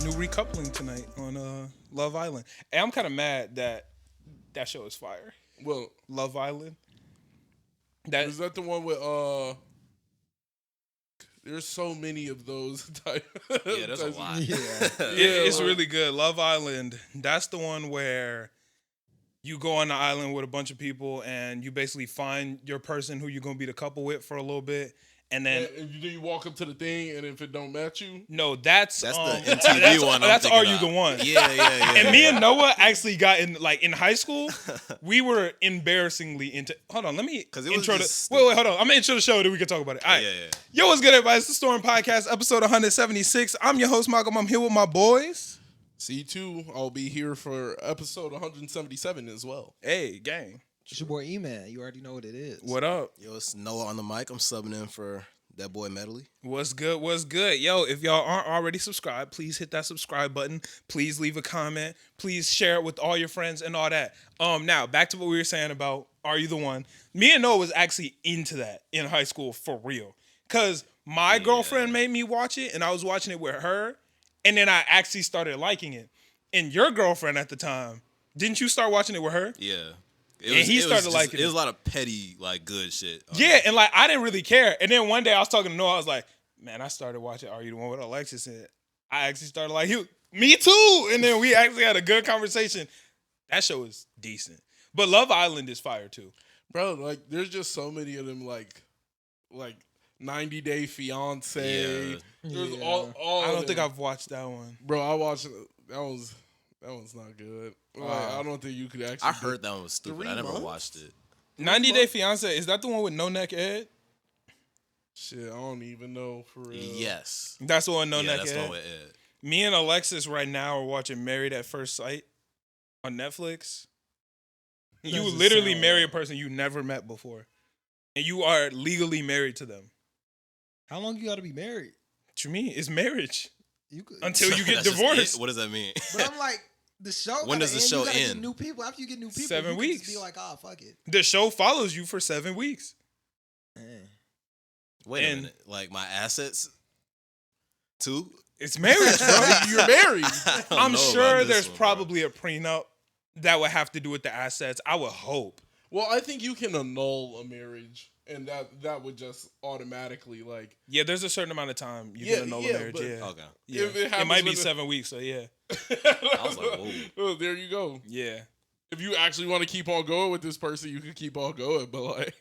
new recoupling tonight on Love Island. And I'm kind of mad that that show is fire. Well, Love Island. is that the one with There's so many of those type. Yeah, there's a lot. Yeah, it's really good. Love Island. That's the one where you go on the island with a bunch of people and you basically find your person who you're gonna be the couple with for a little bit, and then you walk up to the thing, and if it don't match you, no, that's the MTV one. That's Are You the One? Yeah. And me and Noah actually got in high school. We were embarrassingly into. Hold on, let me intro the. Wait, hold on. I'm gonna intro the show, then we can talk about it. All right. Yeah. Yo, what's good, everybody? It's the Storm Podcast, episode 176. I'm your host, Malcolm. I'm here with my boys. C2, I'll be here for episode 177 as well. Hey, gang. It's your boy Eman. You already know what it is. What up? Yo, it's Noah on the mic. I'm subbing in for that boy Medley. What's good? What's good? Yo, if y'all aren't already subscribed, please hit that subscribe button. Please leave a comment. Please share it with all your friends and all that. Now, back to what we were saying about Are You the One? Me and Noah was actually into that in high school for real. Because my girlfriend made me watch it, and I was watching it with her, and then I actually started liking it. And your girlfriend at the time, didn't you start watching it with her? Yeah. He started liking it. It was a lot of petty, good shit. Yeah, and I didn't really care. And then one day I was talking to Noah, I was like, man, I started watching Are You the One with Alexis, and I actually started like, me too. And then we actually had a good conversation. That show is decent. But Love Island is fire too. Bro, there's just so many of them, like 90 Day Fiance. Yeah. There's all I don't think I've watched that one. Bro, I watched it. That one's not good. I don't think you could actually. I heard that one was stupid. I never watched it. 90 Day Fiance, is that the one with No Neck Ed? Shit, I don't even know for real. Yes. That's the one, No Neck Ed? That's the one with Ed. Me and Alexis right now are watching Married at First Sight on Netflix. You literally marry a person you never met before. And you are legally married to them. How long you got to be married? What you mean? It's marriage. Until So you get that's just divorced. it? What does that mean? But I'm like, the show. When does the show you gotta end? Get new people. After you get new people, 7 you weeks. Can just be like, oh, fuck it. The show follows you for 7 weeks. Wait a minute. Like my assets too? It's marriage, bro. You're married. I'm sure there's probably a prenup that would have to do with the assets. I would hope. Well, I think you can annul a marriage, and that would just automatically Yeah, there's a certain amount of time you can annul a marriage. Yeah. Okay. Yeah. It might be 7 weeks, so yeah. I was like, whoa. Well, there you go. Yeah. If you actually want to keep on going with this person, you can keep on going. But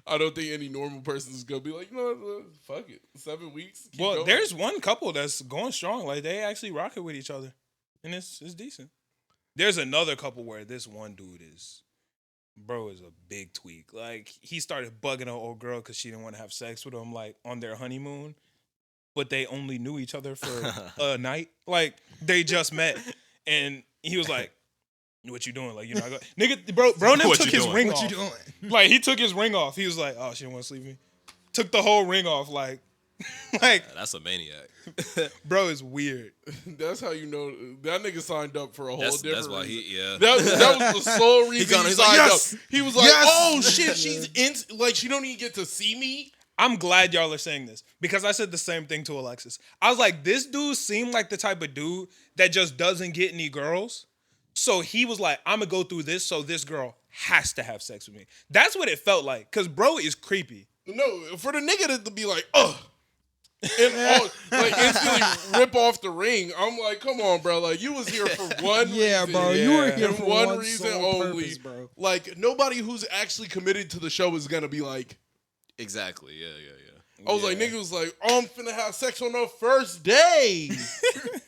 I don't think any normal person is gonna be like, no, fuck it, 7 weeks. Well, going. there's one couple that's going strong. They actually rock it with each other, and it's decent. There's another couple where this one dude is a big tweak. He started bugging an old girl because she didn't want to have sex with him, on their honeymoon, but they only knew each other for a night. They just met, and he was like, "What you doing? You're not going." Nigga, bro, took his ring off. What you doing? He took his ring off. He was like, "Oh, she didn't want to sleep with me." Took the whole ring off. That's a maniac. Bro is weird. That's how you know that nigga signed up for a whole different. That's why reason. That was the sole reason he signed up. He was like, "Oh shit, she's in. She don't even get to see me." I'm glad y'all are saying this because I said the same thing to Alexis. I was like, this dude seemed like the type of dude that just doesn't get any girls. So he was like, I'm gonna go through this, so this girl has to have sex with me. That's what it felt like, because bro is creepy. No, for the nigga to be like, ugh. And instantly rip off the ring. I'm like, come on, bro. You was here for one reason. Yeah, bro. You were here for one reason only. Purpose, bro. Nobody who's actually committed to the show is gonna be like. Exactly. Yeah. I was like, nigga was like, oh, I'm finna have sex on the first day.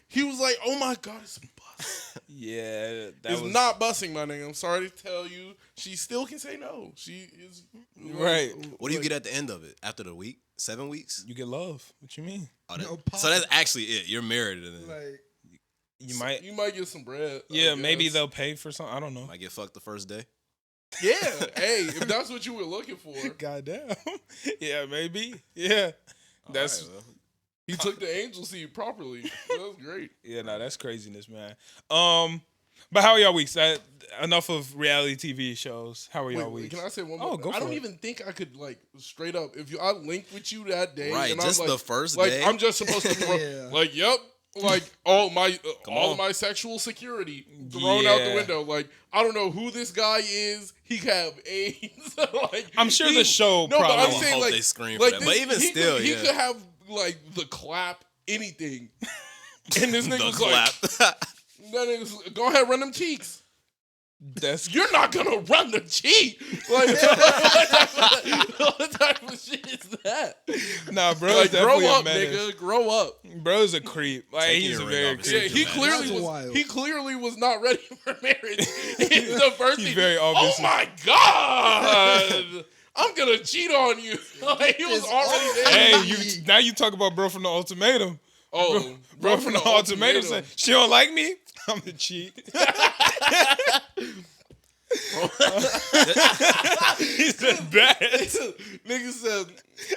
He was like, oh my God, it's a bust. Yeah. It's not busting, my nigga. I'm sorry to tell you. She still can say no. She is. Right. What do you get at the end of it? After the week? 7 weeks? You get love. What you mean? So that's actually it. You're married and then you might get some bread. Yeah, maybe they'll pay for something. I don't know. Might get fucked the first day. Yeah. Hey, if that's what you were looking for. Goddamn. Yeah, maybe. Yeah. That's. Right, he took the angel seed properly. That was great. Yeah, that's craziness, man. But how are y'all weeks? Enough of reality TV shows. How are y'all weeks? Can I say one more? Go for it. I don't even think I could straight up. If I linked with you that day, right? and Just I'm the first day. I'm just supposed to be yep. Like all on. of my sexual security thrown out the Yeah. window. Like I don't know who this guy is. He could have AIDS. Like I'm sure the show No, but I'm probably- I saying hope like they scream like for that. But even he still, he yeah. could have like the clap anything. And this nigga The was clap. like, that nigga's, go ahead, run them cheeks. That's You're not gonna run the cheek. Like what type of shit is that? nah, bro. Like grow Definitely up, a menace. nigga. Grow up. Bro's a creep. Like Taking he's a your ring very off is Yeah, creep. such a he menace. clearly That's was. wild. He clearly was not ready for marriage. It's the first He's thing. very Oh obviously- my god! I'm gonna cheat on you. Like, he was It's already there. Hey, you now you talk about bro from the ultimatum. Oh, Bro from the ultimatum said she don't like me. I'm the cheat. He said that. Nigga said,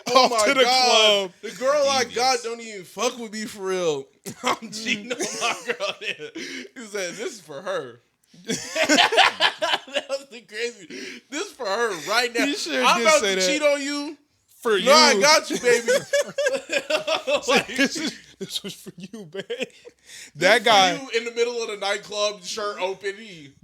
"Oh Off my to the god, club. the girl I Devious. got don't even fuck with me for real. I'm cheating on my girl." He said, "This is for her." That was the crazy. This is for her right now. He sure I'm did about say to that. cheat on you. For you. No, I got you, baby. Like, this was for you, babe. That guy, you in the middle of the nightclub, shirt open.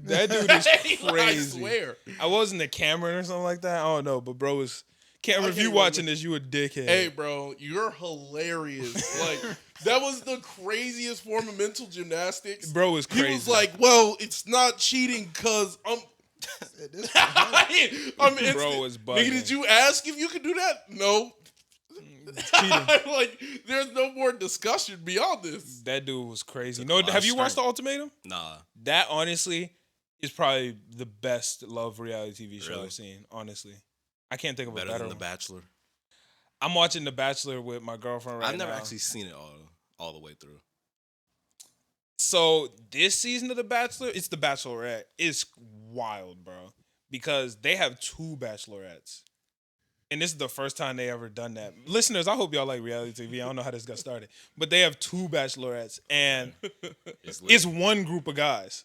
that dude is I crazy. swear. I wasn't a Cameron or something like that. I don't know, but bro was Cameron. If you can't watching remember. this, you a dickhead. Hey, bro, you're hilarious. Like, that was the craziest form of mental gymnastics. Bro was crazy. He was like, well, it's not cheating because I'm instant. Bro was Nigga, bugging. did you ask if you could do that? No. cheating. Like, there's no more discussion beyond this. That dude was crazy. No, have you watched The Ultimatum? Nah. That honestly is probably the best love reality TV show Really? I've seen. Honestly, I can't think of a Better better than The one. Bachelor. I'm watching The Bachelor with my girlfriend right now. I've never actually seen it all the way through. So this season of The Bachelor, it's The Bachelorette. It's wild, bro, because they have 2 bachelorettes. And this is the first time they ever done that. Listeners, I hope y'all like reality TV. I don't know how this got started. But they have 2 bachelorettes. And It's lit. it's one group of guys.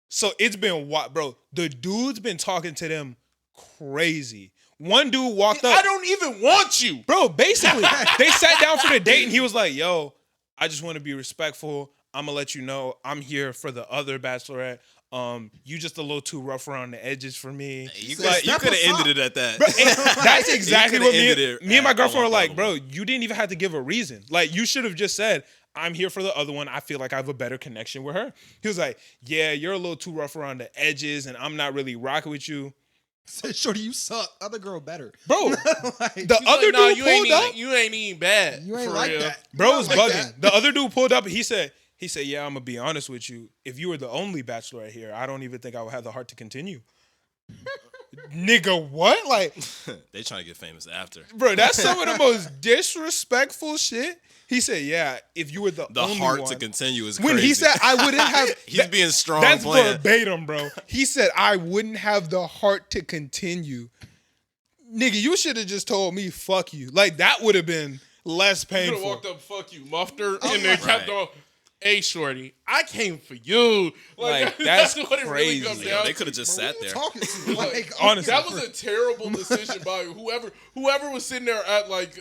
So it's been what, bro? The dude's been talking to them crazy. One dude walked up. I don't even want you. Bro, basically, they sat down for the date and he was like, yo, I just want to be respectful. I'm going to let you know I'm here for the other bachelorette. You just a little too rough around the edges for me. You Step could have aside. ended it at that. Bro, and that's exactly You what coulda me, ended it me and my at, girlfriend "I were want the like, other bro, one." you didn't even have to give a reason. Like, you should have just said, I'm here for the other one. I feel like I have a better connection with her. He was like, yeah, you're a little too rough around the edges and I'm not really rocking with you. Said, shorty, you suck. Other girl better. Bro, Like, the He's other like, nah, dude pulled up. You ain't even bad. you ain't for like real. that. Bro You was not like bugging. that. The other dude pulled up and he said, yeah, I'm gonna be honest with you. If you were the only bachelorette here, I don't even think I would have the heart to continue. Nigga, what? Like, They trying to get famous after. bro, that's some of the most disrespectful shit. He said, yeah, if you were the The only heart one. to continue is When crazy. he said I wouldn't have He's being strong that's playing. verbatim, bro. He said I wouldn't have the heart to continue. Nigga, you should have just told me fuck you. Like that would have been less You could have painful. walked up, fuck you, muffed her, and then kept Right. on. Hey, shorty, I came for you. Like, that's what it really crazy. comes Yo, down they to. could have just Bro, sat who you there. talking to? Like, Honestly. That was a terrible decision by whoever was sitting there at like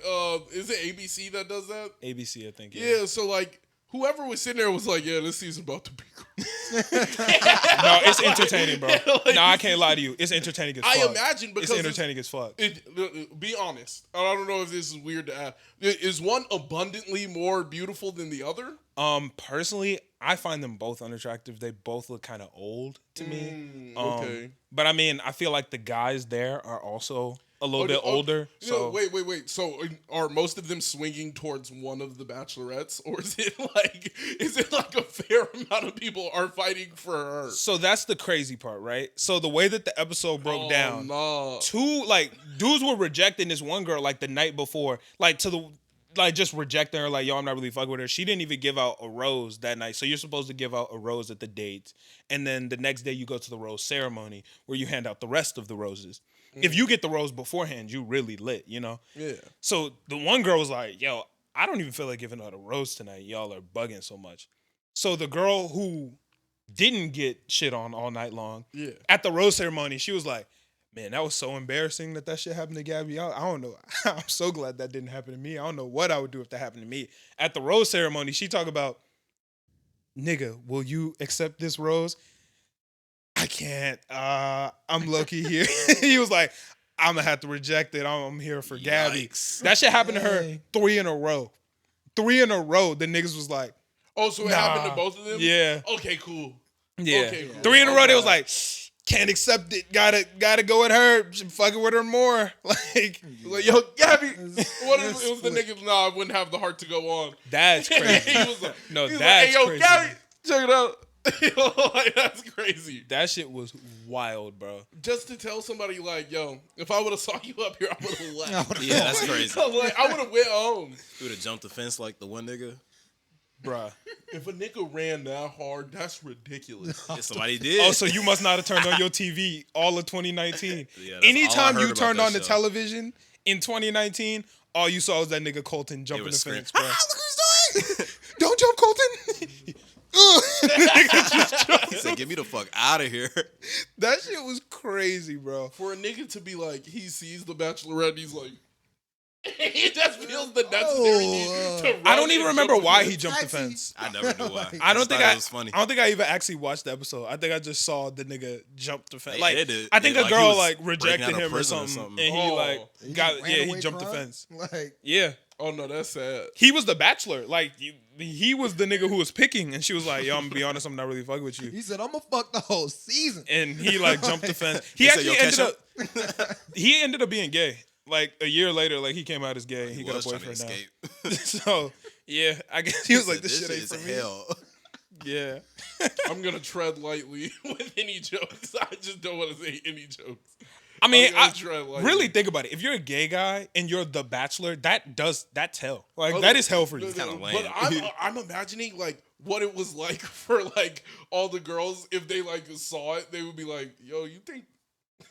is it ABC that does that? ABC, I think. Yeah, so like whoever was sitting there was like, yeah, this season's about to be great. No, it's entertaining, bro. Like, No, I can't lie to you. It's entertaining as fuck. I imagine because it's entertaining as fuck. Be honest. I don't know if this is weird to ask. Is one abundantly more beautiful than the other? Personally, I find them both unattractive. They both look kind of old to me. Okay. But I mean, I feel like the guys there are also a little bit older. So wait. So are most of them swinging towards one of the bachelorettes, or is it like a fair amount of people are fighting for her? So that's the crazy part, right? So the way that the episode broke down, No. 2 like dudes were rejecting this one girl like the night before, like to the like just rejecting her, like, yo, I'm not really fucking with her. She didn't even give out a rose that night. So you're supposed to give out a rose at the date. And then the next day you go to the rose ceremony where you hand out the rest of the roses. If you get the rose beforehand, you really lit, you know? Yeah. So the one girl was like, yo, I don't even feel like giving out a rose tonight. Y'all are bugging so much. So the girl who didn't get shit on all night long, Yeah. at the rose ceremony, she was like, man, that was so embarrassing that shit happened to Gabby. I don't know. I'm so glad that didn't happen to me. I don't know what I would do if that happened to me. At the rose ceremony, she talked about, nigga, will you accept this rose? I can't. I'm low-key here. He was like, I'm gonna have to reject it. I'm here for Gabby. Yikes. That shit happened to her Dang. 3 in a row. 3 in a row. The niggas was like, Oh, so it happened to both of them? yeah. Okay, cool. Yeah. Okay, cool. 3 in a row, they was Okay. like, can't accept it. Gotta go with her. Should fucking with her more. Like, Yo, Gabby. What if It's it was the nigga? Nah, I wouldn't have the heart to go on. that's crazy. He was like, No, he was that's like, hey, yo, crazy. Gabby, check it out. Like, that's crazy. That shit was wild, bro. Just to tell somebody like, yo, if I would have saw you up here, I would have left. Yeah, that's crazy. Like, I would have went home. You would have jumped the fence like the one nigga. Bruh. If a nigga ran that hard, that's ridiculous. Yeah, somebody did. Oh, so you must not have turned on your TV all of 2019. Yeah, that's all I Anytime heard you about turned that on the show. television in 2019, all you saw was that nigga Colton jumping the was screaming, fence, bro. "Ah, look who's doing it!" Don't jump, Colton. He said, "Get me the fuck out of here." That shit was crazy, bro. For a nigga to be like, he sees the Bachelorette, and he's like, he just feels the necessary need to run I don't even and remember jump why the he jumped the Taxi. fence. I never knew why. I don't just think thought I it was funny. I don't think I even actually watched the episode. I think I just saw the nigga jump the fence. They Like did. I think Yeah, a like he girl was like breaking rejected out of him or prison or something, something. and he Oh. like He got just ran he away jumped the crying? fence. Like, Yeah. Oh no, that's sad. He was the bachelor. Like he was the nigga who was picking, and she was like, "Yo, I'm gonna be honest, I'm not really fucking with you." he said, I'm gonna fuck the whole season. And he like jumped the fence. He They said, actually "Yo, ended catch up. He ended up being gay. Like a year later, like he came out as gay. And he got a was trying to boyfriend now. escape. So yeah, I guess he was like, "This shit ain't is for me." hell. Yeah. I'm gonna tread lightly with any jokes. I just don't want to say any jokes. I mean, I'm gonna try lightly. really think about it. If you're a gay guy and you're the bachelor, that's hell. Like Oh, that is hell for you. no, kinda no, lame. But I'm imagining like what it was like for like all the girls if they like saw it, they would be like, "Yo, you think?"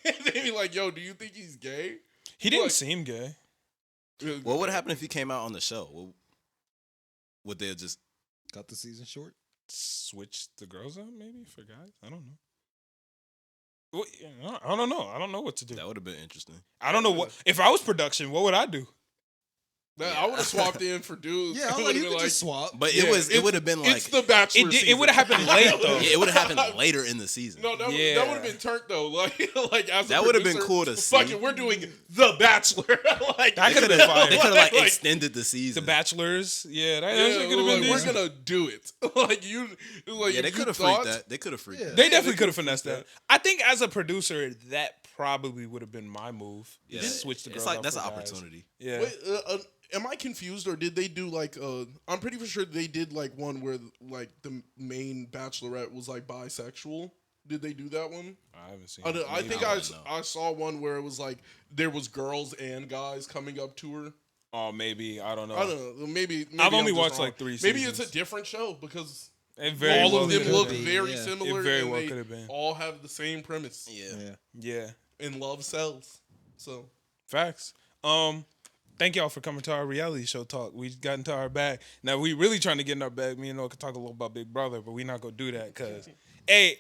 They'd be like, "Yo, do you think he's gay?" He didn't Like- seem gay. What would happen if he came out on the show? Would they just? Cut the season short. Switch the girls up maybe for guys. I don't know. Well, yeah, I don't know. I don't know what to do. That would have been interesting. I don't know what if I was production. What would I do? I would have swapped in for dudes. Yeah, It I'm like, would've you been could just swap. But Yeah, it would have been like it's the Bachelor. It would have happened late though. yeah, it would have happened later in the season. No, that Yeah. would have been turned though. Like as a That would've been producer, cool to fuck see. it, we're doing the Bachelor. Like That They could've could been fire. have. They could have like Like- extended the The season. Bachelors, yeah, that yeah, shit could have been like, we're decent. gonna do it. Like you, like Yeah, if they you could have thought- freaked that. They could have freaked Yeah. that. They Yeah, definitely they could have could've finessed freaked that. I think as a producer, that probably would have been my move. Yeah, Just switch the girls. It's like out that's for an guys. opportunity. Yeah. Wait, am I confused or did they do like? I'm pretty sure they did like one where like the main Bachelorette was like bisexual. Did they do that one? I haven't seen. I, it. I Maybe. think I I, wouldn't know. I saw one where it was like there was girls and guys coming up to her. Oh, maybe I don't know. I don't know. Maybe I've only I'm just watched wrong. like 3 Maybe seasons. it's a different show because It very all well of them could've look been. very Yeah. similar. It very and well they could've been. all have the same premise. Yeah. Yeah. And love sells. So Facts. Thank y'all for coming to our reality show talk. We got into our bag. Now we really trying to get in our bag. Me and Noah could talk a little about Big Brother, but we not gonna do that because, hey,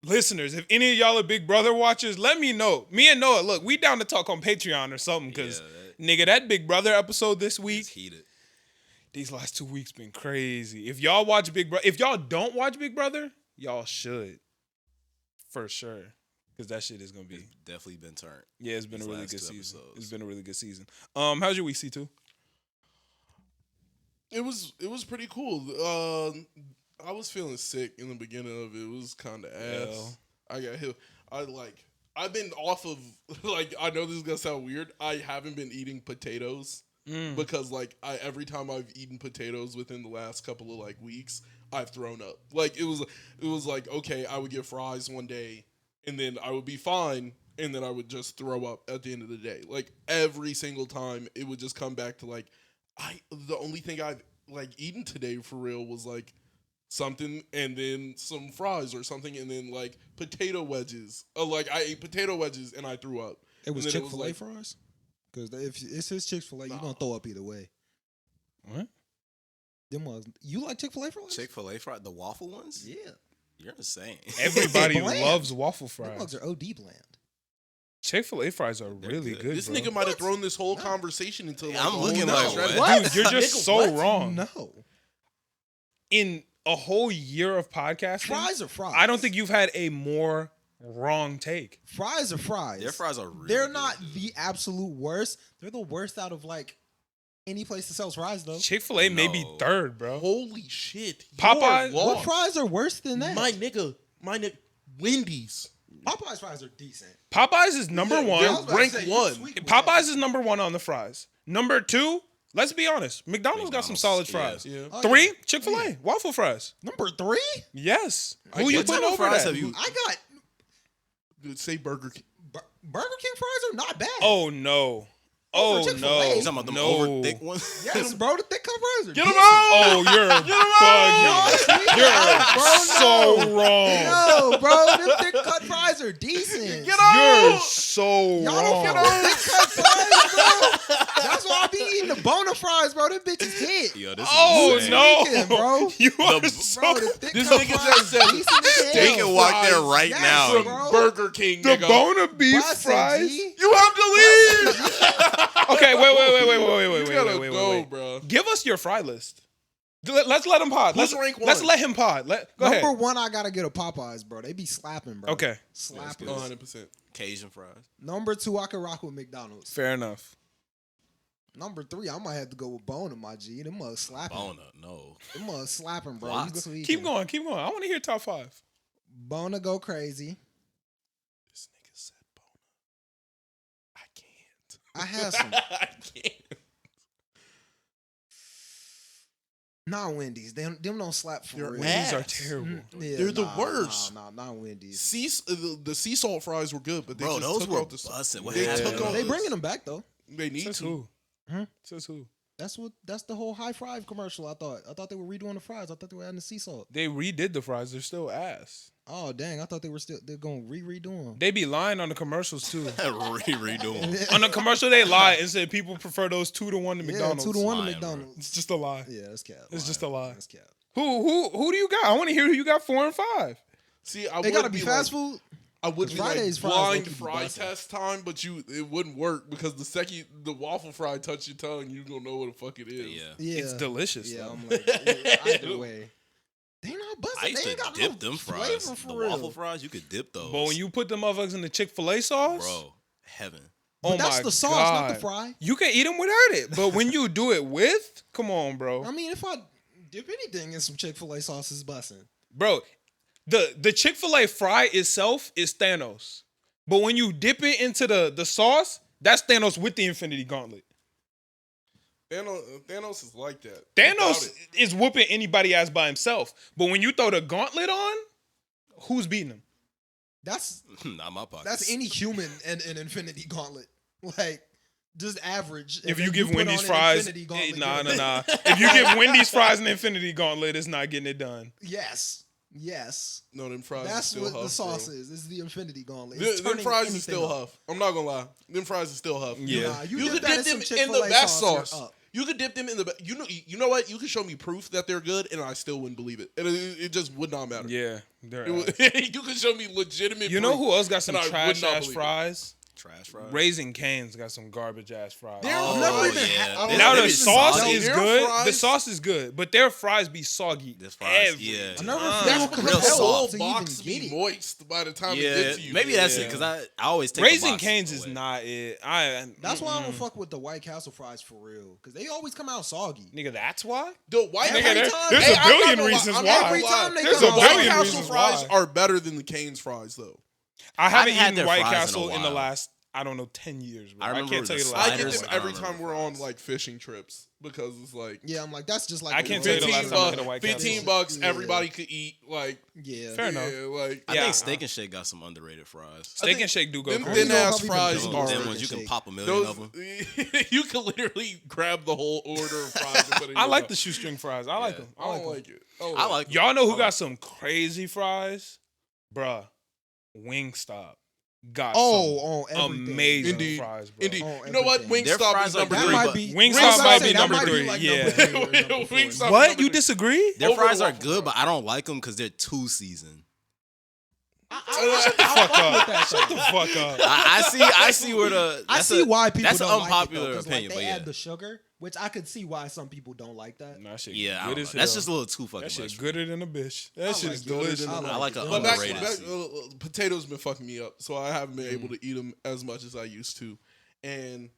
listeners, if any of y'all are Big Brother watchers, let me know. Me and Noah, look, we down to talk on Patreon or something because, nigga, that Big Brother episode this It's week, heated. these last 2 weeks been crazy. If y'all watch Big Brother, if y'all don't watch Big Brother, y'all should, for sure, because that shit is gonna be. Definitely been turned. Yeah, it's been These a really last good 2 season. episodes. It's been a really good season. How's your week, C2? it was pretty cool. I was feeling sick in the beginning of it. It was kind of ass. I got hit. I've been off of like I know this is gonna sound weird. I haven't been eating potatoes because like every time I've eaten potatoes within the last couple of like weeks, I've thrown up. Like it was like okay, I would get fries one day and then I would be fine and then I would just throw up at the end of the day. Like every single time it would just come back to like the only thing I've like eaten today for real was like something and then some fries or something and then like potato wedges. Like I ate potato wedges and I threw up. It was And then Chick-fil-A like- fries? Because if it's his Chick-fil-A, you're going to throw up either way. What? You like Chick-fil-A fries? Chick-fil-A fried the waffle ones? Yeah. You're insane. Everybody Bland. loves waffle Them fries. mugs are OD bland. Chick-fil-A fries are really good. good. This bro. nigga might have thrown this whole conversation into like, I'm a looking whole like, strategy. what? Dude, you're just Nigga, so what? wrong. No. a whole year of podcasting, Fries are fries. I don't think you've had a more wrong take. Fries are fries. Their fries are really They're good, not dude. the absolute worst. They're the worst out of like any place that sells fries though. Chick-fil-A may be No. third, bro. Holy shit. Popeye- You're What lost. fries are worse than that? My nigga. Wendy's. Popeyes fries are decent. Popeyes is number Yeah, one. I was about to Rank say, you one. sweet with Popeyes that. is number one on the fries. Number two, let's be honest, McDonald's got some solid McDonald's, fries. yeah. Yeah. Oh, Three, yeah. Chick-fil-A, waffle fries. Number 3? Yes. I Who you can't- putting What over fries that? have you? I got Dude, say Burger King. Burger King fries are not bad. Oh no. Oh, Oh for no. Chick-fil-A? You talking about them no. over thick ones? yes, bro. The thick cut fries are Get him decent. out! Oh, you're bugging. No, So wrong. No, bro. Them thick cut fries are decent. Get out! You're so Y'all don't get wrong. on thick cut fries, bro. That's why I be eating the bona fries, bro. Them bitches hit. Yo, this Oh is insane. no, Weekend, bro. You are The- so. Bro, the thick This cut nigga fries just said decent as hell. They can walk there right Yes, now. From bro. Burger King, The nigga. bona beef Bussin', fries. G. You have to leave! Okay, wait, You gotta wait, go, wait. bro. Give us your fry list. Let's let him pod. Who's Let's rank one? Let's let him pod. Go Number ahead. 1, I gotta get a Popeyes, bro. They be slapping, bro. Okay. Slapping. 100%. Cajun fries. Number 2, I can rock with McDonald's. Fair enough. Number 3, I might have to go with Bona, my G. Them must slapping. Bona, no. Them must slapping, bro. What? You tweaking. Keep going. I want to hear top 5. Bona go crazy. This nigga said Bona. I can't. I have some. I can't. Not Wendy's. Them don't slap for They're real. ass. Wendy's are terrible. Yeah, They're the worst. Nah, not Wendy's. The sea salt fries were good, but they Bro, just those took were out the bussin'. What They happened? took out They the- bringing them back though. They need Says to. who? Huh? Says who? That's the whole high five commercial. I thought they were redoing the fries. I thought they were adding the sea salt. They redid the fries. They're still ass. Oh dang! I thought they're going redo them. They be lying on the commercials too. Redo them. On the commercial, they lie and said people prefer those 2-1 to McDonald's. 2-1 to Lying, bro. McDonald's. It's just a lie. Yeah, that's cap. It's just a lie. That's cap. Who do you got? I want to hear who you got 4 and 5. See, I They would gotta be fast like, food. I would be Fridays like fries blind low-key be fry bussin'. test time, but it wouldn't work because the second the waffle fry touch your tongue, you gonna know what the fuck it is. Yeah. Yeah, It's delicious. Yeah, though. I'm like either way. They not busting. I used They ain't to got dip no them fries. flavor for The real. waffle fries, you could dip those. But when you put them motherfuckers in the Chick-fil-A sauce, Bro, heaven. But oh that's my the sauce, God. not the fry. You can eat them without it, but when you do it with, come on, bro. I mean, if I dip anything in some Chick-fil-A sauce, it's busting. Bro, the Chick-fil-A fry itself is Thanos. But when you dip it into the sauce, that's Thanos with the Infinity Gauntlet. Thanos is like that. Thanos Without it. is whooping anybody ass by himself. But when you throw the gauntlet on, who's beating him? That's Not my pocket. that's any human and an Infinity Gauntlet. Like just average. If And you then give put Wendy's on an fries, Infinity Gauntlet, nah. you're- If you give Wendy's fries an Infinity Gauntlet, it's not getting it done. Yes. No, them fries. That's is still what huff, the sauce bro. is. It's the Infinity Gauntlet. Them, It's them turning fries is anything still up. huff. I'm not gonna lie. Them fries is still huff. Yeah. Nah, You dip could that dip them some in the Chick-fil-A best you're sauce. up. You could dip them in the. You know what? You could show me proof that they're good, and I still wouldn't believe it. And it just would not matter. Yeah, they're It would- you could show me legitimate. You know proof, who else got some and I would trash not ass believe it. fries? trash fries. Raising Cane's got some garbage ass fries. They're- Oh, never even yeah. had- They- Now they the be sauce soggy. is Their good. The fries- sauce is good, but their fries be soggy. This fries, every yeah. I never time. feel That's because Real the whole soft. box To even be get it. moist by the time it Yeah, gets to you. maybe that's Yeah. it. Because I always take the Raising box Cane's is away. not it. That's why I don't fuck with the White Castle fries for real. Because they always come out soggy. Nigga, that's why. The White Every Nigga, Castle- there's Hey, a I'm not billion gonna lie. reasons I'm why. not gonna Every lie. time they There's come a out, The White billion Castle reasons fries why. are better than the Cane's fries, though. I haven't had eaten their White fries in a Castle in the while. last, I don't know, 10 years, bro. I I remember can't tell you the the I last get sliders. them I don't every time remember we're on fries. like fishing trips because it's like Yeah, I'm like, that's just like I a can't tell you the last 15 time I had a White bucks. Castle. 15 bucks. Yeah. Everybody could eat. Like Yeah. Fair enough. yeah, like I Yeah. think Steak and Shake got some underrated fries. Steak and Shake do go them crazy. thin ass Probably fries been Them, are. doing them ones you can Shake. pop a million of Those, them. you can literally grab the whole order of fries and put it in I your like mouth. the shoestring fries. I like Yeah. them. I don't like it. I like. Y'all know who I got like- some crazy fries? Bruh, Wingstop got Oh, some on everything. amazing Indeed. fries, bro. Indeed. Oh, You know what? everything. Their Wingstop fries is are number good, That three. might but- be Wingstop I was about might to say, be that number might three, like yeah. number three or number four. Wingstop- What? number You three. disagree? Their Over fries are waffle good, fries. but I don't like them because they're too seasoned. Shut the fuck up. Shut the fuck up. I see where the. I see why people That's don't an unpopular like it, though, 'cause, opinion, like, but they yeah. add the sugar, which I could see why some people don't like that. Nah, shit Yeah, I good don't as know. That's hell. just a little too fucking That shit much. gooder than a bitch. I That shit like is it. delicious. I like a But back, underrated. potatoes been fucking me up, so I haven't been able to eat them as much as I used to. And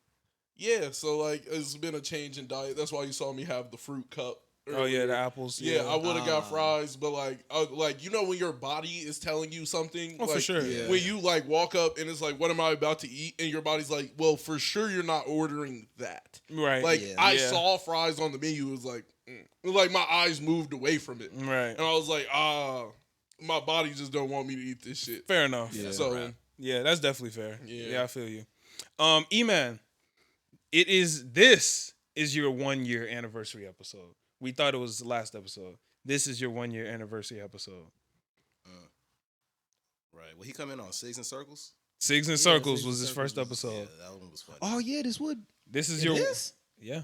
yeah, so like it's been a change in diet. That's why you saw me have the fruit cup. Oh yeah, earlier. the apples. Yeah, I would have got Ah. fries, but like you know when your body is telling you something, Oh, like, for sure. Yeah. when you like walk up and it's like, what am I about to eat? And your body's like, well, for sure you're not ordering that. Right. Like Yeah. I Yeah. saw fries on the menu, it was like, like my eyes moved away from it, Right. and I was like, my body just don't want me to eat this shit. Fair enough. Yeah. So Yeah, that's definitely fair. Yeah. Yeah, I feel you. Eman, this is your 1 year anniversary episode. We thought it was the last episode. This is your 1 year anniversary episode. Right. Will he come in on Cigs and Circles? Cigs and Yeah, Circles Cigs was and his first Circles. episode. Yeah, that one was funny. Oh yeah, this would. This is It your is? yeah.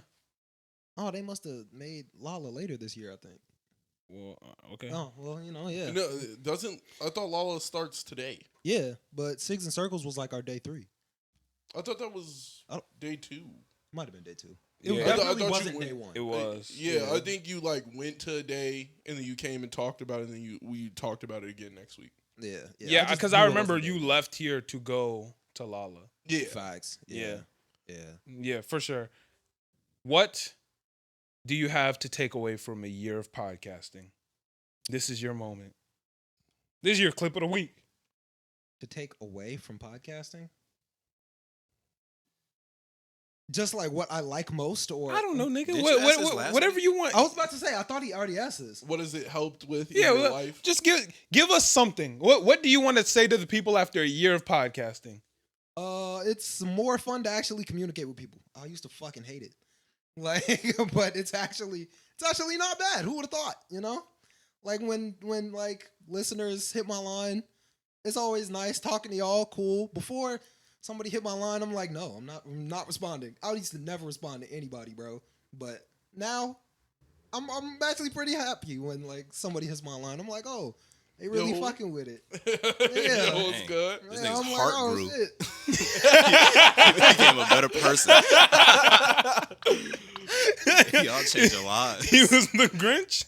Oh, they must have made Lala later this year, I think. Well, okay. Oh well, yeah, no, it doesn't. I thought Lala starts today. yeah. But Cigs and Circles was like our day 3. I thought that was I don't- day 2. Might have been day 2. Yeah. It I definitely thought you wasn't went- day 1. It was. Yeah, I think you like went to a day and then you came and talked about it, and then we talked about it again next week. Yeah, Yeah, just because knew I it remember wasn't day you 1. left here to go to Lala. Yeah, Facts. Yeah. Yeah. Yeah, for sure. What do you have to take away from a year of podcasting? This is your moment. This is your clip of the week. To take away from podcasting? Just like what I like most, or I don't know, nigga. Did you ask this last Whatever week? you want. I was about to say I thought he already asked this. what has it helped with Yeah, in your well, life? just give us something. What do you want to say to the people after a year of podcasting? It's more fun to actually communicate with people. I used to fucking hate it, like, but it's actually not bad. Who would have thought? You know, like when like listeners hit my line, it's always nice talking to y'all. Cool. Before somebody hit my line, I'm like, no, I'm not responding. I used to never respond to anybody, bro. But now, I'm actually pretty happy when like somebody hits my line. I'm like, oh, they really Yo. fucking with it. Yeah, Yeah. it's Dang. good. This Yeah, nigga's I'm heart oh, grew. shit. He became a better person. Y'all changed your lives. He was the Grinch.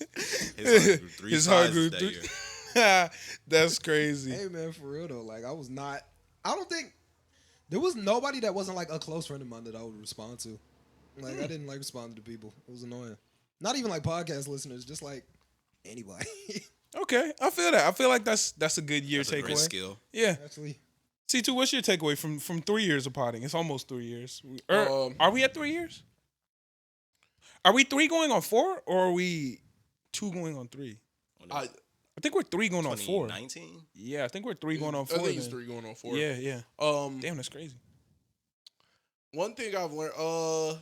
His heart grew 3 His heart sizes grew that 3 year. That's crazy. Hey man, for real though, like I don't think there was nobody that wasn't like a close friend of mine that I would respond to. Like I didn't like responding to people. It was annoying. Not even like podcast listeners, just like anybody. Okay, I feel that. I feel like that's a good year That's a great takeaway. skill. Yeah. Actually, C2, what's your takeaway from 3 years of potting? It's almost 3 years. Are we at 3 years? Are we 3 going on 4, or are we 2 going on 3? I think we're 3 going on 4. 2019? Yeah, I think we're 3 going on 4. I think it's then. 3 going on 4. Yeah. Damn, that's crazy. One thing I've learned,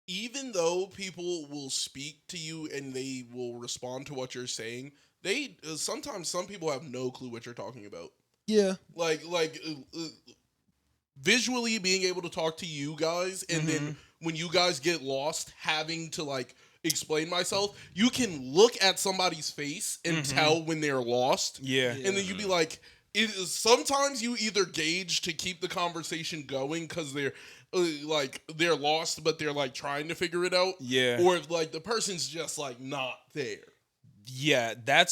even though people will speak to you and they will respond to what you're saying, they sometimes some people have no clue what you're talking about. yeah. Like visually being able to talk to you guys, and then when you guys get lost, having to like explain myself, you can look at somebody's face and tell when they're lost. Yeah. And then you'd be like, sometimes you either gauge to keep the conversation going because they're like they're lost, but they're like trying to figure it out. Yeah. Or if like the person's just like not there. Yeah, that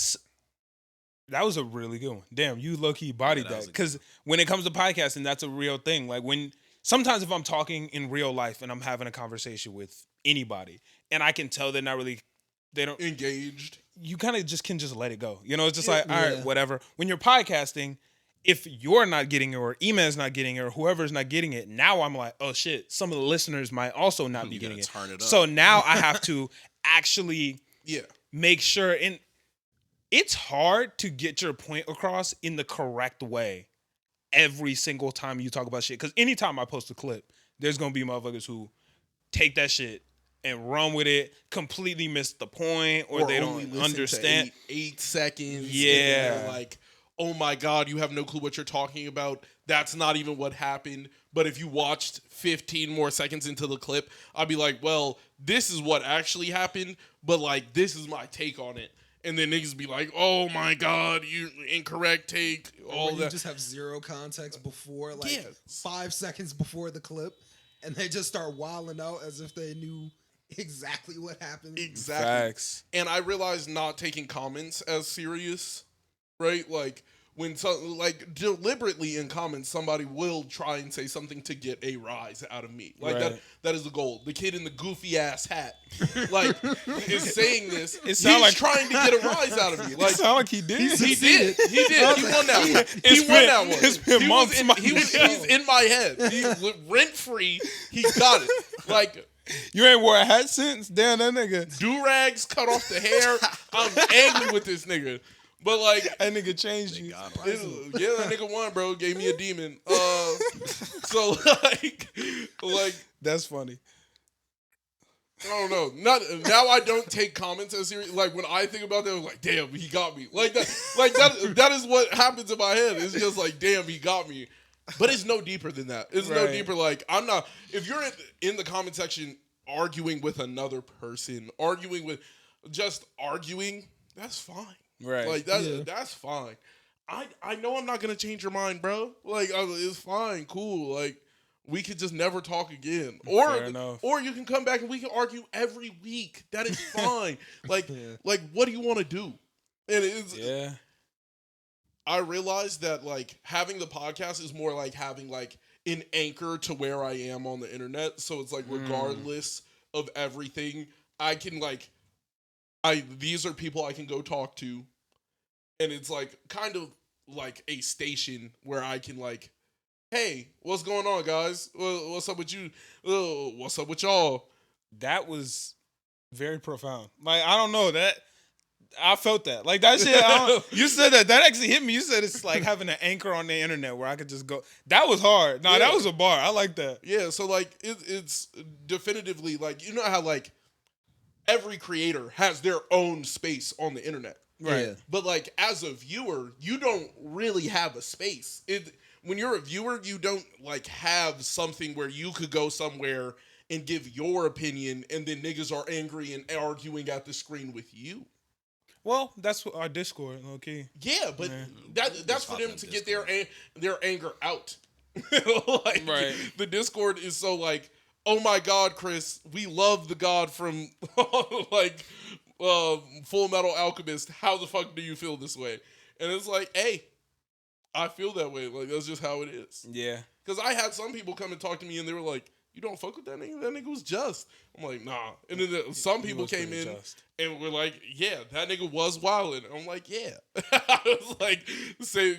was a really good one. Damn, you low-key bodied that that. was a good Because when it comes to podcasting, that's a real thing. Like sometimes if I'm talking in real life and I'm having a conversation with anybody and I can tell they don't Engaged. you kind of can just let it go. You know, it's just Yeah. like, all right, Yeah. whatever. When you're podcasting, if you're not getting it or Eman's not getting it or whoever's not getting it, now I'm like, oh shit, some of the listeners might also not be You gotta getting it. turn it up. So now I have to actually Yeah. make sure, and it's hard to get your point across in the correct way every single time you talk about shit. Because anytime I post a clip, there's gonna be motherfuckers who take that shit and run with it, completely miss the point, or they only don't listen to understand. 8 seconds. Yeah. And they're like, oh my God, you have no clue what you're talking about. That's not even what happened. But if you watched 15 more seconds into the clip, I'd be like, well, this is what actually happened, but like, this is my take on it. and then niggas be like, "Oh my god, you incorrect take." All you that. just have zero context before, like Yeah. 5 seconds before the clip, and they just start wilding out as if they knew exactly what happened. Exactly. Facts. And I realized not taking comments as serious, right? Like when like deliberately in comments, somebody will try and say something to get a rise out of me. Like Right. that is the goal. The kid in the goofy ass hat, like, is saying this. It sound He's like- trying to get a rise out of me. Like It sound like he did. he did. He won that one. It's He won been- that one. it's been months, my He's nigga. in my head. Rent free. He got it. Like. You ain't wore a hat since? Damn, that nigga. Do-rags, cut off the hair. I'm angry with this nigga. But like, That nigga changed you. yeah, that nigga won, bro. Gave me a demon. So like That's funny. I don't know. Now I don't take comments as serious. Like when I think about that, I'm like, damn, he got me. Like that is what happens in my head. It's just like, damn, he got me. But it's no deeper than that. It's no Right. deeper. Like I'm not. If you're in the comment section arguing with another person, arguing, that's fine. Right. Like that's fine. I know I'm not gonna change your mind, bro. Like it's fine, cool. Like we could just never talk again, Fair enough. or you can come back and we can argue every week. That is fine. Like what do you want to do? And it's Yeah. I realized that like having the podcast is more like having like an anchor to where I am on the internet. So it's like regardless of everything, I can like these are people I can go talk to, and it's like kind of like a station where I can like, hey, what's going on, guys? What's up with you? What's up with y'all? That was very profound. Like, I don't know that. I felt that. Like, that shit, you said that. That actually hit me. You said it's like having an anchor on the internet where I could just go. That was hard. No, that was a bar. I like that. Yeah, so like it's definitively like, you know how like every creator has their own space on the internet. Right. Yeah. But like as a viewer, you don't really have a space. When you're a viewer, you don't like have something where you could go somewhere and give your opinion, and then niggas are angry and arguing at the screen with you. Well, that's what our Discord, okay. Yeah, but that's for them to get their anger out. Like, Right. The Discord is so like, oh my God, Chris, we love the God from like Full Metal Alchemist. How the fuck do you feel this way? And it's like, hey, I feel that way. Like that's just how it is. Yeah. Because I had some people come and talk to me, and they were like, "You don't fuck with that nigga? That nigga was just." I'm like, "Nah." And then some people was came pretty in just. and were like, "Yeah, that nigga was wildin'." I'm like, "Yeah." I was like,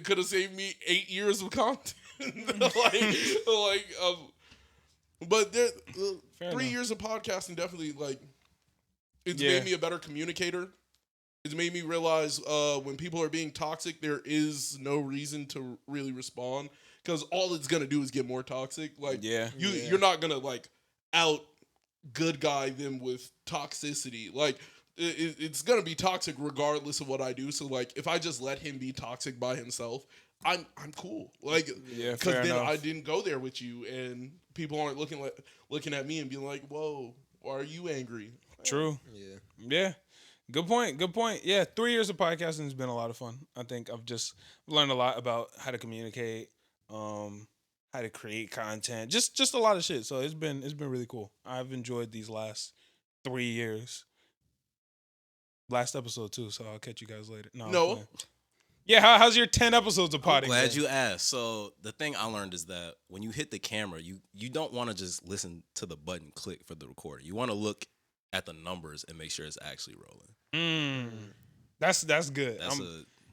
could have saved me 8 years of content. But there, Fair 3 enough. years of podcasting definitely like it's Yeah. made me a better communicator. It's made me realize when people are being toxic, there is no reason to really respond, because all it's gonna do is get more toxic. Like, Yeah. you're not gonna like out good guy them with toxicity. Like, it's gonna be toxic regardless of what I do. So like, if I just let him be toxic by himself, I'm cool. Like, Yeah, because fair then enough. I didn't go there with you, and people aren't looking at me and being like, "Whoa, why are you angry?" True. Yeah. Yeah. Good point. Yeah, 3 years of podcasting has been a lot of fun. I think I've just learned a lot about how to communicate, how to create content, just a lot of shit. So it's been really cool. I've enjoyed these last 3 years. Last episode too, so I'll catch you guys later. No. I'm No. playing. Yeah, how's your 10 episodes of potting? Glad been? you asked. So the thing I learned is that when you hit the camera, you don't want to just listen to the button click for the recording. You want to look at the numbers and make sure it's actually rolling. That's good.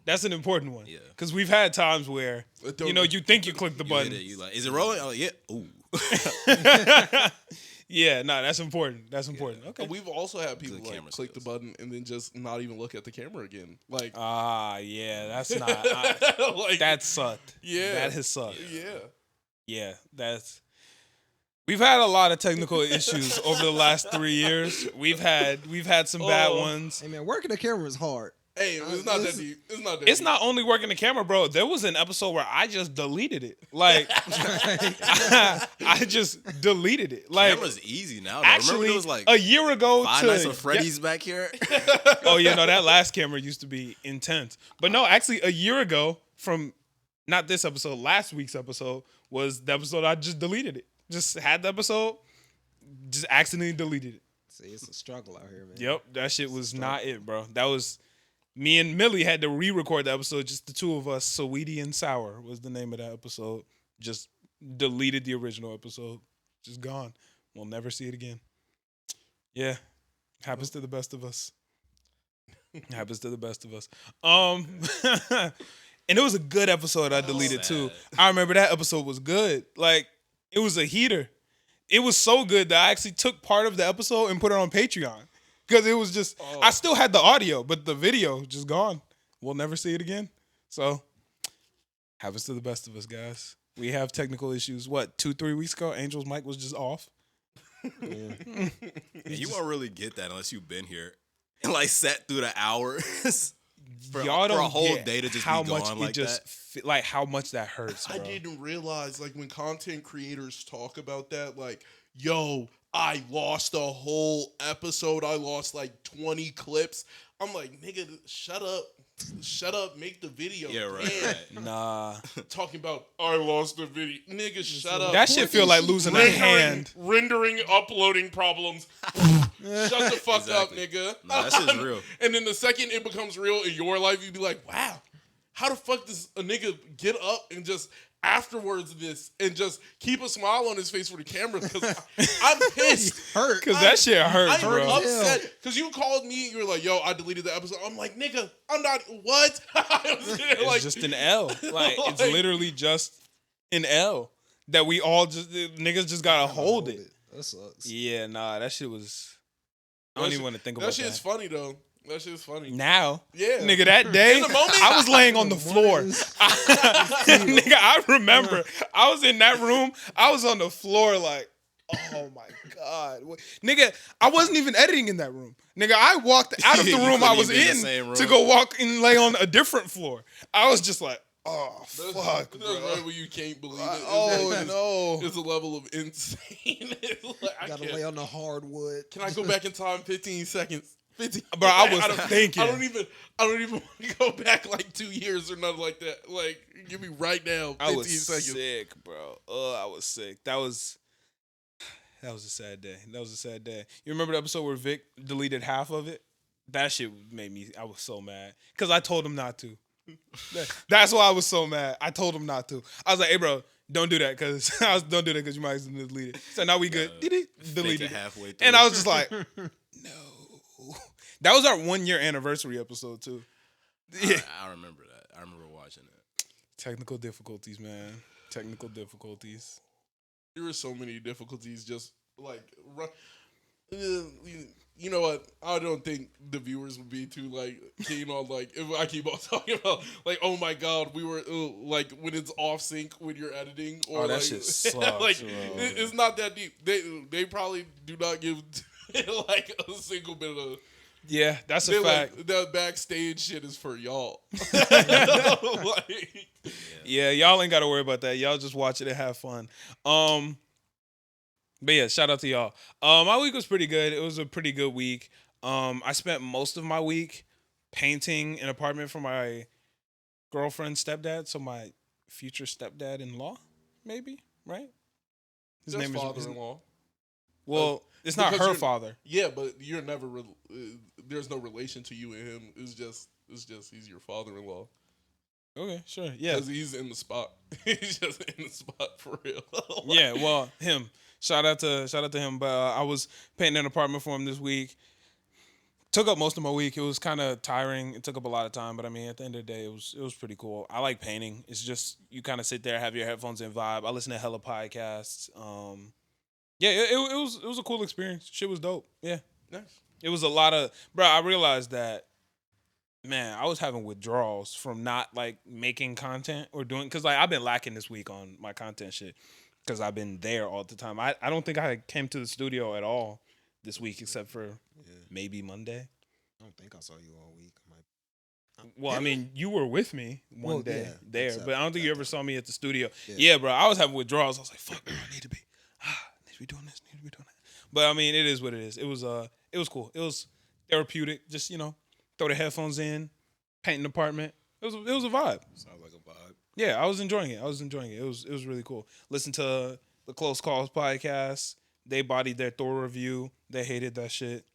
That's an important one. Yeah. Because we've had times where you think you click the You button. hit it, you like, is it rolling? Oh yeah. Ooh. Yeah, no, that's important. That's important. Okay. And we've also had people Good like camera click the skills. button and then just not even look at the camera again. Like, Yeah, that's not. like That sucked. Yeah. That has sucked. yeah. Yeah, that's. We've had a lot of technical issues over the last 3 years. We've had some bad ones. Hey man, working the camera is hard. Hey, it's not that deep. It's not that It's deep. not only working the camera, bro. There was an episode where I just deleted it. Like, I just deleted it. Like, Camera's easy now. Though. actually, Remember there was like a year ago Five to Nights at Freddy's back here. Oh yeah, no, that last camera used to be intense. But no, actually, a year ago from not this episode, last week's episode was the episode I just deleted it. Just had the episode, just accidentally deleted it. See, it's a struggle out here, man. Yep, that shit was not it, bro. That was me and Millie had to re-record the episode, just the two of us. Sweetie and Sour was the name of that episode. Just deleted the original episode. Just gone. We'll never see it again. Yeah, happens to the best of us. Happens to the best of us. And it was a good episode I deleted too. I remember that episode was good. Like, it was a heater. It was so good that I actually took part of the episode and put it on Patreon. Because it was just, I still had the audio, but the video just gone. We'll never see it again. So, happens to the best of us, guys. We have technical issues. What, 2-3 weeks ago, Angel's mic was just off. And you won't really get that unless you've been here and like sat through the hours. Y'all don't for a whole get day to just how be much gone it like just that. like how much that hurts. I Bro. didn't realize, like, when content creators talk about that, like, yo, I lost a whole episode. I lost like 20 clips. I'm like, nigga, shut up. Shut up, make the video. Yeah, right. Nah, Talking about, I lost the video. Nigga, shut up. that shit feel like losing a hand. Rendering, uploading problems. Shut the fuck up, Exactly. nigga. No, that shit's real. And then the second it becomes real in your life, you'd be like, wow, how the fuck does a nigga get up and just afterwards of this and just keep a smile on his face for the camera? Because I'm pissed. Hurt. Cause that shit hurts, I'm bro. upset because you called me. You were like, "Yo, I deleted the episode." I'm like, "Nigga, I'm not." What? I was there It's like, just an L. Like, it's Like- literally just an L that we all just niggas just gotta hold it. That sucks. Yeah, nah, that shit was. I don't That even shit- want to think that about shit's that. funny though. That shit's funny. Now, Yeah. nigga, that day In the moment? I was laying on the floor. Nigga, I remember I was in that room. I was on the floor like, oh my god, nigga, I wasn't even editing in that room. Nigga, I walked out of the You room I couldn't was even be in in the same room. to go walk and lay on a different floor. I was just like, oh That's, fuck, that's bro. right when you can't believe it. Oh no. It's a level of insane. It's like, I Gotta can't. lay on the hardwood. Can I go back in time 15 seconds? 15. Bro, I was don't- thinking. I don't even want to go back like 2 years or nothing like that. Like, give me right now 15 I was seconds. sick, bro. I was sick. That was a sad day. That was a sad day. You remember the episode where Vic deleted half of it? That shit made me. I was so mad because I told him not to. That's why I was so mad. I told him not to. I was like, "Hey, bro, don't do that because don't do that because you might as well delete it." So now we good. Deleted it. halfway through. And I was just like, "No." That was our 1 year anniversary episode too. Yeah. I remember that. I remember watching it. Technical difficulties, man. Technical difficulties. There were so many difficulties just like you know what? I don't think the viewers would be too like keen on like if I keep on talking about like, oh my god, we were like when it's off sync when you're editing or Oh, that like, shit sucks, like bro. it's not that deep. They probably do not give like a single bit of. Yeah, that's a They're fact. like, the backstage shit is for y'all. Like, Yeah, y'all ain't got to worry about that. Y'all just watch it and have fun. But yeah, shout out to y'all. My week was pretty good. It was a pretty good week. I spent most of my week painting an apartment for my girlfriend's stepdad, so my future stepdad-in-law, maybe, right? His just name is father-in-law. well, it's not because her you're- father. Yeah, but you're never. There's no relation to you and him. It's just he's your father-in-law Okay, sure. Yeah. because he's in the spot. He's just in the spot for real. Yeah, well, him. Shout out to him. But I was painting an apartment for him this week. Took up most of my week. It was kind of tiring. It took up a lot of time, but I mean, at the end of the day, it was pretty cool. I like painting. It's just you kind of sit there, have your headphones and vibe. I listen to hella podcasts. Yeah, it was a cool experience. Shit was dope. Yeah, Nice. it was a lot of bro. I realized that. Man, I was having withdrawals from not like making content or doing because like I've been lacking this week on my content shit because I've been there all the time. I don't think I came to the studio at all this week except for maybe Monday. I don't think I saw you all week. Well, I mean, you were with me one Well, day yeah, there, except but I don't think you ever that saw me at the studio. Yeah. Yeah, bro, I was having withdrawals. I was like, fuck, bro, I need to be doing this, need to be doing that. But I mean, it is what it is. It was cool. It was therapeutic. Just throw the headphones in, paint an apartment. It was a vibe. Sounds like a vibe. Yeah, I was enjoying it. It was really cool. Listen to the Close Calls podcast. They bodied their Thor review. They hated that shit,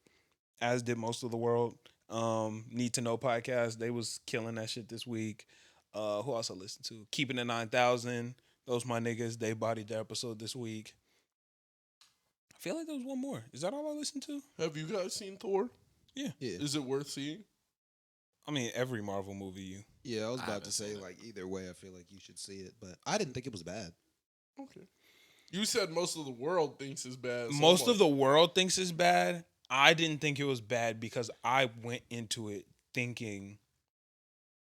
as did most of the world. Need to Know podcast. They was killing that shit this week. Who else I listened to? Keeping It 9,000. Those my niggas. They bodied their episode this week. I feel like there was one more. Is that all I listened to? Have you guys seen Thor? Yeah. Yeah. Is it worth seeing? I mean, every Marvel movie. Yeah, I was I about haven't to say, seen it. like, either way, I feel like you should see it, but I didn't think it was bad. Okay. You said most of the world thinks it's bad. So Most of the world thinks it's bad. I didn't think it was bad because I went into it thinking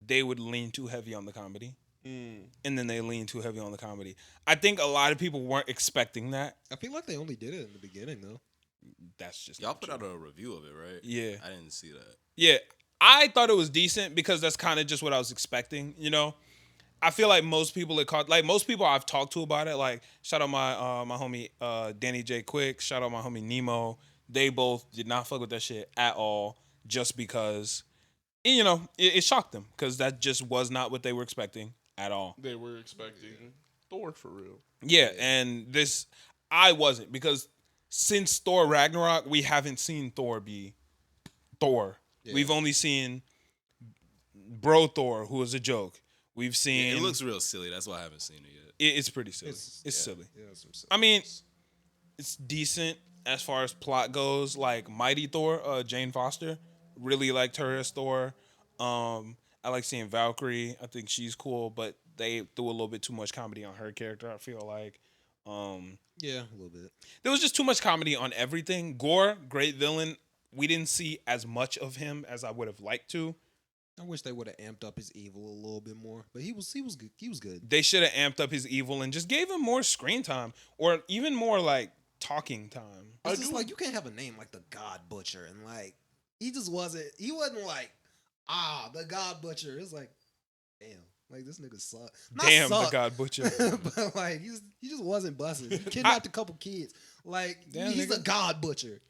they would lean too heavy on the comedy. And then they lean too heavy on the comedy. I think a lot of people weren't expecting that. I feel like they only did it in the beginning, though. That's just Y'all not put true. out a review of it, right? Yeah. I didn't see that. Yeah, I thought it was decent because that's kind of just what I was expecting. I feel like most people most people I've talked to about it. Like, shout out my my homie Danny J Quick. Shout out my homie Nemo. They both did not fuck with that shit at all, just because it shocked them because that just was not what they were expecting at all. They were expecting Thor for real. Yeah, and this I wasn't, because since Thor Ragnarok, we haven't seen Thor be Thor. Yeah. We've only seen Bro Thor, who was a joke. We've Yeah, seen it looks real silly. That's why I haven't seen it yet. it's pretty silly. It's silly. Yeah, some I mean, it's decent as far as plot goes. Like Mighty Thor, Jane Foster, really liked her as Thor. I like seeing Valkyrie. I think she's cool, but they threw a little bit too much comedy on her character, I feel like. yeah, a little bit. There was just too much comedy on everything. Gore, great villain. We didn't see as much of him as I would have liked to. I wish they would have amped up his evil a little bit more, but he was good. He was good. They should have amped up his evil and just gave him more screen time, or even more like talking time. It's just like, you can't have a name like the God Butcher, and like he wasn't like, the God Butcher. It's like, damn, like this nigga suck. Not Damn, suck, the God Butcher. but like he just wasn't busting. He kidnapped a couple kids. Like, Damn, he's nigga. the God Butcher.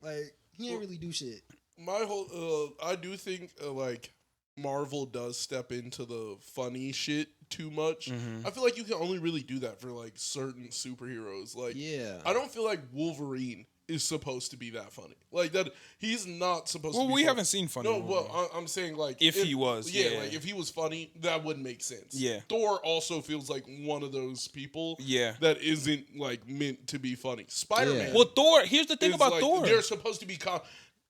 Like, he ain't really do shit. My whole, I do think like Marvel does step into the funny shit too much. Mhm. I feel like you can only really do that for like certain superheroes. Like, Yeah. I don't feel like Wolverine is supposed to be that funny. Like that, he's not supposed to. Well, be we funny. haven't seen funny. No, Wolverine. well, I'm saying like If he was, yeah. like if he was funny, that would make sense. Yeah. Thor also feels like one of those people. Yeah. That isn't like meant to be funny. Spider-Man. Yeah. Well, Thor. Here's the thing is, about like, Thor. They're supposed to be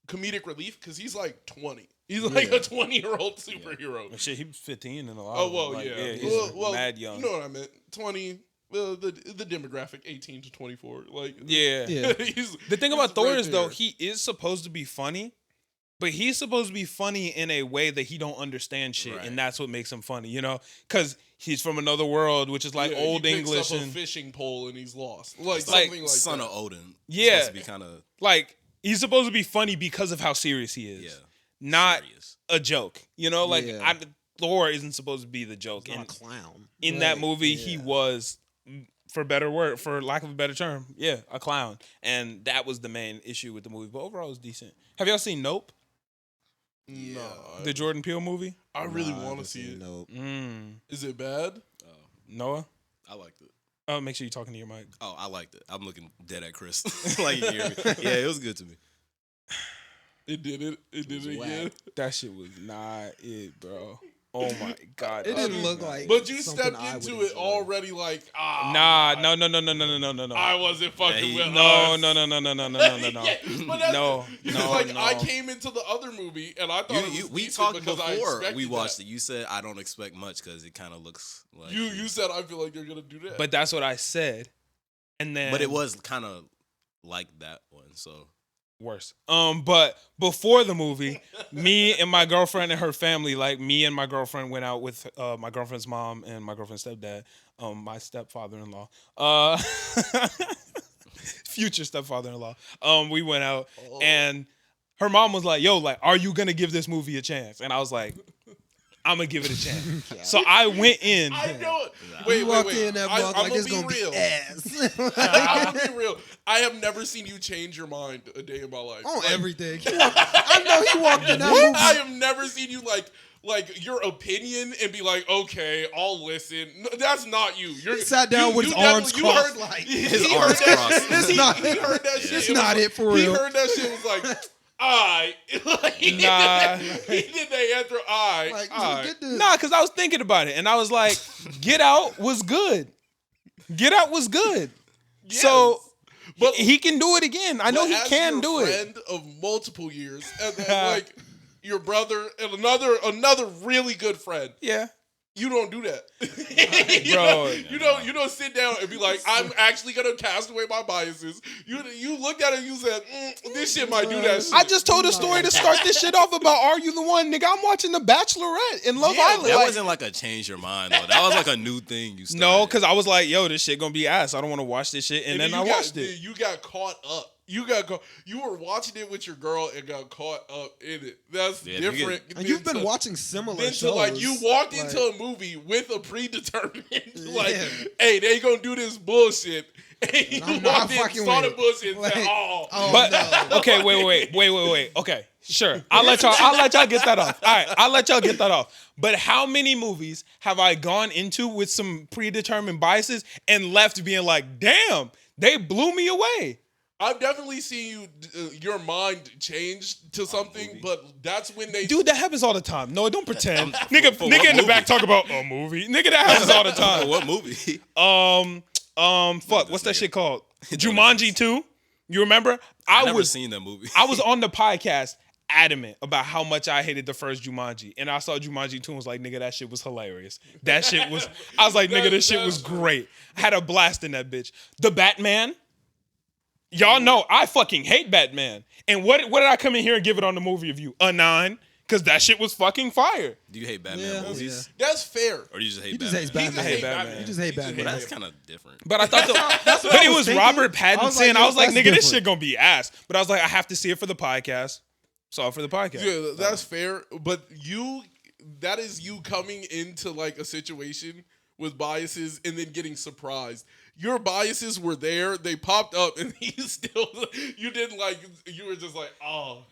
comedic relief because he's like 20. He's like a 20-year-old superhero. Shit, he was 15 in a lot. Oh of them. well, Like, yeah. he's Well, mad young. You know what I meant? 20. The demographic 18 to 24. Like Yeah. Yeah. The thing about he's Thor right is though, there. he is supposed to be funny, but he's supposed to be funny in a way that he don't understand shit, Right. and that's what makes him funny. Because he's from another world, which is like Yeah, old he picks English, up a and fishing pole and he's lost. Like like something like Son that. of Odin. Yeah. Supposed to be kind of like he's supposed to be funny because of how serious he is. yeah, Not serious. a joke. Like Yeah. Thor isn't supposed to be the joke. He's not And a clown. in that Like, movie, yeah. he was, for lack of a better term, a clown. And that was the main issue with the movie. But overall, it was decent. Have y'all seen Nope, No, the Jordan Peele movie? I really Nah, I want haven't to see seen it. Nope. Is it bad? Noah? I liked it. Oh, make sure you're talking to your mic. Oh, I liked it. I'm looking dead at Chris. Like you hear me. Yeah, it was good to me. It did it. It did was it whack. again. That shit was not it, bro. Oh my God. It that didn't shit look was not like. it. But you something stepped I would into it enjoy. already like Nah, God, no. I wasn't fucking with No, us. no. Yeah, but that's- No, it's no, like no. I came into the other movie and I thought it was We decent talked because I before expected we watched that. it. You said I don't expect much because it kind of looks like You said I feel like you're gonna do that. But that's what I said. And then but it was kind of like that one. So worse. But before the movie, me and my girlfriend and her family, like me and my girlfriend went out with my girlfriend's mom and my girlfriend's stepdad, my stepfather-in-law, future stepfather-in-law. We went out and her mom was like, "Yo, like, are you gonna give this movie a chance?" And I was like, "I'm gonna give it a chance." So I went in. I know it. You walked in that motherfucker like it's gonna real. be ass. I'm gonna be real. I have never seen you change your mind a day in my life. On Like, everything. I know he walked in that movie. I have never seen you like your opinion and be like, okay, I'll listen. No, that's not you. He sat down with his arms crossed. Heard, Like, His he arms heard that, crossed. That's not he heard that shit. That's It not was it for like, real. He heard that shit. Was like, I. Like, he Nah. did the answer. I. like, I. get this. Nah, because I was thinking about it, and I was like, Get Out was good. Get Out was good. Yes. So But he can do it again. I know But he as can your do it. friend of multiple years, and like your brother and another really good friend. Yeah. You don't do that, Bro. You don't sit down and be like, I'm actually gonna cast away my biases. You looked at it, and you said, this shit might do that shit. I just told a story to start this shit off about Are You the One? Nigga, I'm watching The Bachelorette in Love Yeah, Island. That Like, wasn't like a change your mind though. That was like a new thing you started. no, because I was like, yo, this shit gonna be ass. I don't want to watch this shit. And then I watched it. You got caught up. You were watching it with your girl and got caught up in it. That's Yeah, different. And you've than been to- watching similar than shows. to like you walked like, into a movie with a predetermined like, Yeah. hey, they gonna do this bullshit. And you I'm not walked in, fucking saw with the bullshit, and Like, said, oh. But no. okay, wait. Okay, sure. I'll let y'all get that off. All right, I'll let y'all get that off. But how many movies have I gone into with some predetermined biases and left being like, damn, they blew me away? I've definitely seen you, your mind change to something, but that's when they. Dude, that happens all the time. No, don't pretend. Nigga for what in the movie? back talk about a movie. Nigga, that happens all the time. What movie? Fuck, what's that shit called? Jumanji 2? You remember? I never seen that movie. I was on the podcast adamant about how much I hated the first Jumanji. And I saw Jumanji 2 and was like, nigga, that shit was hilarious. That shit was, I was like, nigga, this shit was great. I had a blast in that bitch. The Batman. Y'all know I fucking hate Batman. And what did I come in here and give it on the movie review? A 9. Because that shit was fucking fire. Do you hate Batman Yeah, movies? That's fair. Or do you just hate He just Batman? hates Batman. just hate hate Batman. You just hate Batman. Well, that's kind of different. But I thought what but I it was was thinking. Robert I Pattinson. was like, I was like, that's nigga, this different. shit gonna be ass. But I was like, I have to see it for the podcast. Saw it for the podcast. Yeah, that's fair. But that is you coming into like a situation with biases and then getting surprised. Your biases were there, they popped up, and you were just like, oh.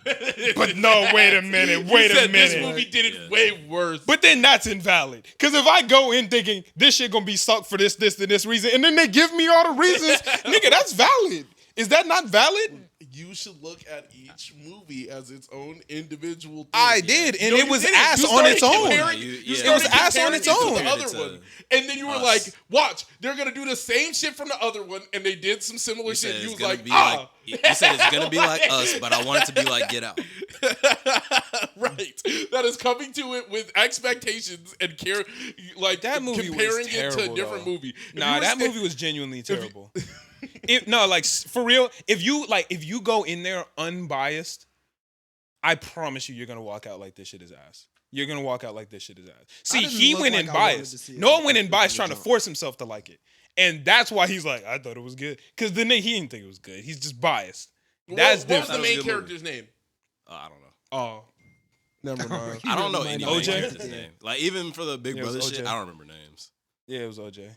But no, wait a minute, You said this movie did it way worse. But then that's invalid. Because if I go in thinking this shit gonna be sucked for this, and this reason, and then they give me all the reasons, nigga, that's valid. Is that not valid? You should look at each movie as its own individual thing. I did, and No, it you was didn't. ass You on its started own. comparing- You- you yeah. started It was ass on comparing its it to own. the other Compared to one. And then you were us. like, watch, they're going to do the same shit from the other one, and they did some similar You said shit. You it's was gonna like, be ah. like you said it's gonna be like us, but I want it to be like Get Out. Right. That is coming to it with expectations and care, like That movie was comparing it to a terrible, different though. movie. If Nah, you were that sta- movie was genuinely terrible. For real, if you go in there unbiased, I promise you're gonna walk out like this shit is ass. You're gonna walk out like this shit is ass. See, didn't he look went like in I wanted to biased. see it. No one went in From biased the trying to jump. force himself to like it, and that's why he's like, I thought it was good, because then he didn't think it was good. He's just biased. That's what was different. the That was a main good character's name? I don't know. Oh, never mind. I don't know might any not main OJ? character's name. Like even for the Big Yeah, it was Brother shit, OJ. I don't remember names. Yeah, it was OJ.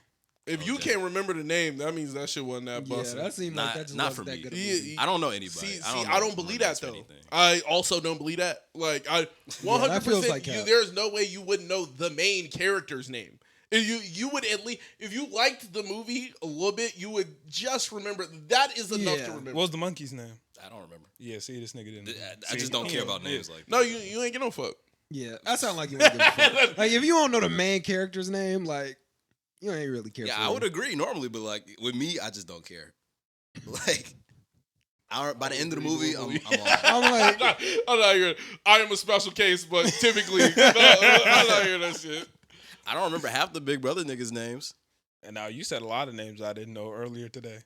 If you Okay. can't remember the name, that means that shit wasn't that Yeah, busted. that seemed like that just Not wasn't for that me. good. Yeah, I don't know anybody. See, I I know don't believe names that for though. anything. I also don't believe that. Like, I 100%. feels like cap. There's no way you wouldn't know the main character's name. If you would at least, if you liked the movie a little bit, you would just remember. That is enough Yeah. to remember. What was the monkey's name? I don't remember. Yeah, see, this nigga didn't. I just don't care about names like that. No, you ain't get no fuck. Yeah, that sounds like you don't give a fuck. Like if you don't know the main character's name, like you ain't really care. Yeah, for I him. would agree normally, but like with me, I just don't care. Like, by the end of the movie, I'm on. I'm like, I'm not hearing. I am a special case, but typically, I'm not hearing that shit. I don't remember half the Big Brother niggas' names. And now you said a lot of names I didn't know earlier today.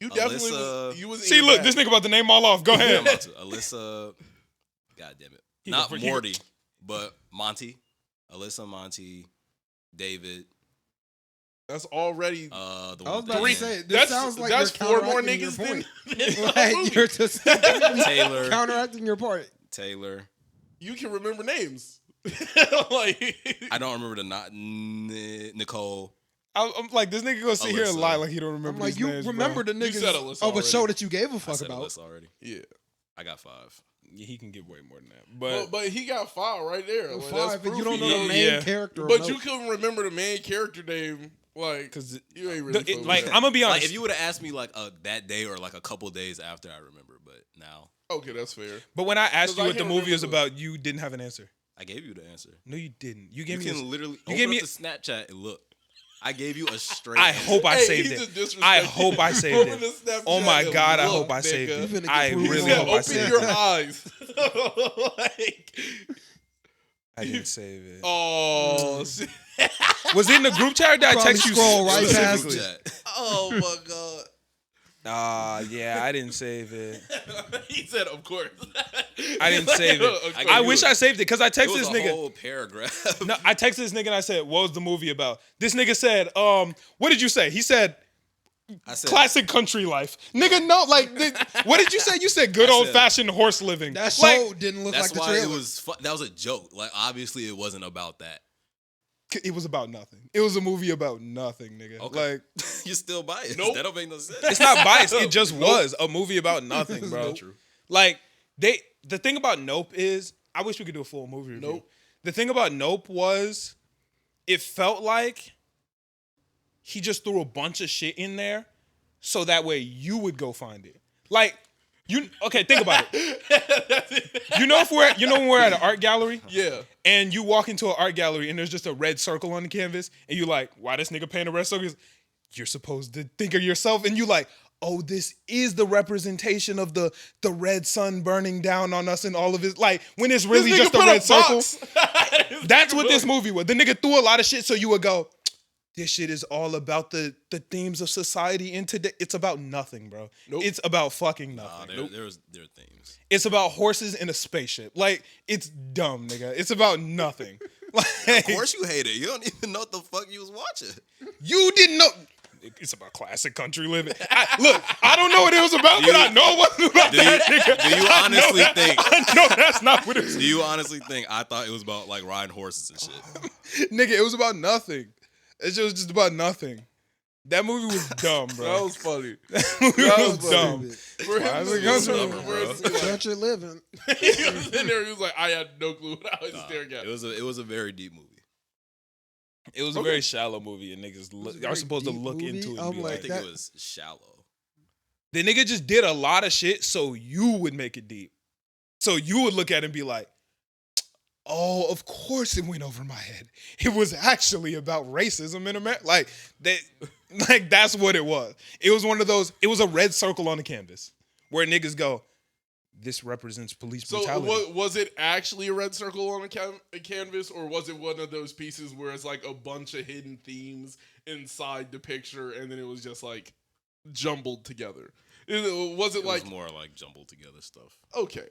You definitely Alyssa- was. You was. in See, your look, bag. this nigga about to name all off. Go Yeah, I'm ahead. about to. Alyssa, God damn it, He not gonna forget. Morty, but Monty, Alyssa, Monty, David, That's already The I was one with about the to say, this that's sounds like that's you're 4 more counteracting your niggas than, point. the Like, movie. you're just Taylor. counteracting your point. Taylor. You can remember names. Like I don't remember the not Nicole. I'm like, this nigga gonna sit here and Alyssa. lie like he don't remember I'm like, these you names, remember bro. the You said niggas Alyssa of a already. show that you gave a I fuck said about. Alyssa already. yeah. I got 5. Yeah, he can get way more than that. But he got 5 right there. Like, that's Five, but you don't proof know he- the main Yeah. character. But of you note. couldn't remember the main character name. Like, because you ain't really fucking like with I'm gonna be Like honest. if you would have asked me like that day or like a couple days after, I remember. But now that. Okay, that's fair. but when I asked 'Cause you I what the can't movie is remember about, you didn't have an answer. I gave you the answer. No, you didn't. You You gave me. can literally you open gave me up the Snapchat and look. I gave you a straight. I answer. hope I Hey, saved he it. just disrespected I hope I you. saved Open it. the Snapchat Oh my and god, I look, hope I nigga. saved You it. finna get I proven really He wrong. hope I said, saved open it. your eyes. Like, I didn't save it. oh, shit. Was it in the group chat or did I Probably text you scroll right It was in past group it. chat. Oh my god. Yeah, I didn't save it. He said, of course. I didn't save Of it. course. I wish I saved it because I It texted was this a nigga. whole paragraph. No, I texted this nigga and I said, "What was the movie about?" This nigga said, what did you say?" He said, I said "Classic country life." Nigga, no, like, what did you say? You said good I said- old fashioned horse living. That show Like, didn't look That's like the why it trailer. was. That was a joke. Like obviously, it wasn't about that. it was about nothing. It was a movie about nothing, nigga. Okay. Like, You're still biased. Nope. That don't make no sense. it's not biased. It just was a movie about nothing, bro. True. Like, the thing about Nope is, I wish we could do a full movie review. Nope. The thing about Nope was, it felt like he just threw a bunch of shit in there so that way you would go find it. Like, okay, think about it. You know when we're at an art gallery Yeah. and you walk into an art gallery and there's just a red circle on the canvas and you're like, why this nigga paint a red circle? You're supposed to think of yourself and you like, oh, this is the representation of the red sun burning down on us and all of it. Like, when it's really This nigga just a put red circle. box. That's what this movie was. The nigga threw a lot of shit so you would go, this shit is all about the themes of society in today. It's about nothing, bro. Nope. It's about fucking Nah, nothing. there are themes. It's about horses in a spaceship. Like, it's dumb, nigga. It's about nothing. Like, Of course you hate it. You don't even know what the fuck you was watching. you didn't know. It's about classic country living. Look, I don't know what it was about, but I know it wasn't about that, nigga. Do you honestly think? I know that's not what it was. Do you honestly think I thought it was about like riding horses and shit? Nigga, it was about nothing. It was just about nothing. That movie was dumb, bro. That was funny. That movie that was was dumb. For him Classic to country go living, somewhere bro. and be like- Country living. he was in there. He was like, I had no clue what I was Nah, staring at. it was a very deep movie. It was a Okay. very shallow movie, and niggas was a are very supposed to deep look movie. into it. I'm And be I like, like, think that- it was shallow. the nigga just did a lot of shit so you would make it deep. So you would look at it and be like, oh, of course it went over my head. It was actually about racism in America. Like that's what it was. It was one of those, it was a red circle on the canvas where niggas go, this represents police So brutality. was it actually a red circle on a canvas, or was it one of those pieces where it's like a bunch of hidden themes inside the picture, and then it was just like jumbled together? Was it It like was more like jumbled together stuff. okay?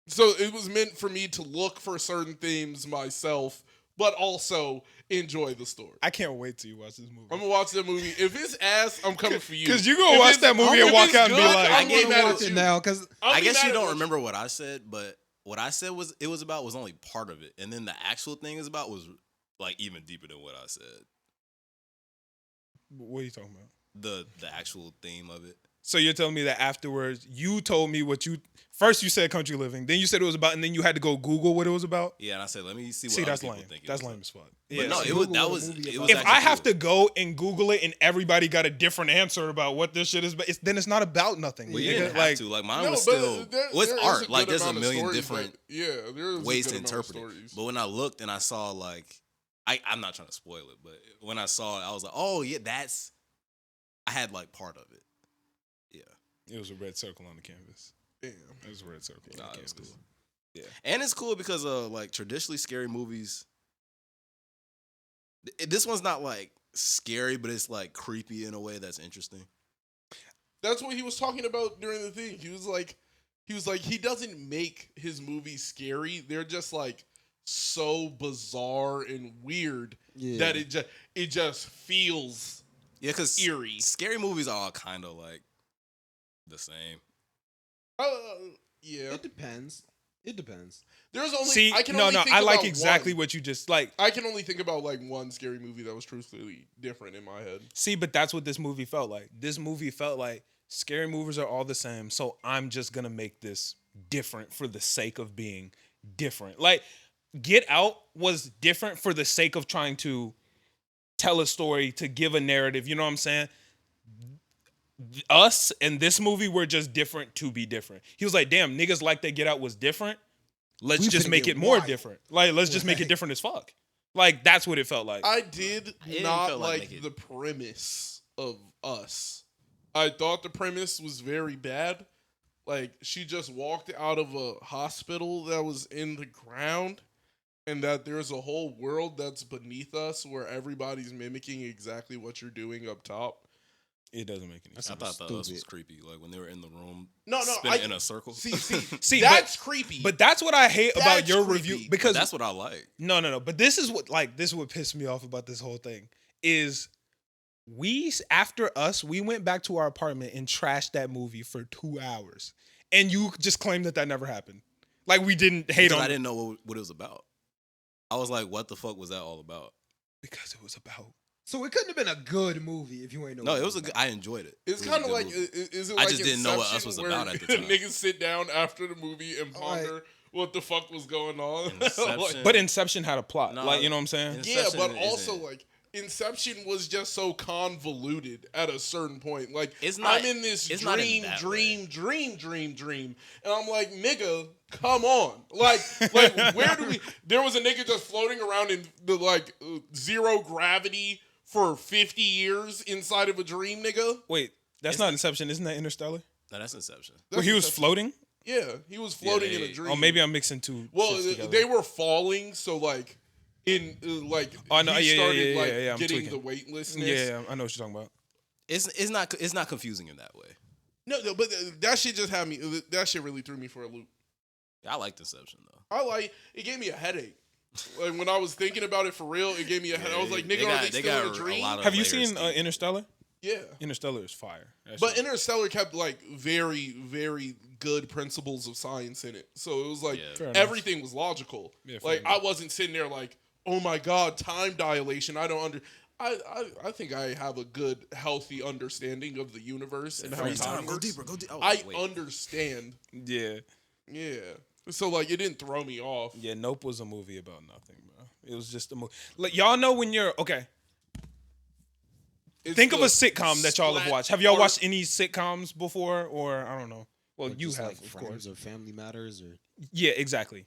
So it was meant for me to look for certain themes myself, but also enjoy the story. I can't wait till you watch this movie. I'm gonna watch that movie. If it's ass, I'm coming for you. Because you gonna If watch it's- that movie and if walk it's out and be good, like, I'm I gonna be want mad to at watch it you. now because I'll I be guess mad you at don't you. remember what I said, but what I said was it was only part of it, and then the actual thing is about was like even deeper than what I said. what are you talking about? The actual theme of it. So you're telling me that afterwards you told me what you first you said country living, then you said it was about, and then you had to go Google what it was about. Yeah, and I said, let me see what See, other that's people lame. think. That's lame as fuck. But Yeah, no, see, it was Google that what was movie it about. was. if I have cool. to go and Google it and everybody got a different answer about what this shit is, but then it's not about nothing. Well, you nigga. didn't have like, to. Like mine No, was but still. there Well, it's is art. a Like good there's a amount of million stories different there is ways a to good amount of interpret it. stories. But when I looked and I saw like, I'm not trying to spoil it, but when I saw it, I was like, oh yeah, that's. I had like part of it. Yeah, it was a red circle on the canvas. Damn. It was a red circle on nah, the it was canvas. cool. And it's cool because like traditionally scary movies. This one's not like scary, but it's like creepy in a way that's interesting. That's what he was talking about during the thing. He was like, he doesn't make his movies scary. They're just like so bizarre and weird Yeah. that it just feels because eerie. scary movies are all kind of like the same. Yeah. It depends. It depends. There's only See, I can no, only no, think I like about exactly one. what you just like. I can only think about like one scary movie that was truthfully different in my head. See, but that's what this movie felt like. This movie felt like scary movies are all the same, so I'm just gonna make this different for the sake of being different. Like, Get Out was different for the sake of trying to tell a story, to give a narrative. You know what I'm saying? Us and this movie were just different to be different. He was like, damn, niggas like that Get Out was different. Let's We just finna make get it more wild. different. Like, let's just make it Like- different as fuck. Like, that's what it felt like. I did didn't not feel like like it- the premise of Us. I thought the premise was very bad. Like, she just walked out of a hospital that was in the ground, and that there's a whole world that's beneath us where everybody's mimicking exactly what you're doing up top. It doesn't make any That's sense. I thought that was stupid. creepy. Like when they were in the room, No, spinning in a circle. See, See, that's creepy. But that's what I hate about That's your creepy. review But because that's what I like. no. But this is what pissed me off about this whole thing is after Us, we went back to our apartment and trashed that movie for 2 hours, and you just claimed that never happened. Like we didn't hate Because on I didn't know what it was about. I was like, what the fuck was that all about? because it was about. So it couldn't have been a good movie if you ain't know. No, what it was a good, I enjoyed it. It's It was a kind of good like, movie. is it I like just didn't know what Inception Us was where about at the time. Niggas sit down after the movie and ponder what the fuck was going on. Inception. But Inception had a plot, No, like you know what I'm saying. Yeah, Inception but also isn't- like Inception was just so convoluted at a certain point. Like It's not- I'm in this it's not in dream, that dream, and I'm like, nigga, come on. Like where do we? There was a nigga just floating around in the zero gravity for 50 years inside of a dream, nigga. Wait, that's not Inception, isn't that Interstellar? No, that's Inception. Where he was Inception. floating? Yeah, he was floating in a they- dream. Oh, maybe I'm mixing two. Well, shits together. they were falling, so like in Oh, no, he yeah, started yeah, I'm getting tweaking. the weightlessness. Yeah, I know what you're talking about. It's not confusing in that way. No, but that shit just had me. That shit really threw me for a loop. I liked Inception though. It gave me a headache. Like when I was thinking about it for real, it gave me a headache. I was like, nigga, are they still in a dream? lot of Have you layers seen to it. Interstellar? Yeah. Interstellar is fire. That But shit- Interstellar kept like very, very good principles of science in it. So it was like Yeah. Fair enough. everything was logical. Yeah, fair Like enough. I wasn't sitting there like, oh my God, time dilation. I don't I think I have a good, healthy understanding of the universe and how Freeze time time. Go works. deeper. Go deeper. Oh, I wait. understand. yeah, Yeah. So like it didn't throw me off. yeah. Nope was a movie about nothing, bro. It was just a movie. Like y'all know when you're okay. It's Think of the a sitcom that y'all have splat watched. Have y'all art- watched any sitcoms before, or I don't know? Well, Or you just have, like of Friends course. or Family Matters or Yeah, exactly.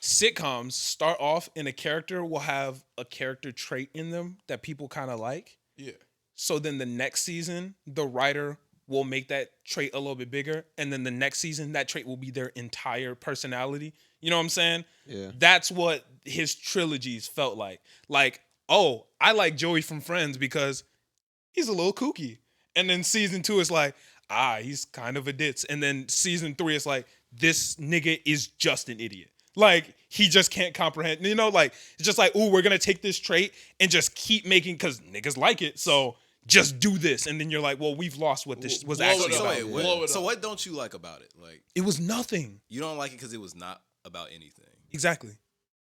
Sitcoms start off and a character will have a character trait in them that people kind of like. Yeah. So then the next season, the writer will make that trait a little bit bigger. And then the next season, that trait will be their entire personality. You know what I'm saying? yeah. That's what his trilogies felt like. Like, oh, I like Joey from Friends because he's a little kooky. And then season 2 is like, he's kind of a ditz. And then season 3 is like, this nigga is just an idiot. Like, he just can't comprehend. You know, like, it's just like, ooh, we're going to take this trait and just keep making, because niggas like it. So just do this. And then you're like, well, we've lost what this was Blow it actually up. So about. wait, Blow what, it so up. what don't you like about it? Like It was nothing. you don't like it because it was not about anything. Exactly.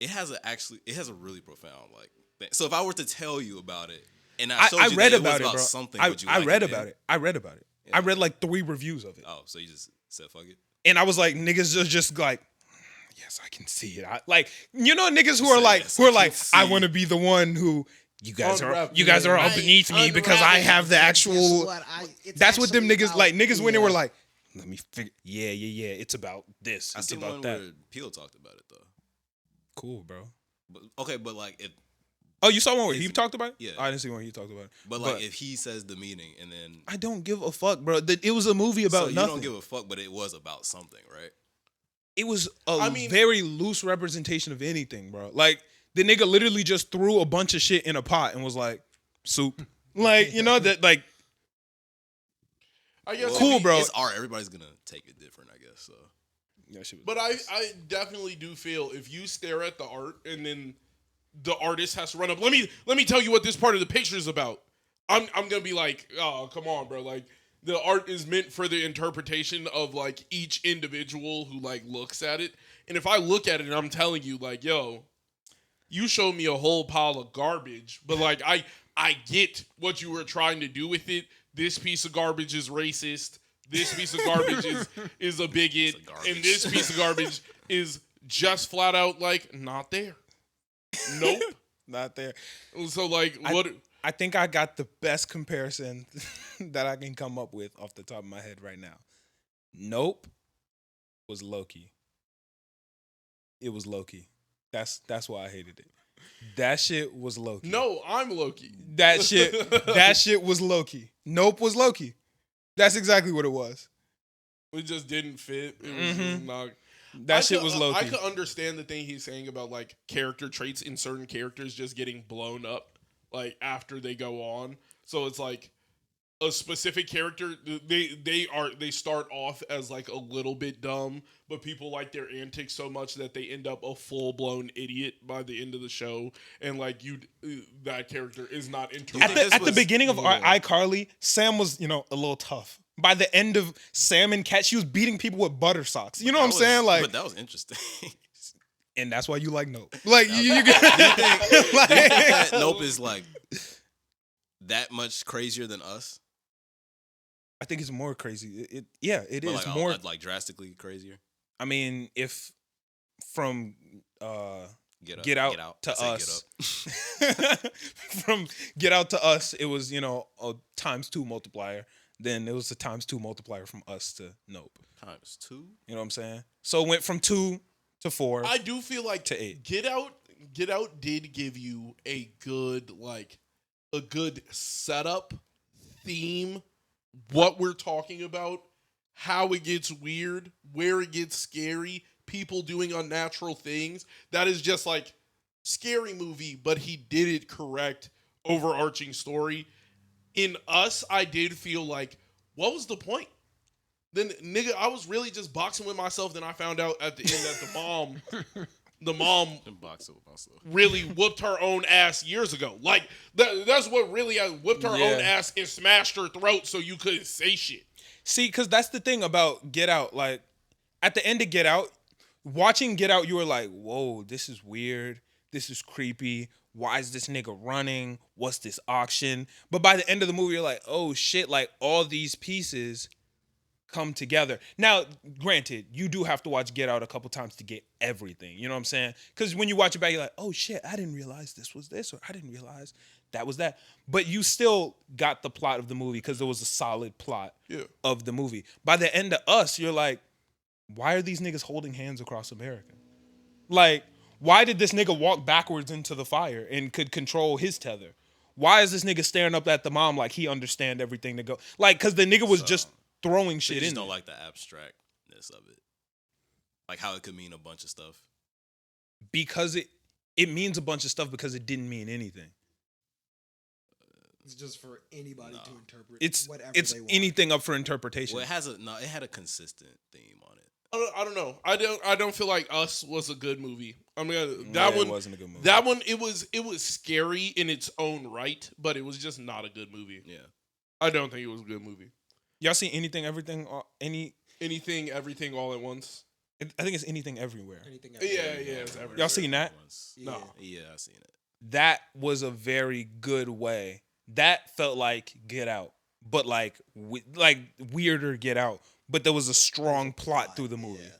It has a really profound like thing. So if I were to tell you about it, and I showed you read that about it was it, bro. something, I would you I like read it about then? it. I read about it. Yeah. I read like 3 reviews of it. Oh, so you just said fuck it. And I was like, niggas are just like, yes, I can see it. Like, you know, niggas who are Say, like, yes, who are I can like, I see. want to be the one who you guys are all Right. beneath me because I have the actual. That's what them niggas like. Niggas when they were like, let me figure. Yeah. It's about this. I It's seen about one that. where Peel talked about it though. Cool, bro. But okay, but like if Oh, you saw one where he It's- talked about it? yeah. I didn't see one where he talked about it. but like if he says the meaning and then I don't give a fuck, bro. It was a movie about so you nothing. don't give a fuck, but it was about something, right? It was a I mean- very loose representation of anything, bro. Like the nigga literally just threw a bunch of shit in a pot and was like, soup. Like, you know, that like I guess Cool, if he- bro. It's art. Everybody's gonna take it different, I guess. So That shit was But nice. I definitely do feel if you stare at the art and then the artist has to run up. Let me tell you what this part of the picture is about. I'm gonna be like, oh, come on, bro. Like the art is meant for the interpretation of like each individual who like looks at it. And if I look at it and I'm telling you like, yo, you showed me a whole pile of garbage, but like I get what you were trying to do with it. This piece of garbage is racist. This piece of garbage is a bigot, and this piece of garbage is just flat out like not there. Nope, Not there. So like what? I think I got the best comparison that I can come up with off the top of my head right now. Nope was Loki. It was Loki. That's why I hated it. That shit was Loki. No, I'm Loki. That shit was Loki. Nope was Loki. That's exactly what it was. It just didn't fit. It was just not. That shit was Loki. I could understand the thing he's saying about like character traits in certain characters just getting blown up like after they go on. So it's like a specific character they start off as like a little bit dumb, but people like their antics so much that they end up a full-blown idiot by the end of the show, and like that character is not interesting. At the beginning of iCarly, Sam was, a little tough. By the end of Sam and Cat, she was beating people with butter socks. You know what I'm saying? Like, but that was interesting. And that's why you like Nope. Like you think that Nope is like that much crazier than Us? I think it's more crazy. It is like, more like drastically crazier. I mean, if from Get Out to I Us, from Get Out to Us, it was a ×2 multiplier. Then it was a ×2 multiplier from Us to Nope. ×2. You know what I'm saying? So it went from 2 to 4. I do feel like to 8. Get Out did give you a good setup, theme, what we're talking about, how it gets weird, where it gets scary, people doing unnatural things. That is just like scary movie, but he did it correct, overarching story. In Us, I did feel like, what was the point? Then, nigga, I was really just boxing with myself. Then I found out at the end that the mom really whooped her own ass years ago. Like, that's what really whipped her own ass and smashed her throat so you couldn't say shit. See, because that's the thing about Get Out. Like, at the end of Get Out, watching Get Out, you were like, whoa, this is weird. This is creepy. Why is this nigga running? What's this auction? But by the end of the movie, you're like, oh shit, like all these pieces come together. Now, granted, you do have to watch Get Out a couple times to get everything. You know what I'm saying? Because when you watch it back, you're like, oh shit, I didn't realize this was this, or I didn't realize that was that. But you still got the plot of the movie because there was a solid plot of the movie. By the end of Us, you're like, why are these niggas holding hands across America? Like, why did this nigga walk backwards into the fire and could control his tether? Why is this nigga staring up at the mom like he understand everything to go? Like, because the nigga was just throwing shit in. You just don't like the abstractness of it. Like how it could mean a bunch of stuff. Because it means a bunch of stuff because it didn't mean anything. It's just for anybody to interpret whatever it's they want. anything up for interpretation. Well, it had a consistent theme on it. I don't know. I don't feel like Us was a good movie. I mean, it wasn't a good movie. That one, it was scary in its own right, but it was just not a good movie. Yeah. I don't think it was a good movie. Y'all seen Anything, Everything, Anything, Everything, All at Once? I think it's Anything, Everywhere. Anything Yeah, it's everywhere. Y'all seen that? No. Yeah, I've seen it. That was a very good way. That felt like Get Out, but like weirder Get Out. But there was a strong plot through the movie. Yeah.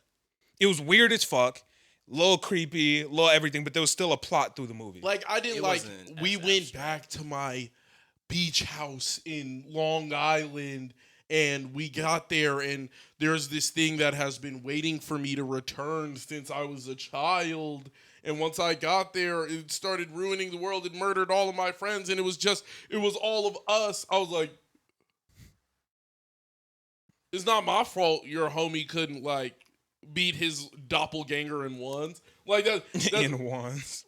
It was weird as fuck, little creepy, little everything, but there was still a plot through the movie. Like I didn't like. We went back to my beach house in Long Island, and we got there, and there's this thing that has been waiting for me to return since I was a child. And once I got there, it started ruining the world. It murdered all of my friends, and it was all of us. I was like, it's not my fault your homie couldn't, like, beat his doppelganger in ones. Like, that. In ones.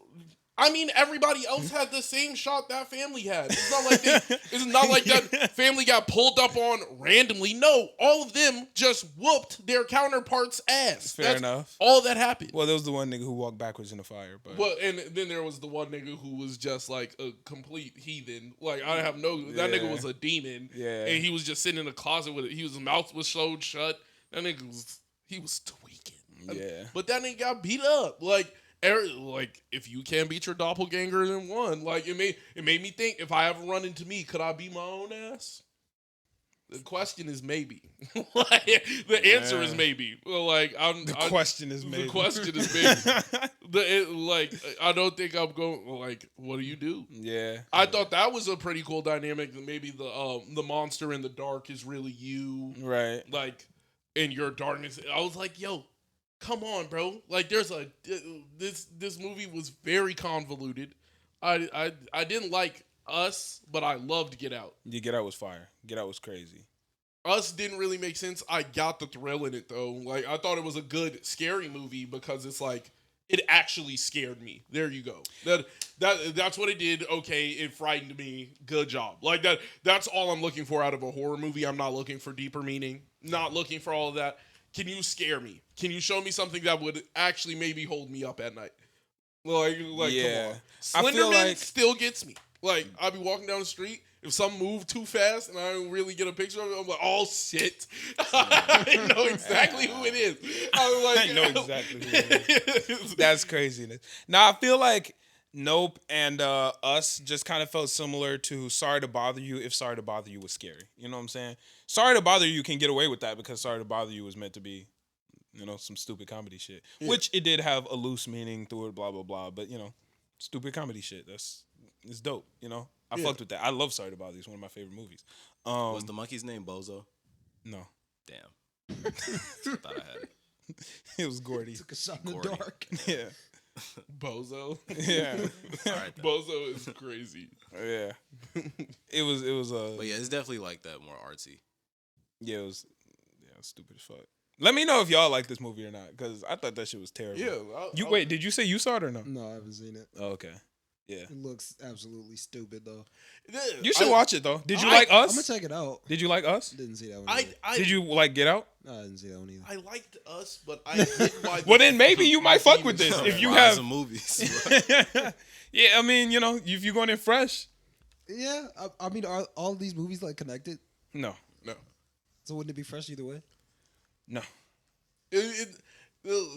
I mean, everybody else had the same shot that family had. It's not like it's not like that family got pulled up on randomly. No, all of them just whooped their counterparts' ass. Fair enough. All that happened. Well, there was the one nigga who walked backwards in the fire, but Well, and then there was the one nigga who was just like a complete heathen. Like I have no. That nigga was a demon. Yeah. And he was just sitting in a closet with it. His mouth was sewed shut. That nigga was tweaking. Yeah. But that nigga got beat up. Like if you can't beat your doppelganger in one, like it made me think, if I ever run into me, could I beat my own ass? The question is maybe. Like, the answer is maybe. Well, like the question is maybe. The question is maybe. I don't think I'm going. Like, what do you do? Yeah. I thought that was a pretty cool dynamic. Maybe the monster in the dark is really you, Right. like in your darkness. I was like, yo. Come on, bro. Like, this movie was very convoluted. I didn't like Us, but I loved Get Out. Yeah, Get Out was fire. Get Out was crazy. Us didn't really make sense. I got the thrill in it though. Like, I thought it was a good scary movie because it's like it actually scared me. There you go. That's what it did. Okay, it frightened me. Good job. Like that's all I'm looking for out of a horror movie. I'm not looking for deeper meaning. Not looking for all of that. Can you scare me? Can you show me something that would actually maybe hold me up at night? Like, yeah. Come on. I feel Slenderman like still gets me. Like, I'll be walking down the street. If something moved too fast and I don't really get a picture of it, I'm like, oh, shit. I know exactly who it is. I'm like, I know exactly who it is. That's craziness. Now, I feel like Nope and Us just kind of felt similar to Sorry to Bother You if Sorry to Bother You was scary. You know what I'm saying? Sorry to Bother You can get away with that because Sorry to Bother You was meant to be, some stupid comedy shit. Yeah. Which it did have a loose meaning through it, blah, blah, blah. But, stupid comedy shit. It's dope, I fucked with that. I love Sorry to Bother You. It's one of my favorite movies. Was the monkey's name Bozo? No. Damn. Thought I had it. It was Gordy. Took a shot in the dark. Yeah. Bozo. Yeah. All right, Bozo is crazy. Yeah. It was But yeah, it's definitely like that, more artsy. Yeah, it was stupid as fuck. Let me know if y'all like this movie or not, because I thought that shit was terrible. Yeah. Wait, did you say you saw it or no? No, I haven't seen it. Oh, okay. Yeah. It looks absolutely stupid though. You should watch it though. Did you like Us? I'm gonna check it out. Did you like Us? Didn't see that one. Either. Did you like Get Out? No, I didn't see that one either. I liked Us, but I hit why. Well, then maybe you might fuck with this if you have some movies. Yeah, I mean, if you're going in fresh. Yeah, I mean, are all these movies like connected? No. So wouldn't it be fresh either way? No.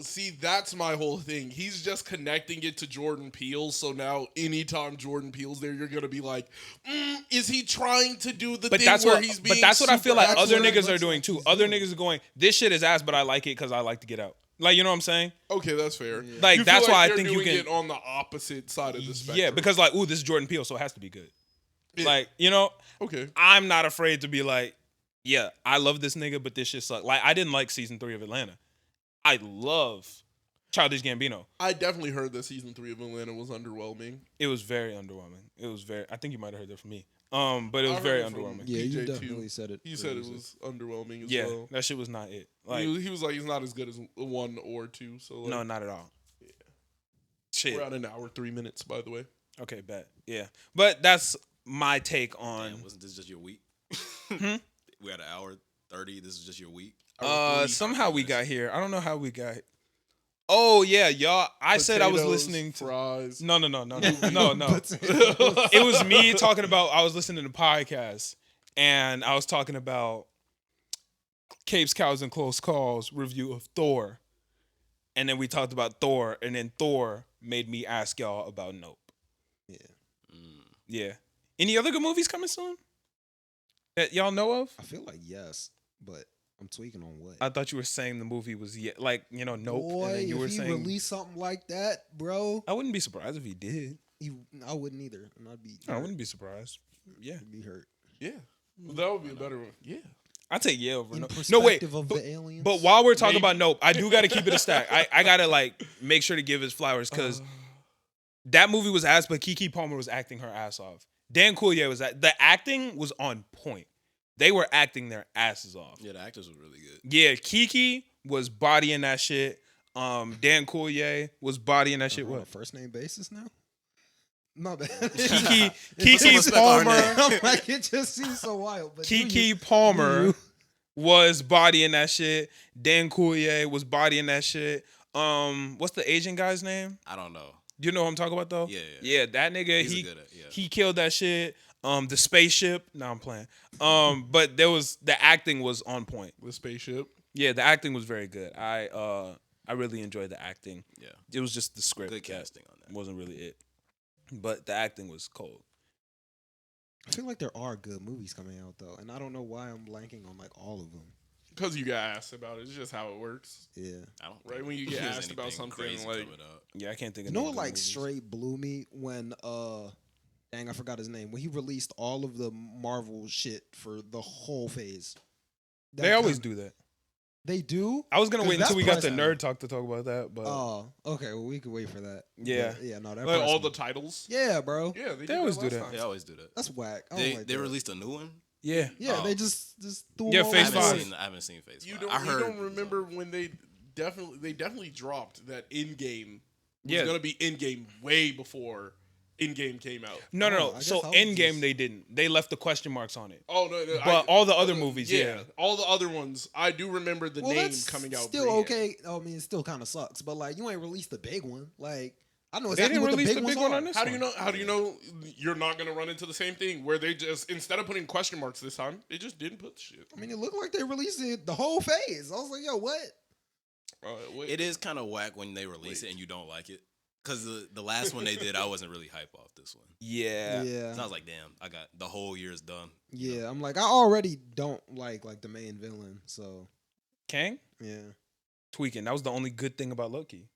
See, that's my whole thing. He's just connecting it to Jordan Peele. So now, anytime Jordan Peele's there, you're gonna be like, "Is he trying to do the thing where he's being?" But that's what I feel like other accurate? niggas are doing too. Other niggas are going, "This shit is ass, but I like it because I like to get out." Like, you know what I'm saying? Okay, that's fair. Yeah. Like, You that's feel why I they're think you doing can. it on the opposite side of the spectrum. Yeah, because like, ooh, this is Jordan Peele, so it has to be good. Yeah. Like, Okay. I'm not afraid to be like, yeah, I love this nigga, but this shit sucks. Like, I didn't like season 3 of Atlanta. I love Childish Gambino. I definitely heard that season 3 of Atlanta was underwhelming. It was very underwhelming. I think you might have heard that from me. But it was very underwhelming. Yeah, you PJ definitely too. said it. He said it was underwhelming as Yeah, well. that shit was not it. Like, He was like, it's not as good as 1 or 2. So like, no, not at all. Yeah. Shit. We're at an hour 3 minutes, by the way. Okay, bet. Yeah, but that's my take on. Damn, wasn't this just your week? We had an hour 30. This is just your week. Somehow we got here. I don't know how we got. Oh yeah, y'all. I said I was Potatoes, listening to. fries. No. It was me talking about. I was listening to podcasts, and I was talking about Capes, Cows, and Close Calls review of Thor, and then we talked about Thor, and then Thor made me ask y'all about Nope. Yeah. Yeah. Any other good movies coming soon that y'all know of? I feel like yes, but I'm tweaking on what. I thought you were saying the movie was Nope. Boy, and then you if were he saying released something like that, bro, I wouldn't be surprised if he did. I wouldn't either, and I'd be. I wouldn't be surprised. Yeah, I'd be hurt. Yeah. That would be a better one. Yeah. I'd take yeah over In Nope. perspective No, wait. of the aliens. But while we're talking about Nope, I do got to keep it a stack. I got to make sure to give his flowers because that movie was ass, but Keke Palmer was acting her ass off. Dan Coulier was the acting was on point. They were acting their asses off. Yeah, the actors were really good. Yeah, Keke was bodying that shit. Dan Coulier was bodying that shit. We're on a What? first name basis now? My bad. Kiki respect on her Palmer. name. Like it just seems so wild. But Kiki Palmer was bodying that shit. Dan Coulier was bodying that shit. What's the Asian guy's name? I don't know. You know what I'm talking about though? Yeah. That nigga. He's good at He killed that shit. The spaceship. No, I'm playing. But the acting was on point. The spaceship. Yeah, the acting was very good. I really enjoyed the acting. Yeah. It was just the script. Good casting on that. Wasn't really it. But the acting was cold. I feel like there are good movies coming out though, and I don't know why I'm blanking on like all of them. Because you got asked about it. It's just how it works. Yeah. I don't Right think when you get there's asked about anything something, crazy like- coming out. Yeah, I can't think You of know no what good like movies. straight blew me when dang, I forgot his name. When he released all of the Marvel shit for the whole phase. They always do that. They do? I was gonna 'Cause wait until that's we got the pricey. nerd talk to talk about that, but Oh, okay. Well, we can wait for that. Yeah. But, yeah. No, that Like priced all me. the titles. Yeah, bro. Yeah, They always do last that. time. They always do that. That's whack. I don't They like they that. released a new one. yeah. Yeah, Oh. they just threw Yeah, them all Phase over. five. I haven't seen Phase You 5. don't. I heard You don't it was remember on. when they definitely dropped that in game. Was Yeah. gonna be in game way before in game came out. No. Oh, I guess So I was Endgame just- they didn't. They left the question marks on it. Oh no! But all the other movies, yeah. all the other ones, I do remember the Well, name that's coming out. still pre-game. okay. I mean, it still kind of sucks, but like you ain't released the big one. Like I know They exactly didn't what the release big the ones big one are. on this How do you one. know? How do you know you're not gonna run into the same thing where they just instead of putting question marks this time, they just didn't put shit. I mean, it looked like they released it the whole phase. I was like, yo, what? Wait. It is kind of whack when they release it and you don't like it. Because the last one they did, I wasn't really hype off this one. Yeah. Yeah, So I was like, damn, I got the whole year's done. yeah. I'm like, I already don't like the main villain, so Kang? yeah. Tweaking. That was the only good thing about Loki.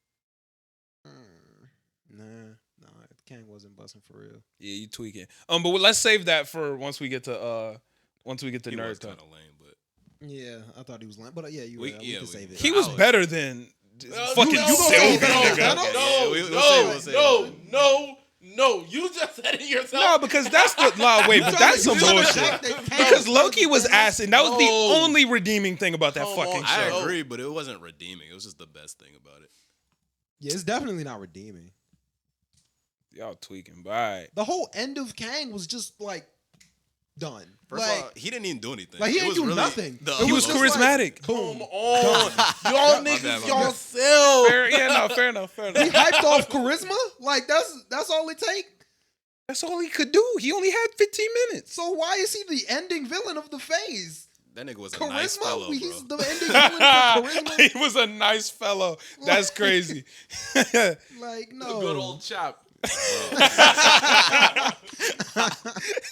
Nah, Kang wasn't busting for real. Yeah, you tweaking. But let's save that for once we get to He was nerd kind talk. of lame, but Yeah, I thought he was lying, but yeah, you We- right. yeah, we can we- save it. He was was- better than fucking you don't Sylvie, say that. nigga. No, Yeah, we'll save it. No, you just said it yourself. No, because that's the wait, but that's some bullshit. Because Loki was ass, and that was the No. only redeeming thing about that Come fucking on, I show. agree, but it wasn't redeeming. It was just the best thing about it. Yeah, it's definitely not redeeming. Y'all tweaking, but all right. The whole end of Kang was just like done. First like, of all, he didn't even do anything. like, he It ain't was do really nothing. the It He was just like, charismatic. boom. Come on, y'all My niggas, bad. yourself. Fair enough. He hyped off charisma. Like that's all it take. That's all he could do. He only had 15 minutes. So why is he the ending villain of the phase? That nigga was a Charisma? nice fellow, bro. He's the ending villain for charisma. He was a nice fellow. That's crazy. Like no. The good old chap.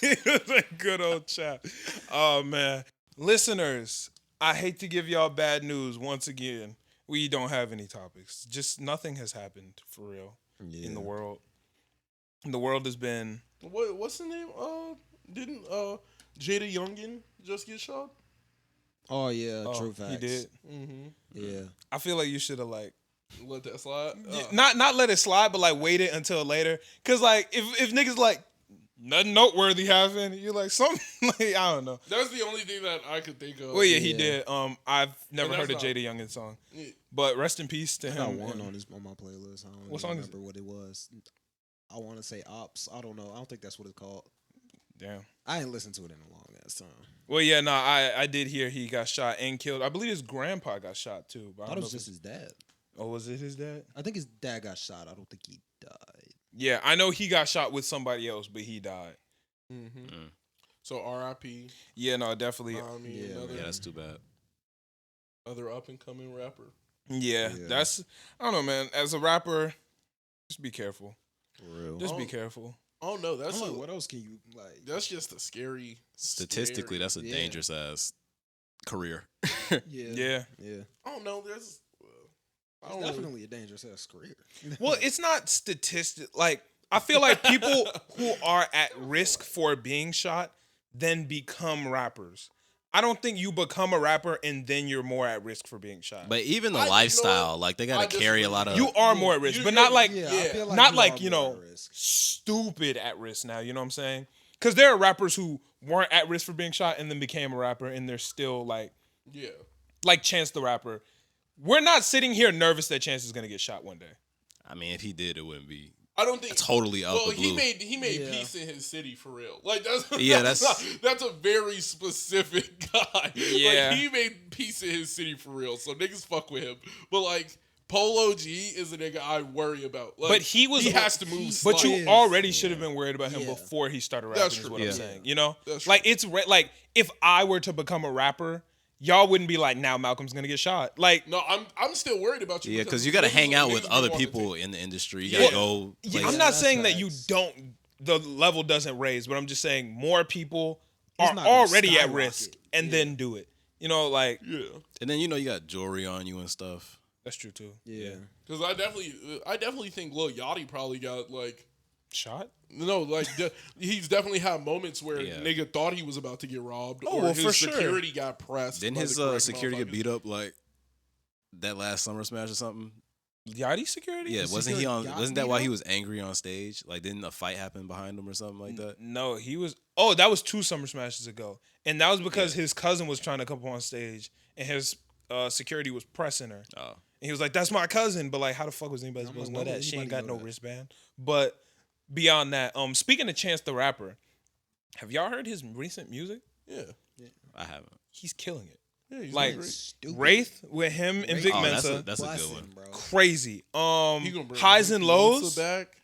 He was a good old chap. Oh man, listeners, I hate to give y'all bad news once again. We don't have any topics. Just nothing has happened for real in the world. The world has been. What's the name? Didn't Jada Youngin just get shot? Oh yeah, Oh, true facts. he did. Mm-hmm. Yeah. I feel like you should have like Let that slide. not let it slide, but like wait it until later. Cause like if niggas like nothing noteworthy happened, you're like something like I don't know. That's the only thing that I could think of. Well, yeah, he Yeah. did. I've never And heard a that's Jada Youngin song, Yeah. but rest in peace to I got him. one and- on my playlist. I don't What even song is remember what it was. I want to say Ops. I don't know. I don't think that's what it's called. Damn. I ain't listened to it in a long ass time. Well, yeah, no, I did hear he got shot and killed. I believe his grandpa got shot too. But I I thought don't it know was if just his dad. Oh, was it his dad? I think his dad got shot. I don't think he died. Yeah, I know he got shot with somebody else, but he died. Mm-hmm. Mm. So R.I.P. Yeah, no, definitely. Yeah, another, Yeah, that's too bad. other up and coming rapper. Yeah, Yeah. that's. I don't know, man. As a rapper, just be careful. For real. Just be Oh. careful. Oh no, that's I'm like, what else can you like? that's just a scary. Statistically, that's a Yeah. dangerous ass career. Yeah. Yeah. Yeah. I don't know. There's. I It's don't really- definitely a dangerous ass career. Well, it's not statistic. Like I feel like people who are at risk for being shot then become rappers. I don't think you become a rapper and then you're more at risk for being shot. But even the I- you know lifestyle, what? like they I gotta carry a disagree. lot of. you are more at risk, You- but not like yeah, I Yeah. feel like not you like are you more know at risk. stupid at risk now. You know what I'm saying? Because there are rappers who weren't at risk for being shot and then became a rapper, and they're still like Chance the Rapper. We're not sitting here nervous that Chance is gonna get shot one day. I mean, if he did, it wouldn't be I don't think totally out the blue. he made Yeah. peace in his city for real. Like that's Yeah, that's a very specific guy. Yeah. Like he made peace in his city for real. So niggas fuck with him. But like Polo G is a nigga I worry about. Like, But he has to move. But slow. you already should have been worried about him Yeah. before he started rapping. That's Is true. what Yeah. I'm saying. You know, That's like true. it's like if I were to become a rapper, y'all wouldn't be like, now Malcolm's gonna get shot. Like, No, I'm still worried about you. Yeah, because you got to niggas- hang out with niggas other be wanting to people take- in the industry. You Yeah. got to go. yeah, places. I'm not that's saying that you facts. don't. The level doesn't raise, but I'm just saying more people It's are not gonna already at skyrocket. risk and then do it. You know, like Yeah. And then you know you got jewelry on you and stuff. that's true too. Yeah. Because I definitely think Lil Yachty probably got like Shot. no like he's definitely had moments where Yeah. nigga thought he was about to get robbed Oh, or well, his for sure. security got pressed. Didn't by his the correct security get motherfuckers. beat up like that last Summer Smash or something? Yachty security. Yeah, wasn't he security on? got Wasn't that beat why up? he was angry on stage? Like, didn't a fight happen behind him or something like that? No, he was. Oh, that was 2 Summer Smashes ago, and that was because his cousin was trying to come on stage, and his security was pressing her. Oh, And he was like, "That's my cousin," but like, how the fuck was anybody I'm supposed to like, know why would that? She ain't anybody got know no that? wristband. But beyond that, speaking of Chance the Rapper, have y'all heard his recent music? Yeah. I haven't. He's killing it. Yeah, he's Like doing great. Stupid. Wraith with him and Wraith- Vic Oh, Mensa, that's a good Bussin', one. bro. crazy. He gonna bring Highs and Vic lows. Mensa back.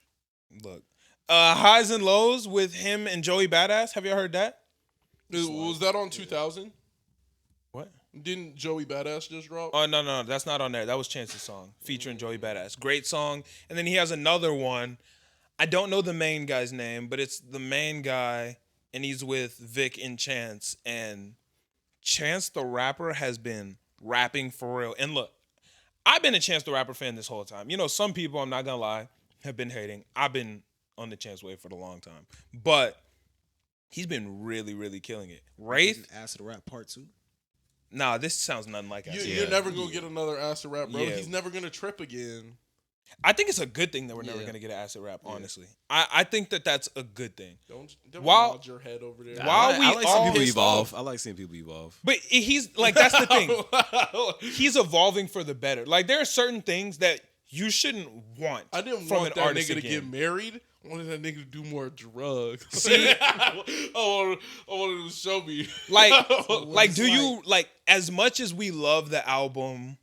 Look, highs and lows with him and Joey Badass. Have y'all heard that? Was that on 2000? What? Didn't Joey Badass just drop? Oh no, that's not on there. That was Chance's song featuring Joey Badass. Great song. And then he has another one. I don't know the main guy's name, but it's the main guy, and he's with Vic and Chance. And Chance the Rapper has been rapping for real. And look, I've been a Chance the Rapper fan this whole time. You know, some people, I'm not gonna lie, have been hating. I've been on the Chance wave for a long time, but he's been really, really killing it. Wraith, Acid Rap Part 2. nah, this sounds nothing like that. You're never gonna get another acid rap, bro. Yeah. He's never gonna trip again. I think it's a good thing that we're never Yeah. gonna get an acid rap. Honestly, I think that that's a good thing. Don't While- nod your head over there. While I we like all seeing people pissed evolve. off- I like seeing people evolve. But he's like, that's the thing. He's evolving for the better. Like there are certain things that you shouldn't want. I didn't from want an that artist nigga to again. get married. I wanted that nigga to do more drugs. See? I wanted him to show me. Like, do it's you like as much as we love the album,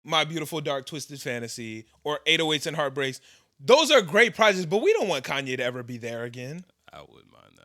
My Beautiful Dark Twisted Fantasy or 808s and Heartbreaks? Those are great projects, but we don't want Kanye to ever be there again. I wouldn't mind that.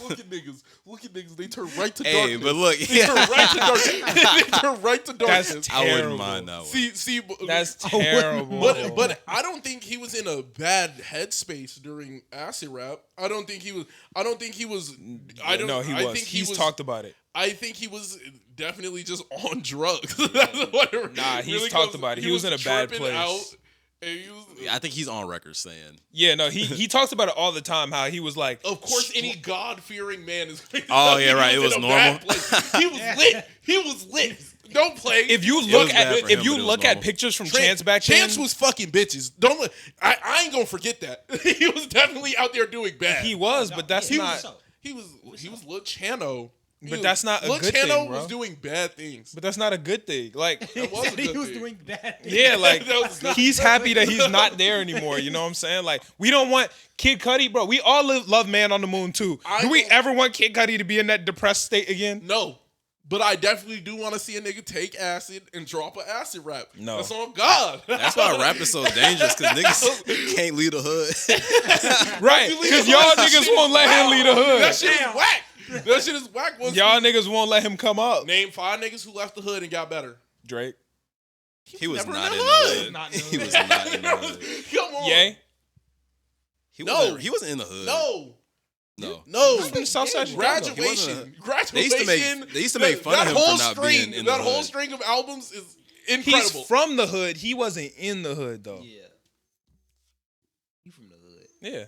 Look at niggas. Look at niggas. They turn right to Hey, darkness. but look, They turn right to darkness. They turn right to That's darkness. I wouldn't terrible. mind that one. See, That's wouldn't- terrible. but I don't think he was in a bad headspace during acid rap. I don't think he was. I don't. No, he I was. think He's talked about it. I think he was definitely just on drugs. That's what it Nah, he's really talked comes- about it. He was in a bad tripping place. And he was, I think he's on record saying, Yeah, no, he talks about it all the time. How he was like, of course, any God-fearing man is. Oh, yeah, right. It in was a bad normal. place. He was lit. He was lit. Don't play. if you was look bad at for if him, you but it was look at normal. pictures from Chance back then, Chance was fucking bitches. Don't. I ain't gonna forget that. He was definitely out there doing bad. he was, but that's He not. was. He was Lil Chano. But that's not a Lil good Chano thing, bro. was doing bad things. But that's not a good thing. Like, That was a good he was thing. doing bad things. yeah, like That was good. he's happy that he's not there anymore. You know what I'm saying? Like, we don't want Kid Cudi, bro. We all love Man on the Moon too. I Do we don't- ever want Kid Cudi to be in that depressed state again? No. But I definitely do want to see a nigga take acid and drop an acid rap. No. That's on God. that's why rap is so dangerous because niggas can't leave the hood. Right? leave Because the y'all hood, that niggas shit won't is let him whack. leave the That hood. shit is whack. That shit is whack. Once Y'all niggas won't let him come up. name 5 niggas who left the hood and got better. Drake, He was never not in in the the hood. hood. Not in the He hood. was not in the hood. Come on. Ye, He wasn't in the hood. No. No. No. He's from the South Side of Chicago. He Graduation. wasn't Graduation. They used to make fun of him whole for not string, being in the That whole hood. string of albums is He's incredible. from the hood. He wasn't in the hood though. Yeah. You from the hood. Yeah.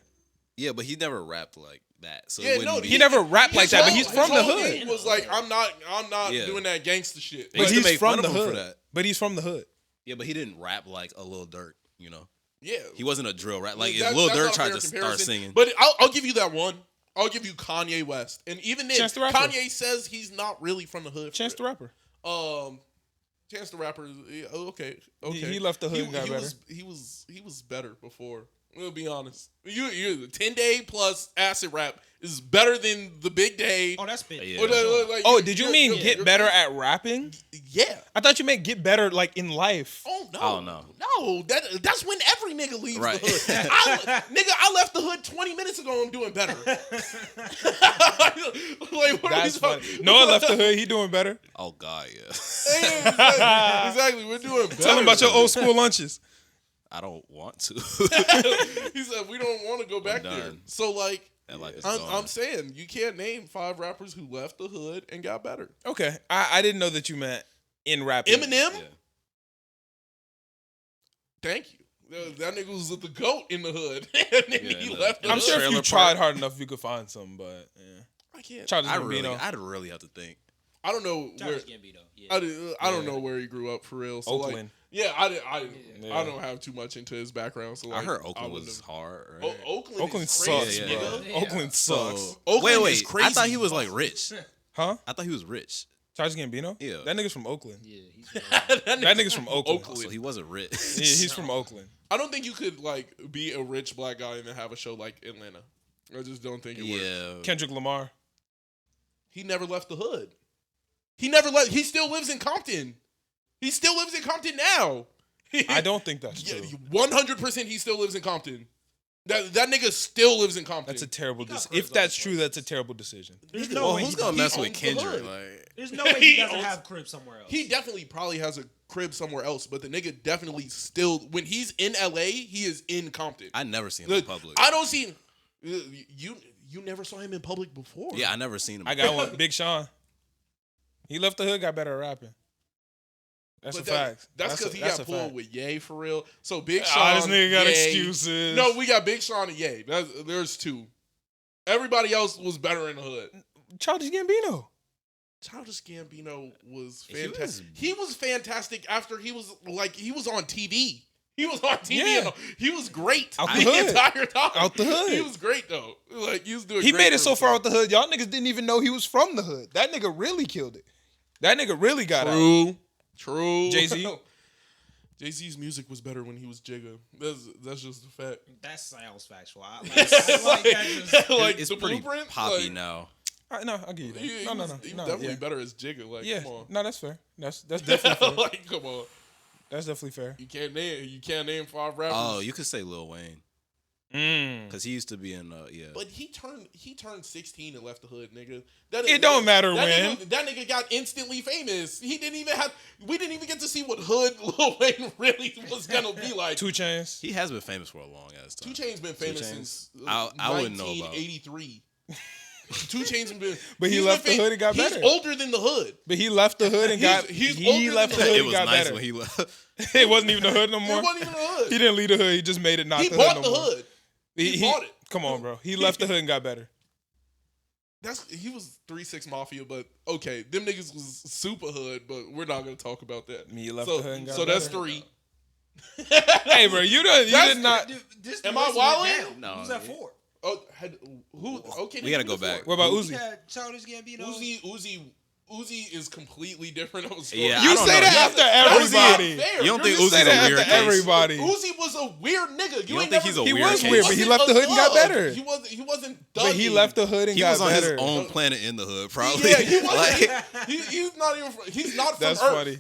Yeah, but he never rapped like that. So Yeah, it wouldn't no, be. He never rapped like His that, but whole- he's from the his whole hood. thing was like, I'm not Yeah. doing that gangster shit. They But used to he's make from fun the of him hood. for that. But he's from the hood. Yeah, but he didn't rap like a Lil Durk. You know, Yeah, he wasn't a drill rap. Like That- if Lil that's Durk not a tried fair to start comparison. singing, But I'll give you that one. I'll give you Kanye West, and even then, Chance the Rapper. Kanye says he's not really from the hood. for Chance the real. Rapper. Chance the Rapper. Yeah, okay. He left the hood and got he better. Was, he was better before. We'll be honest. You 10-day plus acid rap is better than the big day. Oh, that's big. Yeah. Like, Did you mean get better at rapping? Yeah. I thought you meant get better like in life. Oh no! Oh, no. No, that's when every nigga leaves Right. the hood. I left the hood 20 minutes ago. I'm doing better. Like, what That's are funny. Noah left the hood. He doing better. Oh God, yeah. Exactly. We're doing better. Tell him about your old school lunches. I don't want to. He said we don't want to go back there. done. So like, That life is I'm gone. saying you can't name 5 rappers who left the hood and got better. Okay, I didn't know that you meant in rapping. Eminem. Yeah. Thank you. That nigga was the GOAT in the hood. And then Yeah, he in the- left the I'm hood. sure if Trailer you tried hard enough, you could find some. But yeah, I can't. Childish I'd Gambino, really have to think. I don't know where. Childish Gambino. Yeah. I don't know where he grew up for real. So Oakland. like, yeah, I Yeah. don't have too much into his background. So I like, heard Oakland wouldn't was have- hard. Right? Oakland Oakland is sucks, crazy, yeah, nigga. yeah. Oakland sucks. So, Oakland wait, is I crazy. thought he was like rich. Huh? I thought he was rich. Childish Gambino? Yeah. That nigga's from Oakland. Yeah, he's That That nigga's from Oakland. So he wasn't rich. Yeah, he's from Oakland. I don't think you could like be a rich black guy and then have a show like Atlanta. I just don't think it works. Yeah. Kendrick Lamar. He never left the hood. He never left. He still lives in Compton. He still lives in Compton now. I don't think that's Yeah, true. 100% he still lives in Compton. That nigga still lives in Compton. That's a terrible got decision. cribs If that's on true, that's a terrible decision. There's Nigga, no Well, way. who's gonna mess with owns the Kendrick? hood. Like, There's no way he He doesn't owns- have crib somewhere else. He definitely probably has a crib somewhere else, but the nigga definitely still, when he's in LA, he is in Compton. I never seen him in public. I don't see you never saw him in public before. Yeah, I never seen him. I got one. Big Sean. He left the hood, got better at rapping. That's But a fact. That's because he got a pulled fact. with Ye for real. So Big Ah, Sean. this nigga got Ye. excuses. No, we got Big Sean and Ye. There's 2. Everybody else was better in the hood. Childish Gambino. Childish Gambino was He was- fantastic. He was fantastic after he was on TV. He was on TV. Yeah. And he was great Out the hood. entire time. Out the hood. He was great though. Like he was doing. He great made it for so far himself. out the hood. Y'all niggas didn't even know he was from the hood. That nigga really killed it. That nigga really got out. True. Jay-Z? Jay-Z's music was better when he was Jigga. That's just a fact. That sounds factual. I like that just, Like it's the pretty blueprint, poppy like, now. No, I'll give you that. He No, was definitely yeah. better as Jigga. Like, Yeah, come on. no, that's fair. That's definitely fair. Like, come on. That's definitely fair. You can't name 5 rappers. Oh, you could say Lil Wayne Mm. because he used to be in. Yeah. But he turned 16 and left the hood, nigga. That It don't matter that when. That nigga got instantly famous. We didn't even get to see what hood Lil Wayne really was gonna be like. 2 Chainz. He has been famous for a long ass 2 time. Chainz been famous Chainz. since I wouldn't know about. 1983. 2 Chainz been, But he he's left been the hood and got he's better. older than the hood. But he left the hood and He's- got. he's he older left than the the hood It and was got nice better. when he left. It wasn't even the hood no He more. wasn't even the hood. He didn't leave the hood. He just made it not He the bought hood the no more. hood. He bought it. Come on, bro. He left the hood and got better. He was 3-6 Mafia, but okay, them niggas was super hood, but we're not gonna talk about that. Me left so, the hood and got so that's better. 3. Hey, bro, you did not. Dude, this Am list I went wildin'? down. No, Who's at yeah. 4? Oh, who? Okay, We gotta go back. What about You Uzi? had Childish Gambino. Uzi is completely different of a story. Yeah, You I don't say know. that after everybody. You don't think You Uzi's say a that weird after case? everybody. Uzi was a weird nigga. You don't ain't think he's a He weird was case? weird, but he left the hood and got better. He wasn't. But he thugging. left the hood and He got was on better. his own planet in the hood, probably. Yeah, he wasn't. Like, He's not even. He's not from That's Earth. funny.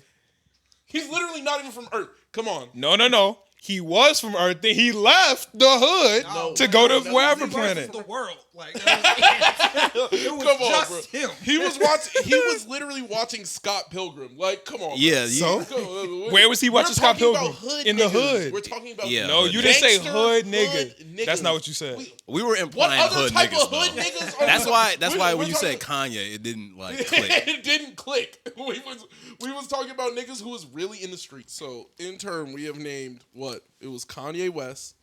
He's literally not even from Earth. Come on. No. He was from Earth. Then he left the hood No, to go to no, wherever He planet. versus the world. Like, it was Come on, just bro. him. He was literally watching Scott Pilgrim. Like, come on. yeah, So? Bro. Where was he watching We're Scott talking about Pilgrim? hood In the niggas. hood. We're talking about Yeah. No, you didn't say gangster hood hood nigga. That's niggas. not what you said. we were What implying other hood type niggas. of hood though. niggas? Are That's why. That's why we're when you said talking- Kanye, it didn't like click. it didn't click. We was talking about niggas who was really in the streets. So in turn, we have named what? It was Kanye West,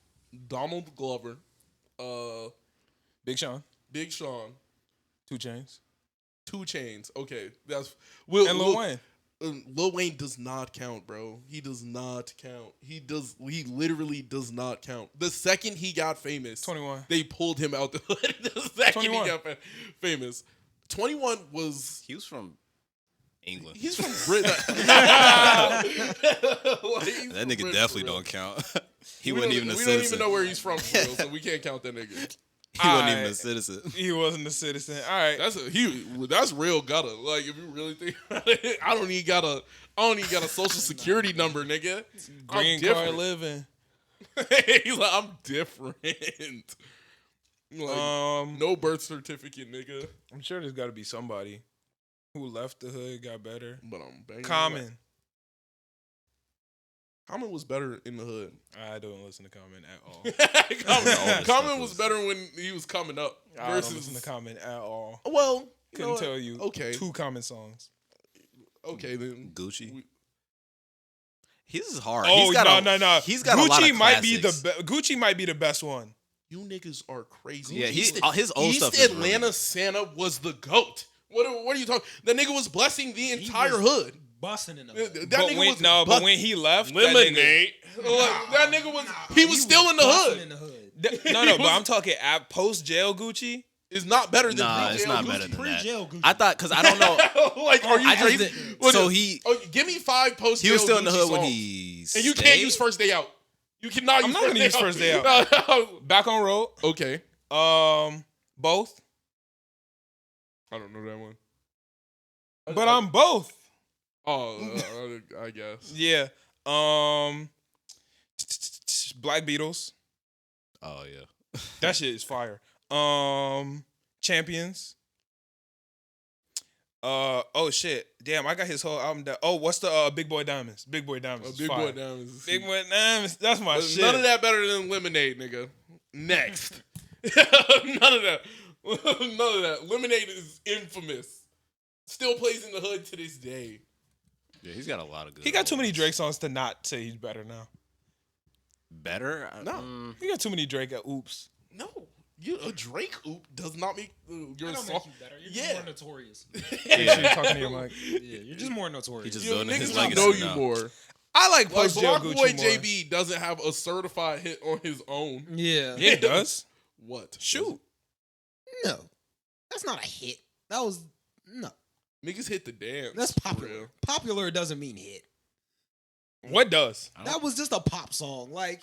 Donald Glover, Big Sean, Big Sean, 2 Chainz, 2 Chainz. Okay, that's and Lil Wayne. Lil Wayne does not count, bro. He does not count. He literally does not count. The second he got famous, 21. they pulled him out the hood. The second 21. he got famous, 21 was. He was from England. He's from Britain. That That nigga definitely don't count. He wasn't even a We don't citizen. even know where he's from, for real, so we can't count that nigga. He wasn't even a Alright. citizen. He wasn't a citizen. All right. That's real gutter. Like if you really think about it, I don't even got a social security number, nigga. I'm Green card different. living. He's like, I'm different. Like, no birth certificate, nigga. I'm sure there's got to be somebody who left the hood, got better. But I'm banging. Common. Common was better in the hood. I don't listen to Common at all. Common was better when he was coming up. I don't listen to Common at all. Well, Couldn't tell you. Okay. 2 Common songs. Okay, then. Gucci. His is hard. Oh, He's got no. He's got a lot of Gucci might be the best one. You niggas are crazy. Yeah, East his old East stuff is Atlanta really good. Santa was the GOAT. What are you talking? That nigga was blessing the entire hood. Busting in the hood. That But nigga when, was but when he left, lemonade. That nigga was he was still in the busting hood. in the hood. No, but I'm talking at post jail Gucci. It's not better than Nah, pre-jail it's not Gucci. better than that. Pre-jail Gucci. I thought because I don't know. Like, are you I just crazy? didn't- What so is- he give me 5 post. he was still in the Gucci hood when songs. he And you can't use first day out. You cannot. I'm use not gonna use first day out. Back on road. Okay. Both. I don't know that one. But I'm both. Oh, I guess. Yeah. Black Beatles. Oh yeah. That shit is fire. Champions. Oh shit. Damn, I got his whole album down. Oh, what's the Big Boy Diamonds? Big Boy Diamonds. is Big fire. Boy Diamonds. Big Boy Diamonds. That's my shit. None of that better than Lemonade, nigga. Next. None of that. None of that. Lemonade is infamous. Still plays in the hood to this day. Yeah, he's got a lot of good. He got too many albums. Drake songs to not say he's better now. Better? No. He got too many Drake at oops. No. A Drake oop does not make your That don't song. make you better. You're just Yeah. more notorious. Yeah, you talking to your mic. Yeah, you're just more notorious. He just You building his niggas legacy don't know now. you more. I like Like post jail Block Gucci Boy more. JB doesn't have a certified hit on his own. yeah. Yeah, it does. What? Shoot. No, that's not a hit. That was no. Niggas hit the dance. That's for popular. real. Popular doesn't mean hit. What does? That was just a pop song. Like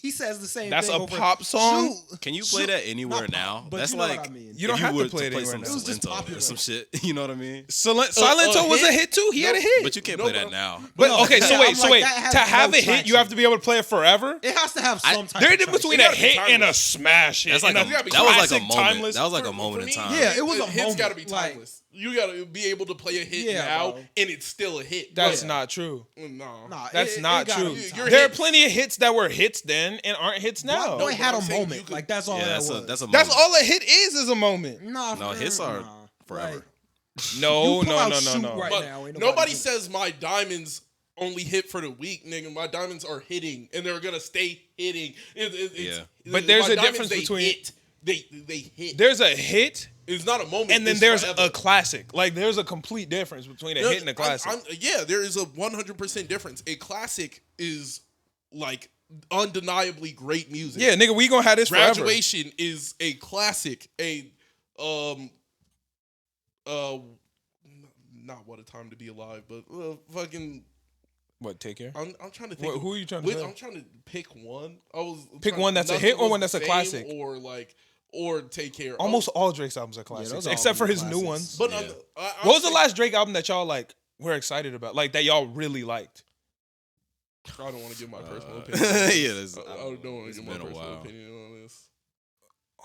he says the same That's thing. a over- pop song? Shoot. Can you play Shoot. that anywhere Not pop, now? but That's you know like what I mean. You don't if have to were play it play anywhere some now. It was just Salento popular. or some shit. You know what I mean? Silento was a hit? hit too. He had a hit. But you can't No, play but- that now. But No, okay, yeah, so I'm wait, like, that has to have no a hit, you traction. have to be able to play it forever. It has to have some type. They're of in between You a gotta be hit and a timeless. smash hit. That's like and a, gotta be that was like a classic, moment. timeless. That was like a For moment in me, time. Yeah, it was a Hits moment. gotta be Like- timeless. You gotta be able to play a hit Yeah, now, bro. and it's still a hit. That's Yeah. not true. No. Nah, That's it not gotta true. be Your timeless. There are hit- plenty of hits that were hits then and aren't hits now. Block Boy but had I'm a saying you moment. could- Like that's all Yeah, that that's a was. that's a That's moment. all a hit is a moment. Nah, No, hits are nah. forever. Like, No, you pull no, out no, no, Shoot no. Right But now, ain't nobody do it. says my diamonds only hit for the week, nigga. My diamonds are hitting, and they're gonna stay hitting. Yeah. But there's my a diamonds, difference they between- hit. They hit. There's a hit It's not a moment, and then it's there's forever. a classic. Like there's a complete difference between a hit and a classic. Yeah, there is a 100% difference. A classic is like undeniably great music. Yeah, nigga, we gonna have this forever. Graduation is a classic. Not What a Time to Be Alive, but fucking. What? Take care. I'm trying to think. Who are you trying to say? I'm trying to pick one. I was Pick trying- one that's a Nothing hit or Was one the that's a Same classic. or Take Care. Almost all Drake's albums are classics, those all except for his classics. new ones. But Yeah. What was the last Drake album that y'all like were excited about? Like that y'all really liked? I don't want to give my personal Yeah, opinion. that's- I don't want to it's give my been a personal while. opinion on this.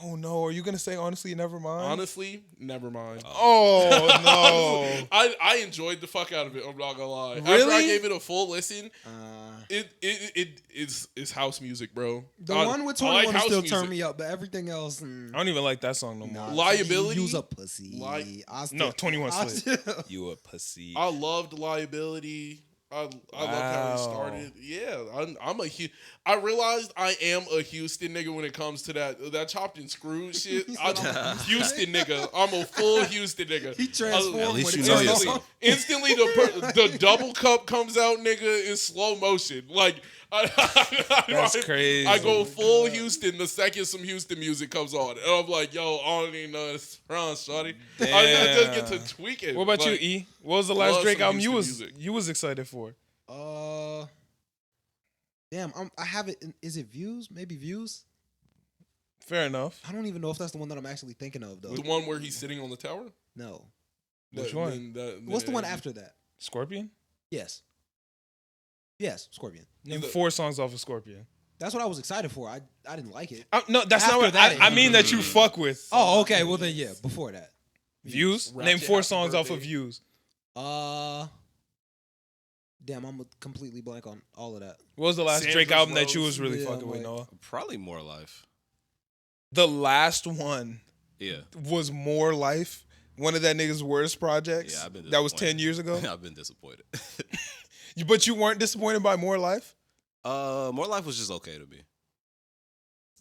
Oh no, are you gonna say honestly? Never mind. Honestly, never mind. Oh no. I enjoyed the fuck out of it. I'm not gonna lie. After I Really? gave it a full listen, Uh, it's house music, bro. the I- one with I like 21 house still music. turned me up, but everything else. I don't even like that song no more. Nah, Liability? Use a pussy. Li- No, 21 I Slick. still- You a pussy. I loved Liability. I loved how Wow. it started. Yeah, I'm a I realized I am a Houston nigga when it comes to that chopped and screwed shit. I'm a Houston nigga. I'm a full Houston nigga. He transformed. At least when you it know turned yourself. on. Instantly, the double cup comes out, nigga, in slow motion. Like That's crazy. I go full Houston the second some Houston music comes on, and I'm like, yo, I don't even know it's from, shorty. I just get to tweak it. What about Like, you, E? What was the last love Drake some album Houston music. you was excited for? Damn, I have it. Is it Views? Maybe Views. Fair enough. I don't even know if that's the one that I'm actually thinking of though. The one where he's sitting on the tower. No. Which That- one? What's the one after that? Scorpion? Yes. Yes, Scorpion. Name 4 songs off of Scorpion. That's what I was excited for. I didn't like it. No, that's not After what that, I mean. That you fuck with. Oh, okay. Well then, yeah. Before that, Views. Ratchet Name 4 Happy songs off Birthday. of Views. Damn, I'm a completely blank on all of that. What was the last Sandra's Drake album that you Rose. was really Yeah, fucking I'm with, like- Noah? Probably More Life. The last one Yeah. was More Life. One of that nigga's worst projects. Yeah, I've been that was disappointed. 10 years ago. I've been disappointed. But you weren't disappointed by More Life? More Life was just okay to me.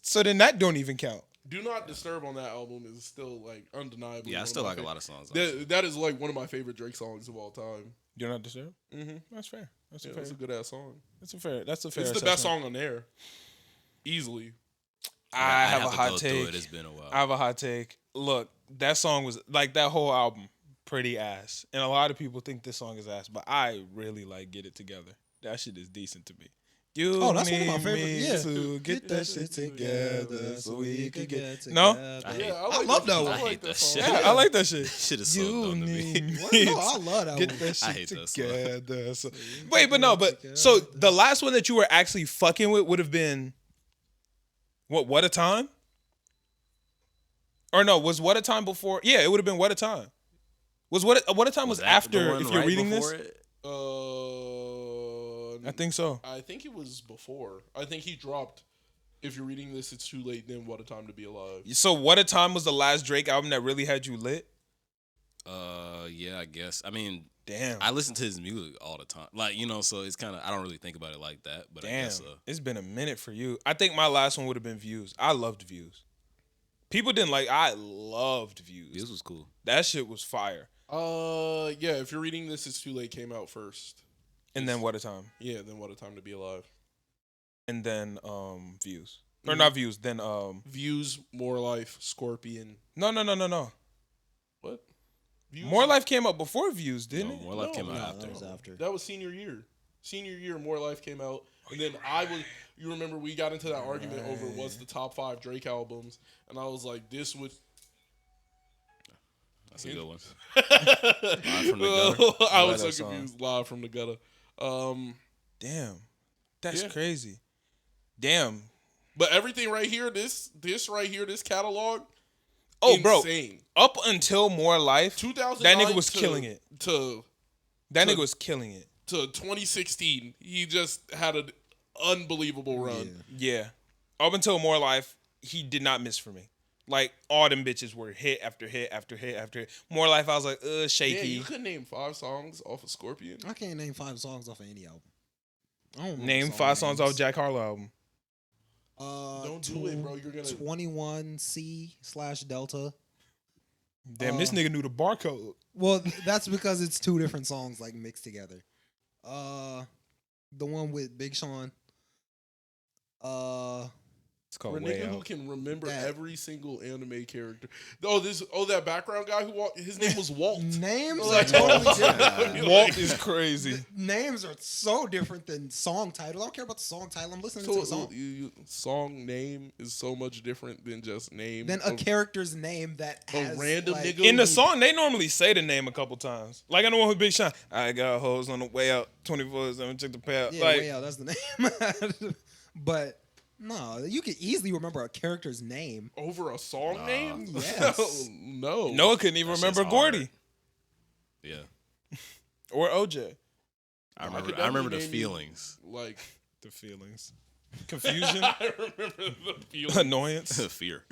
So then that don't even count. Do Not Disturb on that album is still like undeniably. Yeah, I one of still my like a fa- lot of songs. on it. That is like one of my favorite Drake songs of all time. You're not disturbed? Mm-hmm. That's fair. That's Yeah, a fair. it's a good ass song. That's a fair. It's the best assessment. song on there, easily. I have a to go hot through take. it. It's been a while. I have a hot take. Look, that song was like that whole album, pretty ass. And a lot of people think this song is ass, but I really like Get It Together. That shit is decent to me. You Oh, that's one of my need favorite- me yeah. to get that shit together so we can get. No, No? hate- I love that one. I hate that song. shit. Yeah, I like that shit. Shit is so You dumb to me. need What? me No, I love that get one. that I shit hate that song. together. So, wait, but no, but so the last one that you were actually fucking with would have been what a time? Or no, was What a Time before? Yeah, it would have been What a Time. Was What a Time was that the after one if you're right reading this? before it? I think so. I think it was before. I think he dropped. If you're reading this, it's too late. Then What a Time to Be Alive. So What a Time was the last Drake album that really had you lit? Yeah, I guess. I mean, Damn. I listen to his music all the time. Like, you know, so it's kind of, I don't really think about it like that. But I Damn. guess, It's been a minute for you. I think my last one would have been Views. I loved Views. People didn't like. I loved Views. this was cool. That shit was fire. Yeah. If you're reading this, it's too late. Came out first. And then What a Time. Yeah. Then What a Time to Be Alive. And then Views. Or Mhm. not Views. Then Views, More Life, Scorpion. no. What? Views? More Life came out before Views, didn't No, it? More Life came out No, after. that was after. That was senior year. Senior year, More Life came out, and then I was. You remember we got into that argument over what's the top 5 Drake albums, and I was like, this would. That's a good one. Live from the gutter. I love was so that song. confused. Live from the gutter. Damn. That's Yeah. crazy. Damn. But everything right here, this right here, this catalog. Oh, bro. insane. Up until More Life, 2009 that nigga was to- killing it. That to- nigga was killing it. To 2016, he just had an unbelievable run. Yeah. Up until More Life, he did not miss for me. Like, all them bitches were hit after hit after hit after hit. More Life, I was like, Yeah, shaky. you could name 5 songs off of Scorpion. I can't name 5 songs off of any album. I don't remember Name song 5 songs names. off Jack Harlow album. Don't do it, bro. You're gonna. 21C/Delta. Damn, this nigga knew the barcode. Well, that's because it's 2 different songs like mixed together. The one with Big Sean. It's For called a Way nigga who Out. can remember That- every single anime character. That background guy who walked. His name was Walt. Names are Like, totally yeah. different. Walt is crazy. Names are so different than song title. I don't care about the song title. I'm listening to So the song. song name is so much different than just name. Then a character's name that a has random like, nigga In the who- song, they normally say the name a couple times. Like I know one with Big Sean. I got hoes on the way out. 24/7. Check the pay out. Yeah, Like way out. That's the name. But no, you could easily remember a character's name. over a song Nah. name. Yes. no. Noah couldn't even That shit's remember hard. Gordy Yeah. or OJ. I I could remember the definitely name you- feelings. Like The feelings, confusion, I remember the feeling. annoyance. Fear.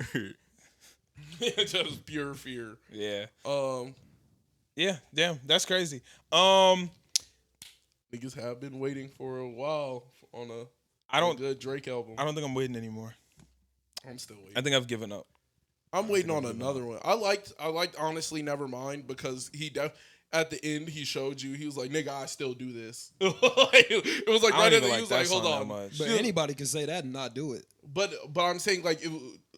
Just pure fear. Yeah, Um, yeah. Damn, that's crazy. niggas have been waiting for a while on a I don't. good Drake album. I don't think I'm waiting anymore. I'm still waiting. I think I've given up. I'm waiting on another one. I liked honestly Nevermind because at the end he showed you he was like, nigga, I still do this. It was like I right don't at the even he like was that like, hold song that on. much. But anybody can say that and not do it. But I'm saying like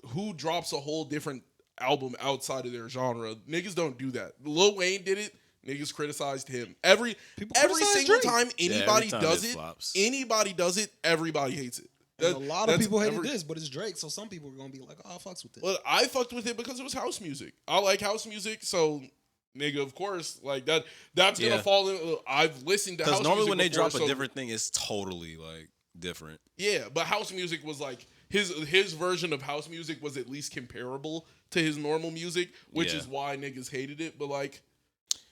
who drops a whole different album outside of their genre? Niggas don't do that. Lil Wayne did it. Niggas criticized him. Every criticize single Drake. time anybody time does it it, flops. anybody does it, everybody hates it. And a lot of That's people hated this, but it's Drake, so some people are gonna be like, "Oh, I fucks with this." Well, I fucked with it because it was house music. I like house music, so nigga, of course, like that's gonna fall in. I've listened to house Because normally music when they before, drop a so- different thing, it's totally like different. Yeah, but house music was like his version of house music was at least comparable to his normal music, which Yeah. is why niggas hated it. But like,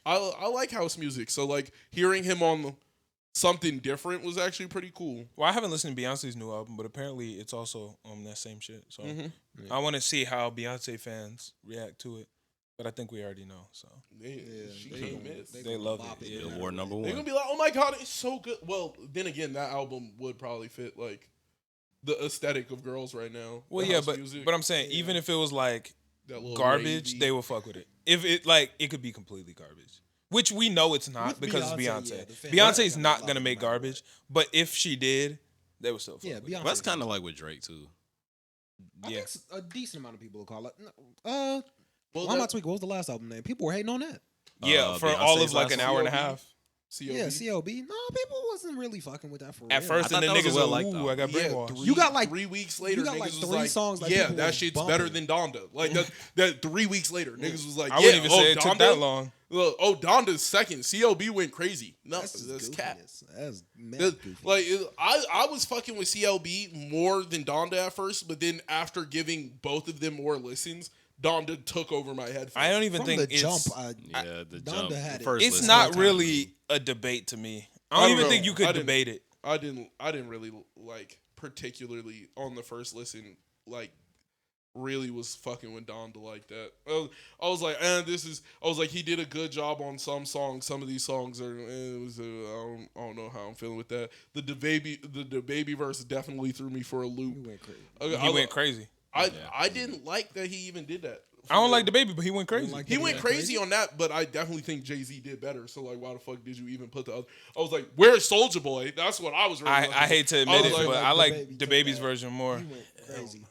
I like house music, so like hearing him on something different was actually pretty cool. Well, I haven't listened to Beyonce's new album, but apparently it's also that same shit. So I want to see how Beyonce fans react to it. But I think we already know. So She can't miss. they love it. Yeah. Billboard number They're gonna one. be like, "Oh my god, it's so good." Well, then again, that album would probably fit like the aesthetic of girls right now. Well, the yeah, house music, but I'm saying even if it was like that little garbage, ravey- they will fuck with it. If it could be completely garbage, which we know it's not With because Beyonce, it's yeah, Beyonce. the fans Beyonce's are not gonna gonna love make it no matter garbage, but if she did, they would still fuck Yeah, with it. Beyonce. That's kind of like with Drake too. I Yeah. think a decent amount of people will call it. Well, Why am I that- tweaking? What was the last album name? People were hating on that. Yeah, for all of Beyonce's like last an hour and a CLB? half. CLB? Yeah, CLB. No, people wasn't really fucking with that for At real. first, I and then thought that niggas was a were well-liked ooh, album. I got Yeah, brainwashed. You got like 3 weeks later. got niggas like was 3 like, songs that yeah, people that was shit's bumping. better than Donda. Like that 3 weeks later, niggas was like, I yeah, wouldn't even say it took Donda? that long. Look, Donda's second. CLB went crazy. No, That's that's just cat. goofiness. That's mad That- goofy. Like I was fucking with CLB more than Donda at first, but then after giving both of them more listens, Donda took over my head. I don't even From think the it's jump, Yeah, the Donda jump. had the it. first it's listen not was really a debate to me. I I don't don't even know. think you could I didn't- debate it. I didn't really like particularly on the first listen like really was fucking with Donda like that. I was like, I was like, he did a good job on some songs. Some of these songs are, I don't know how I'm feeling with that. The baby verse definitely threw me for a loop. You went crazy. He went crazy. I didn't like that he even did that. I don't like the baby, but he went crazy. like He Did he went go crazy on that, but I definitely think Jay-Z did better. So like, why the fuck did you even put the other? I was like, where's Soulja Boy? That's what I was. Really I looking hate to for. admit was it, like, but I the like baby the took baby's that. version more. You went crazy.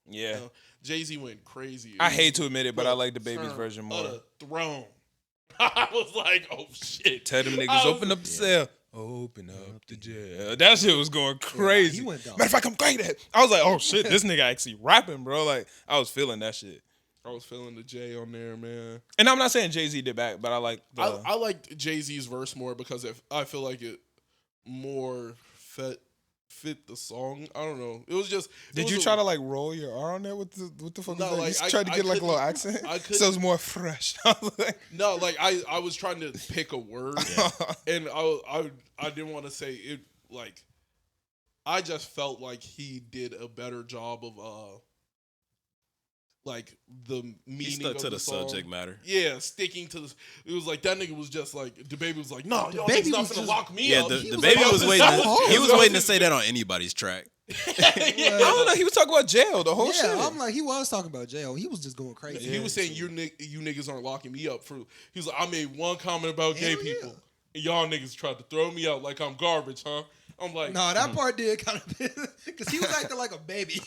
Yeah, Jay-Z went crazy. I hate to admit it, but I like the baby's Turn version of more. the throne. I was like, oh shit. Tell them I niggas was- open up the cell. Open up the jail. That shit was going crazy. he went dumb. Matter of fact, I'm great at it. I was like, oh shit, this nigga actually rapping, bro. Like, I was feeling that shit. I was feeling the J on there, man. And I'm not saying Jay-Z did back, but I like the. I liked Jay-Z's verse more because I feel like it more fit the song. I don't know. It was just. Did you try to like roll your R on there? What the fuck No, was that? like, You tried to I get like a little couldn't- accent, I so couldn't- it's more fresh. I was like, No, like I was trying to pick a word, and I didn't want to say it. Like, I just felt like he did a better job of like the meaning He stuck of to the song. subject matter. Yeah, sticking to the. It was like that nigga was just like the baby was like, no, y'all Baby niggas not was finna just- lock me Yeah, up. the He baby like, was "This waiting. is so He was hard." waiting to say that on anybody's track. I don't know. He was talking about jail the whole Yeah, shit. I'm like, he was talking about jail. He was just going crazy. He was saying you niggas aren't locking me up for. He was like, I made one comment about gay Hell yeah. people, and y'all niggas tried to throw me out like I'm garbage, huh? I'm like, No, that part did kind of because he was acting like a baby.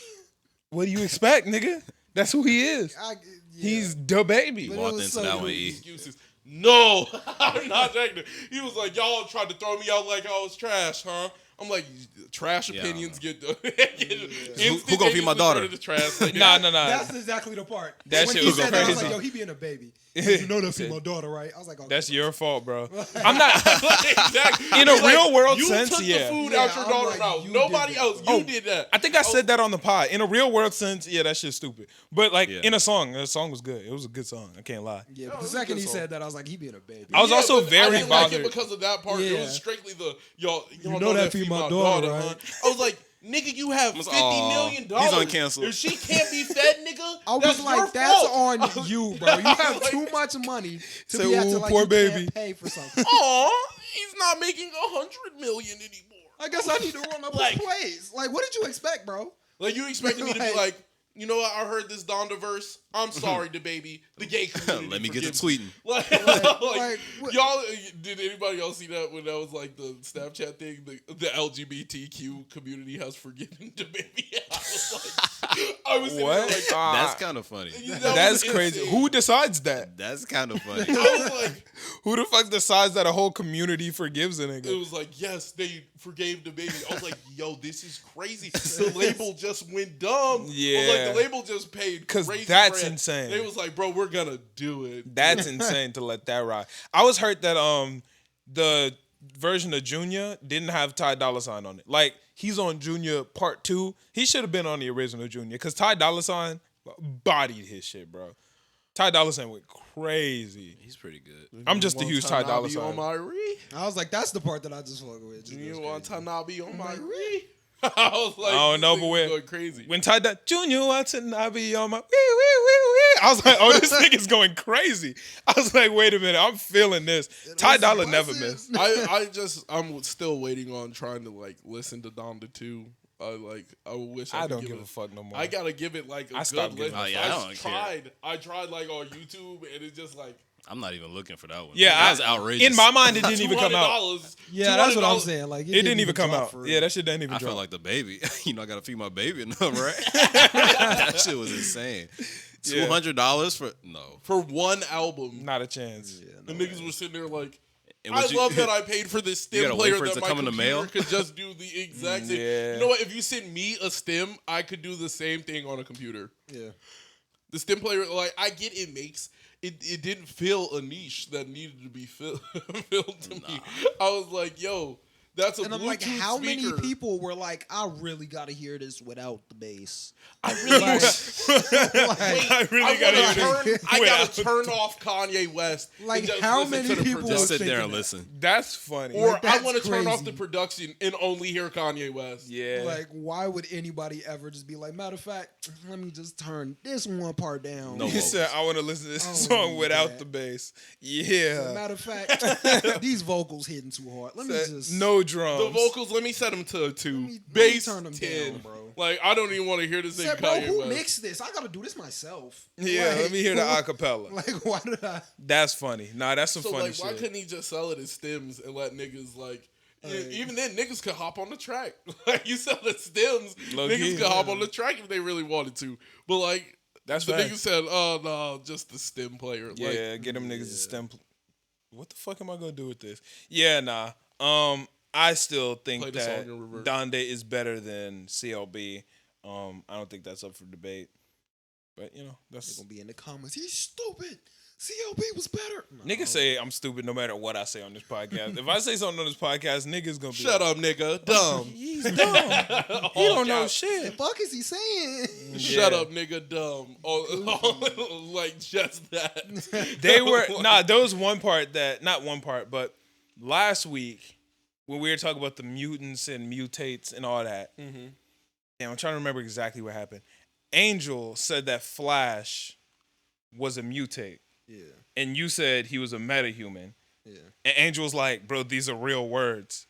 What do you expect, nigga? That's who he is. Yeah. He's the baby. But it Walked was into so that one. good. E. excuses. No, I'm not acting. He was like, y'all tried to throw me out like I was trash, huh? I'm like, trash Yeah, opinions get. Who gonna feed my daughter? Trash. Like, Nah. That's exactly the part. That when shit he was said that, I was crazy. like, yo, he being a baby. You know that's my daughter, right? I was like, okay. That's your fault, bro. I'm not. Exactly. In a He's like, real world you sense, took yeah. the food Yeah, out your I'm daughter's like, mouth. you Nobody did else. that. You did that. I think I said that on the pod. In a real world sense, yeah, that shit's stupid. But like Yeah. in a song, the song was good. It was a good song. I can't lie. Yeah, No, but it the was a second good he song. said that, I was like, he being a baby. I was also but very I didn't like bothered. it because of that part. It Yeah. was strictly the y'all know that be my daughter, huh? right? I was like, nigga, you have $50 million. He's uncanceled. If she can't be fed, nigga, I that's was like, your that's fault. on you, bro. You have Like- too much money to Say, be acting "Ooh, like poor you baby." can't pay for something. Aw, he's not making $100 million anymore. I guess I need to run up Like- his plays. Like, what did you expect, bro? Like you expected me to be Like- like, you know what? I heard this Donda verse. I'm sorry, the baby, the gay community. Let me get to forgives tweeting. Like, what- y'all, did anybody else see that when that was like the Snapchat thing? The LGBTQ community has forgiven the baby. I was sitting there What? like, That's kind of funny. That's crazy. insane. Who decides that? That's kind of funny. I was like, Who the fuck decides that a whole community forgives a nigga? it was like, yes, they forgave the baby. I was like, yo, this is crazy. The label just went dumb. I was Yeah. like, the label just paid 'Cause crazy that's bread. insane. They was like, bro, we're gonna do it. That's insane to let that ride. I was hurt that the version of Junior didn't have Ty Dolla $ign on it. Like, he's on Junior Part 2. He should have been on the original Junior because Ty Dolla $ign bodied his shit, bro. Ty Dolla $ign went crazy. He's pretty good. I'm just a huge Ty Dolla Watanabe on $ign. my re. I was like, that's the part that I just fuck with. Just You goes want crazy. Watanabe on my re? I was like, I don't this know, nigga's but when- going crazy. When Ty Junior Watanabe on my wee. I was like, oh, this nigga's going crazy. I was like, wait a minute, I'm feeling this. Ty Dolla never missed. I'm still waiting on trying to like listen to Donda 2. I wish I could don't give give it a fuck no more. I gotta give it like a I good stopped listen. giving a fuck. Oh, yeah, I don't care. I tried like on YouTube and it's just like I'm not even looking for that one. Yeah, that was outrageous. In my mind, it didn't even come out. $200. Yeah, that's what I'm $200. saying. Like, It didn't even come drop out. for Yeah, that shit didn't even I drop. felt like the baby. I gotta feed my baby enough, right? That shit was insane. Yeah. $200 for no. For one album. Not a chance. The niggas were sitting there like, And I what you- love that I paid for this You stem gotta wait player for it that to my come in the computer mail? could just do the exact same. Yeah. You know what? If you send me a stem, I could do the same thing on a computer. Yeah. The stem player, like I get it makes it didn't fill a niche that needed to be filled to me. I was like, yo, that's a And Bluetooth I'm like, how many speaker. people were like, I really got to hear this without the bass? I really I really I gotta gotta hear turn, I without- gotta turn off Kanye West. and Like, just how listen many to the people production. Just sit there thinking and that. listen. That's funny. Or I That's want to turn off crazy. the production and only hear Kanye West. yeah. Like, why would anybody ever just be like, matter of fact, let me just turn this one part down? No He said, I want to listen to this song without the bass. Yeah. Matter of fact, these vocals hitting too hard. Let me Said, just no drums. The vocals, let me set them to a 2. Let me Bass turn them 10. down, bro. Like I don't even want to hear this thing. Said, bro, Kanye who West. mixed this? I gotta do this myself. Yeah, Like, let me hear the acapella. Like, why did I? That's funny. Nah, that's some So funny like, why shit. couldn't he just sell it as stems and let niggas like? Like- Even then, niggas could hop on the track. Like you sell the stems, Low niggas key, could hop on the track if they really wanted to. But like, That's the facts. niggas said, "Oh no, just the stem player." Yeah, Like, get them niggas to stem. What the fuck am I gonna do with this? Yeah, nah. I still think Play the that song in reverse. Donde is better than CLB. I don't think that's up for debate. But you know, They're that's gonna be in the comments. He's stupid. CLB was better. No. niggas say I'm stupid no matter what I say on this podcast. If I say something on this podcast, niggas gonna be shut like, up, nigga, dumb. He's dumb. He don't know The shit. fuck is he saying? Shut Yeah. up, nigga, dumb. Oh, like just that. They were there was one part that not one part, but last week when we were talking about the mutants and mutates and all that. Mm-hmm. Damn, I'm trying to remember exactly what happened. Angel said that Flash was a mutate, Yeah, and you said he was a metahuman. yeah. And Angel was like, "Bro, these are real words,"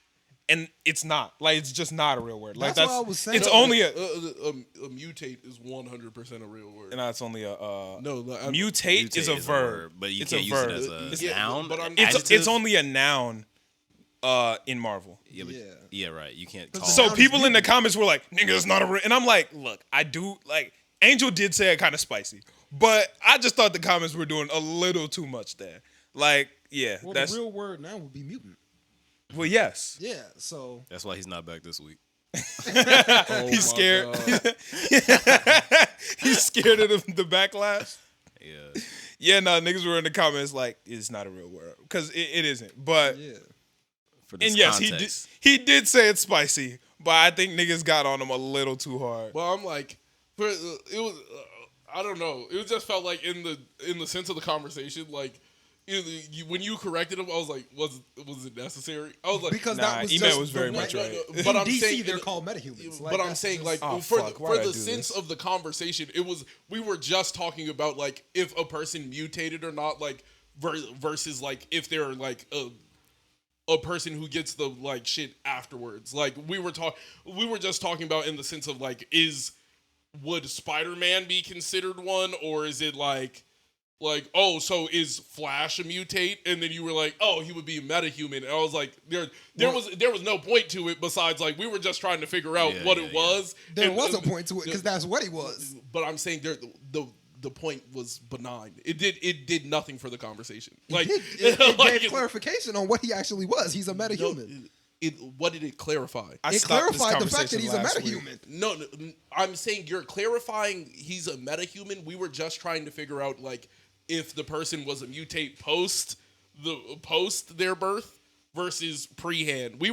and it's not. Like, it's just not a real word. Like That's what I was saying. It's No, only a. a mutate is 100% a real word. No, it's only a. No, like, Mutate is a verb, but you It's can't a use it verb. as a Yeah, noun. but I'm- It's only a noun. In Marvel. yeah, but, Yeah. yeah, right. You can't call. So Noun is people in the comments were like, "Nigga, it's not a real," and I'm like, "Look, I do like." Angel did say it kind of spicy, but I just thought the comments were doing a little too much there. Like, yeah, Well, that's the real word now would be mutant. well, yes, Yeah, so That's why he's not back this week. Oh he's my scared. God. He's scared of the backlash. Yeah, Yeah, no, niggas were in the comments like it's not a real word because it isn't. But yeah. for this and yes, context. he did say it's spicy, but I think niggas got on him a little too hard. Well, I'm like, it was. I don't know. It just felt like in the sense of the conversation, like when you corrected him, I was like, was it necessary? I was like, Because Nah, that was Eman just was very the much way- right. In But I'm DC, saying- they're called metahumans. but I'm that's saying just- like Oh, for fuck, the, why'd I for the do sense this? of the conversation, we were just talking about like if a person mutated or not, like versus like if they're like a person who gets the like shit afterwards. Like we were just talking about in the sense of like would Spider-Man be considered one, or is it like like, oh, so is Flash a mutate? And then you were like, oh, he would be a metahuman. And I was like, there was no point to it besides like we were just trying to figure out what it was. There And- was a point to it because that's what he was. But I'm saying the point was benign. It did nothing for the conversation. Like It like, gave clarification on what he actually was. He's a no, metahuman. what did it clarify? I It stopped this clarified the fact that conversation he's a last week. metahuman. No, I'm saying you're clarifying he's a metahuman. We were just trying to figure out like if the person was a mutate post their birth versus pre-hand. We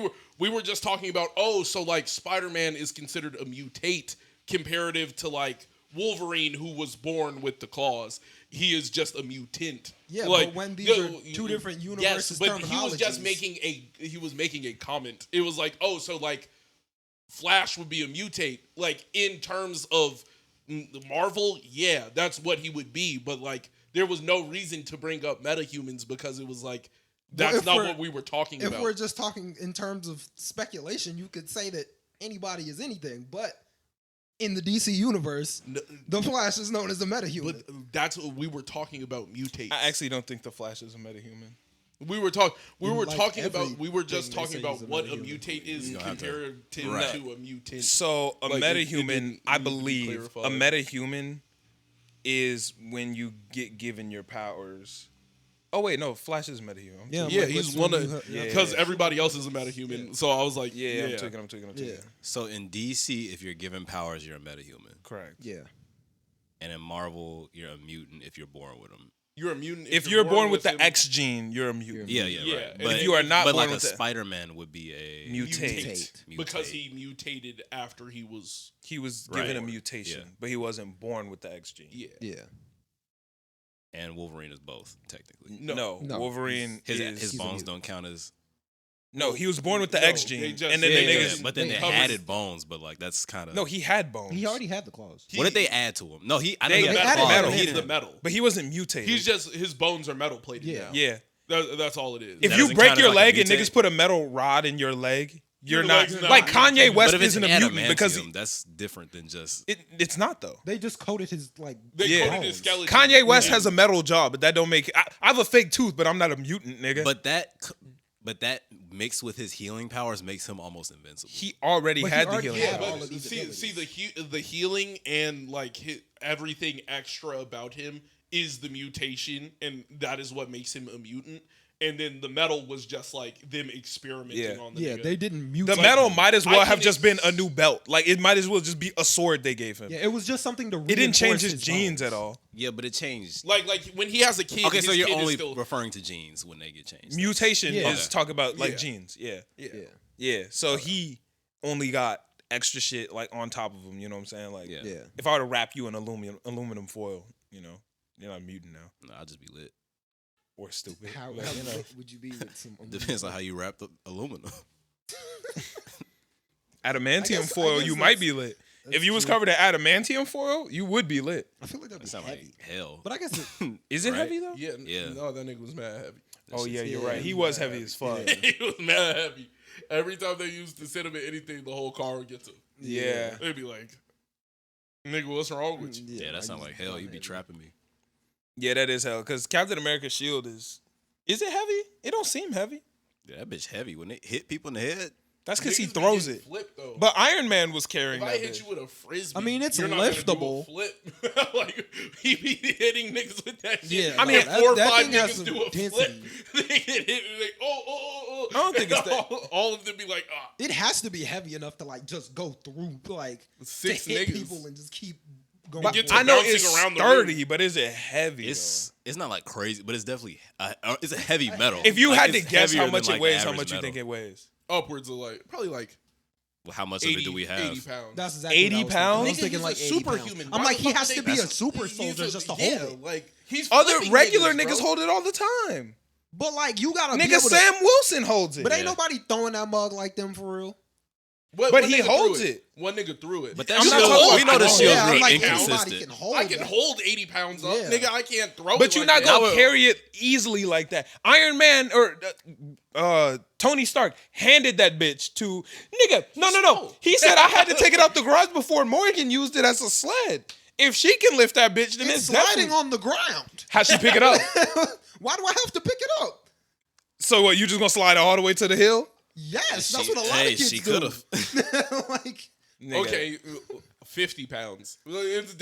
were just talking about so like Spider-Man is considered a mutate comparative to like Wolverine who was born with the claws. He is just a mutant. Yeah, like, but when these are two different universes, yes, but he was just terminologies. making a comment. It was like, so like Flash would be a mutate. Like in terms of Marvel, yeah, that's what he would be. But like there was no reason to bring up metahumans because it was like that's not what we were talking about. If we're just talking in terms of speculation, you could say that anybody is anything, but in the DC universe, the Flash is known as a metahuman. But that's what we were talking about. Mutates. I actually don't think the Flash is a metahuman. We were talking everything about they say what he's a a metahuman. mutate is compared to a mutant. So a Like, metahuman, I it didn't believe, a clarify. metahuman is when you get given your powers. Oh wait, no, Flash is a metahuman. Yeah, Yeah, like, he's when one you of yeah. because everybody else is a metahuman. So I was like, Yeah, I'm tweaking. Yeah, So in DC, if you're given powers, you're a metahuman, Correct. yeah. and in Marvel, you're a mutant if you're born with them. You're a mutant If you're born with the him. X gene, you're a mutant. Yeah, Yeah, right. and But if you are not but born like a with the Spider-Man would be a mutate. because he mutated after he was He was given a Right. mutation, Yeah. but he wasn't born with the X gene. Yeah. and Wolverine is both technically. No, No. Wolverine His is his bones don't count as. no. He was born with the No, X they gene, just- and then yeah, the yeah, niggas. But then they they covers- added bones, but like that's kind of No, he had bones. He already had the claws. What did they add to him? No, I know They he had added claws, metal. but He's he the didn't. metal. but he wasn't mutated. He's just his bones are metal plated Yeah. now. yeah. That's all it is. If That you doesn't break count your as like a leg and mutate? niggas put a metal rod in your leg, you're Your not leg's not like a Kanye mutant. West But if it's isn't a mutant because adamantium, that's different than just. it's not though. They just coated his like. They Yeah. coated his skeleton. Kanye West Yeah. has a metal jaw, but that don't make. I have a fake tooth, but I'm not a mutant, nigga. But that mixed with his healing powers makes him almost invincible. he already But he had the already healing. had Yeah, powers. all but of these see abilities. the healing and like everything extra about him is the mutation, and that is what makes him a mutant. And then the metal was just like them experimenting Yeah. on the Yeah, nigga. they didn't mutate. The metal him. might as I well can have just been a new belt. Like it might as well just be a sword they gave him. Yeah, it was just something to. It didn't change reinforce his genes bones. at all. Yeah, but it changed. like when he has a kid. Okay, his so you're kid is only still, referring to genes when they get changed. Mutation Yeah. is talk about like Yeah. genes. Yeah. yeah. Yeah. Yeah. So he only got extra shit like on top of him. You know what I'm saying? Like Yeah. Yeah. if I were to wrap you in aluminum foil, you know, you're not a mutant now No, I'll just be lit. or stupid. How, Like, how you know. lit would you be with some? Depends on how you wrap the aluminum. Adamantium I foil, guess you might that's- be lit. If that's you was true. covered in adamantium foil, you would be lit. I feel like that'd That be sounds heavy. like hell. But I guess it, Is it Right. heavy though? Yeah, Yeah. No, that nigga was mad heavy. Oh yeah, you're yeah, right. He he's was mad heavy as fuck. Yeah. He was mad heavy. Every time they used to send him in anything, the whole car would get to him. Yeah. They'd be like, "Nigga, what's wrong with you?" Yeah, that sounds I like use hell. it You be heavy. trapping me. Yeah, that is hell. Because Captain America's shield is it heavy? It don't seem heavy. Yeah, that bitch heavy. When it hit people in the head, That's because he Niggas be throws getting it. Flipped, though. But Iron Man was carrying if I that hit bitch. you with a frisbee, I mean, it's you're not gonna do a liftable. flip. Like he be hitting niggas with that shit. Yeah, I mean, that- 4 or that 5 thing has niggas some do a density. flip. They get hit. Like, oh. I don't think it's that- All of them be like, It has to be heavy enough to like just go through like 6 to hit niggas. people and just keep going. But get to I know bouncing it's around the sturdy, room. but is it heavy? it's not like crazy, but it's definitely it's a heavy metal. though? If you Like, had to it's guess how heavier much than, it like, weighs, how average much you metal. think it weighs? upwards of like probably like Well, how much 80, of it do we have? 80 pounds. That's exactly 80 what I was pounds? thinking. I was Nigga, thinking he's like a 80 superhuman. pounds. Why I'm like, the he fuck has would to they- be a He's super soldier just to hold it. Like he's Other flipping regular niggas, niggas bro. hold it all the time. But like, you gotta be Nigga, able to. Sam Wilson holds it. But ain't nobody throwing that mug like them for real. But But one he nigga threw holds it. One nigga threw it. But I'm that's not shield, talking we know the about- shield's yeah, I'm real like inconsistent. anybody can hold I can that. hold 80 pounds up, Yeah. nigga. I can't throw it. But you're like not gonna that. carry it easily like that. Iron Man or Tony Stark handed that bitch to nigga. No. slow. He said I had to take it out the garage before Morgan used it as a sled. If she can lift that bitch, then It's it's sliding definitely. on the ground. How'd she pick it up? Why do I have to pick it up? So what? You just gonna slide it all the way to the hill? Yes, that's She- what a lot hey, of kids she do. could've. Like, Nigga. Okay, 50 pounds. It's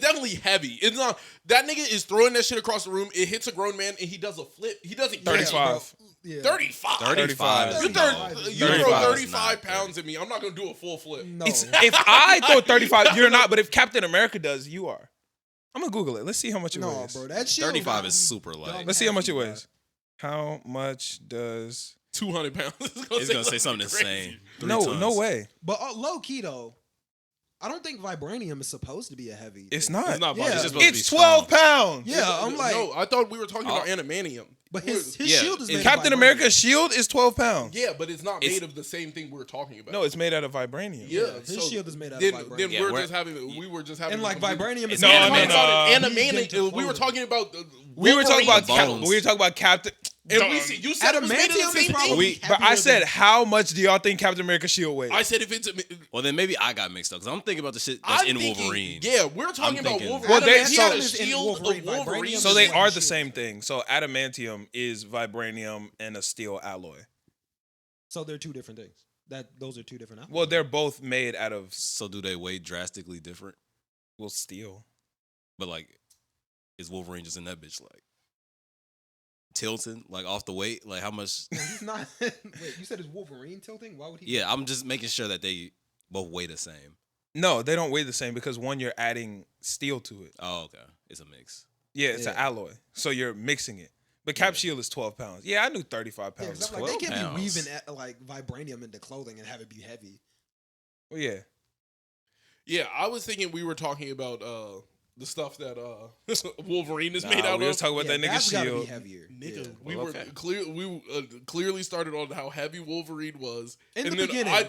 definitely heavy. It's not that nigga is throwing that shit across the room. It hits a grown man and he does a flip. He doesn't 35. yeah. 35. 35. You, 35 is you throw 35 is 35 not pounds at me. I'm not gonna do a full flip. No. It's, if I throw 35, you're not. But if Captain America does, you are. I'm gonna Google it. Let's see how much it No, weighs. bro, that shield 35 gotta is be super light. dumb Let's see how much it heavy, weighs. How much does? 200 pounds. It's gonna say something insane. 3 No, tons. no way. But low key though, I don't think vibranium is supposed to be a heavy. It's thing. not. It's not Yeah. vital. It's just supposed to be It's 12 strong. pounds. Yeah, I'm like, no, I thought we were talking about Oh. anamantium. but his Yeah, shield is made Captain of vibranium. America's shield is 12 pounds. Yeah, but it's not It's- made of the same thing we're talking about. No, it's made out of vibranium. yeah. his so shield is made out then, of vibranium. Then Yeah, we're we're- just having. We were just having. And like complete- vibranium is No, We were no, talking no. about He's anamantium. into We were clothing. talking about. We were talking about Bones. we were talking about Captain. And we see, you said it was made of the Adamantium is same probably thing. But I heavier said, than- how much do y'all think Captain America's shield weighs? I said if it's. Well, then maybe I got mixed up because I'm thinking about the shit that's I'm in thinking, Wolverine. Yeah, we're talking about thinking- Wolverine. Well, they- Adamantium so- is in shield Wolverine, of Wolverine. vibranium So is they what are his the shield same is. thing. So adamantium is vibranium and a steel alloy. So they're two different things. Those are two different. Apples. Well, they're both made out of So do they weigh drastically different? steel. But like, is Wolverine just in that bitch like tilting like off the weight? Like how much? No, he's not. Wait, you said it's Wolverine tilting? Why would he? Yeah, I'm just making sure that they both weigh the same. No, they don't weigh the same because one you're adding steel to it. Oh, okay, it's a mix. Yeah, it's an Yeah. alloy. So you're mixing it. But Cap shield is 12 pounds. Yeah, I knew 35 Yeah, pounds. 'cause I'm 12 like, they can't pounds. be weaving like vibranium into clothing and have it be heavy. Well, yeah. Yeah, I was thinking we were talking about the stuff that Wolverine is Nah, made out we of. was talking about Yeah, that nigga that's gotta be shield. heavier. Nigga, Yeah. we Well, were okay. clearly started on how heavy Wolverine was. In and the then beginning. I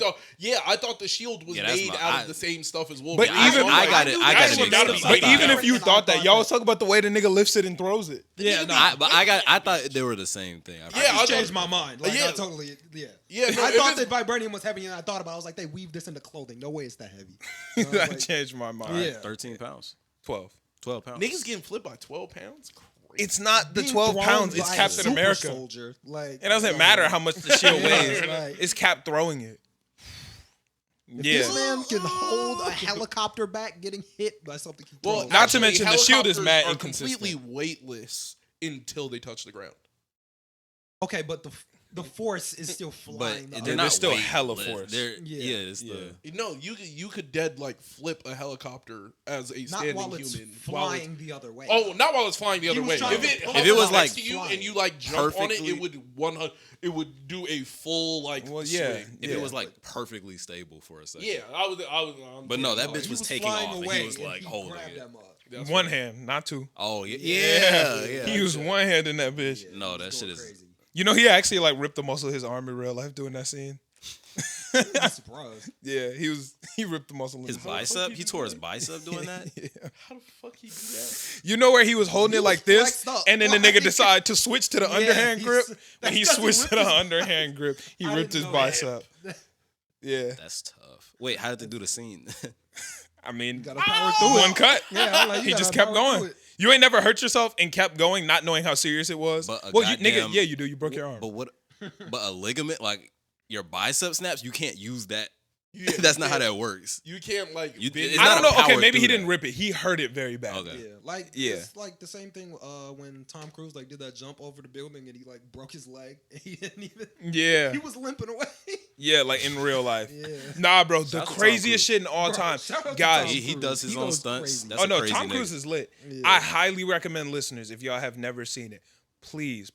thought the shield was Yeah, that's made my- out I- of the same stuff as Wolverine. But even- I got it. I got That's it what mixed gotta up. be I But thought- even if you And I thought that, thought y'all that- was talking about the way the nigga lifts it and throws it. Yeah, no, I thought they were the same thing. Yeah, I I just thought- changed my mind. Like, Yeah. I totally, yeah. Yeah, no, I if thought it's- that vibranium was heavy, and I thought about it. I was like, they weave this into clothing. No way it's that heavy. So I was I like, changed my mind. Yeah. 13 pounds, 12. 12 pounds. niggas getting flipped by 12 pounds. Crazy. It's not the being 12 thrown pounds. It's by a Captain super America. Soldier. Like, It doesn't matter how much the shield weighs. Right. It's Cap throwing it. If this Yeah. man can hold a helicopter back getting hit by something. He Well, throws. not to mention the shield is helicopters mad are inconsistent. completely weightless until they touch the ground. Okay, but the force is still but flying. they're they're not still weightless. hella force. They're, Yeah. yeah, it's Yeah. No, you could dead like flip a helicopter as a not standing while it's human. flying the other way. Oh, not while it's flying the other was way. trying If to it, pull it was hovers like next to you flying. and you like jump on it, Perfectly- it would it would do a full like Well, yeah. swing. If Yeah. it was like perfectly stable for a second. Yeah, I was. But no, that I'm bitch saying, was He taking flying off and away he was and like he holding grabbed it. that mug. that's One right. hand, not two. Oh yeah. He used one hand in that bitch. Yeah, No, he was that shit going is- crazy. You know, he actually like ripped the muscle of his arm in real life doing that scene. I'm surprised. Yeah, he ripped the muscle. His in bicep, he tore his bicep doing that. Yeah. How the fuck he do that? You know where he was holding He it like was this, flexed up. and then the Like- nigga decided to switch to the Yeah, underhand grip. he's- When he that's 'cause he switched to ripped the his- underhand grip, he I ripped his didn't know bicep. Yeah, That's tough. Wait, how did they do the scene? I mean, Gotta power through one it. cut. Yeah, I'm like, you He just gotta kept power going. through it. You ain't never hurt yourself and kept going, not knowing how serious it was. But a Well, you, nigga, goddamn- yeah, you do. You broke your arm. But what? But a ligament, like your bicep snaps, you can't use that. Yeah, That's not how yeah. that works. You can't like. You- bend it's it. I not don't a know. Okay, power maybe he through didn't that. rip it. He hurt it very bad. Okay. Yeah, like Yeah. it's like the same thing when Tom Cruise like did that jump over the building and he like broke his leg and he didn't even. Yeah, He was limping away. yeah, like in real life. Yeah. Nah, bro, the Shout out to Tom craziest Cruise. shit in all Bro, time, shout out to guys. Tom He does his He own goes stunts. crazy. That's Oh a no, crazy Tom nigga. Cruise is lit. Yeah. I highly recommend listeners, if y'all have never seen it, please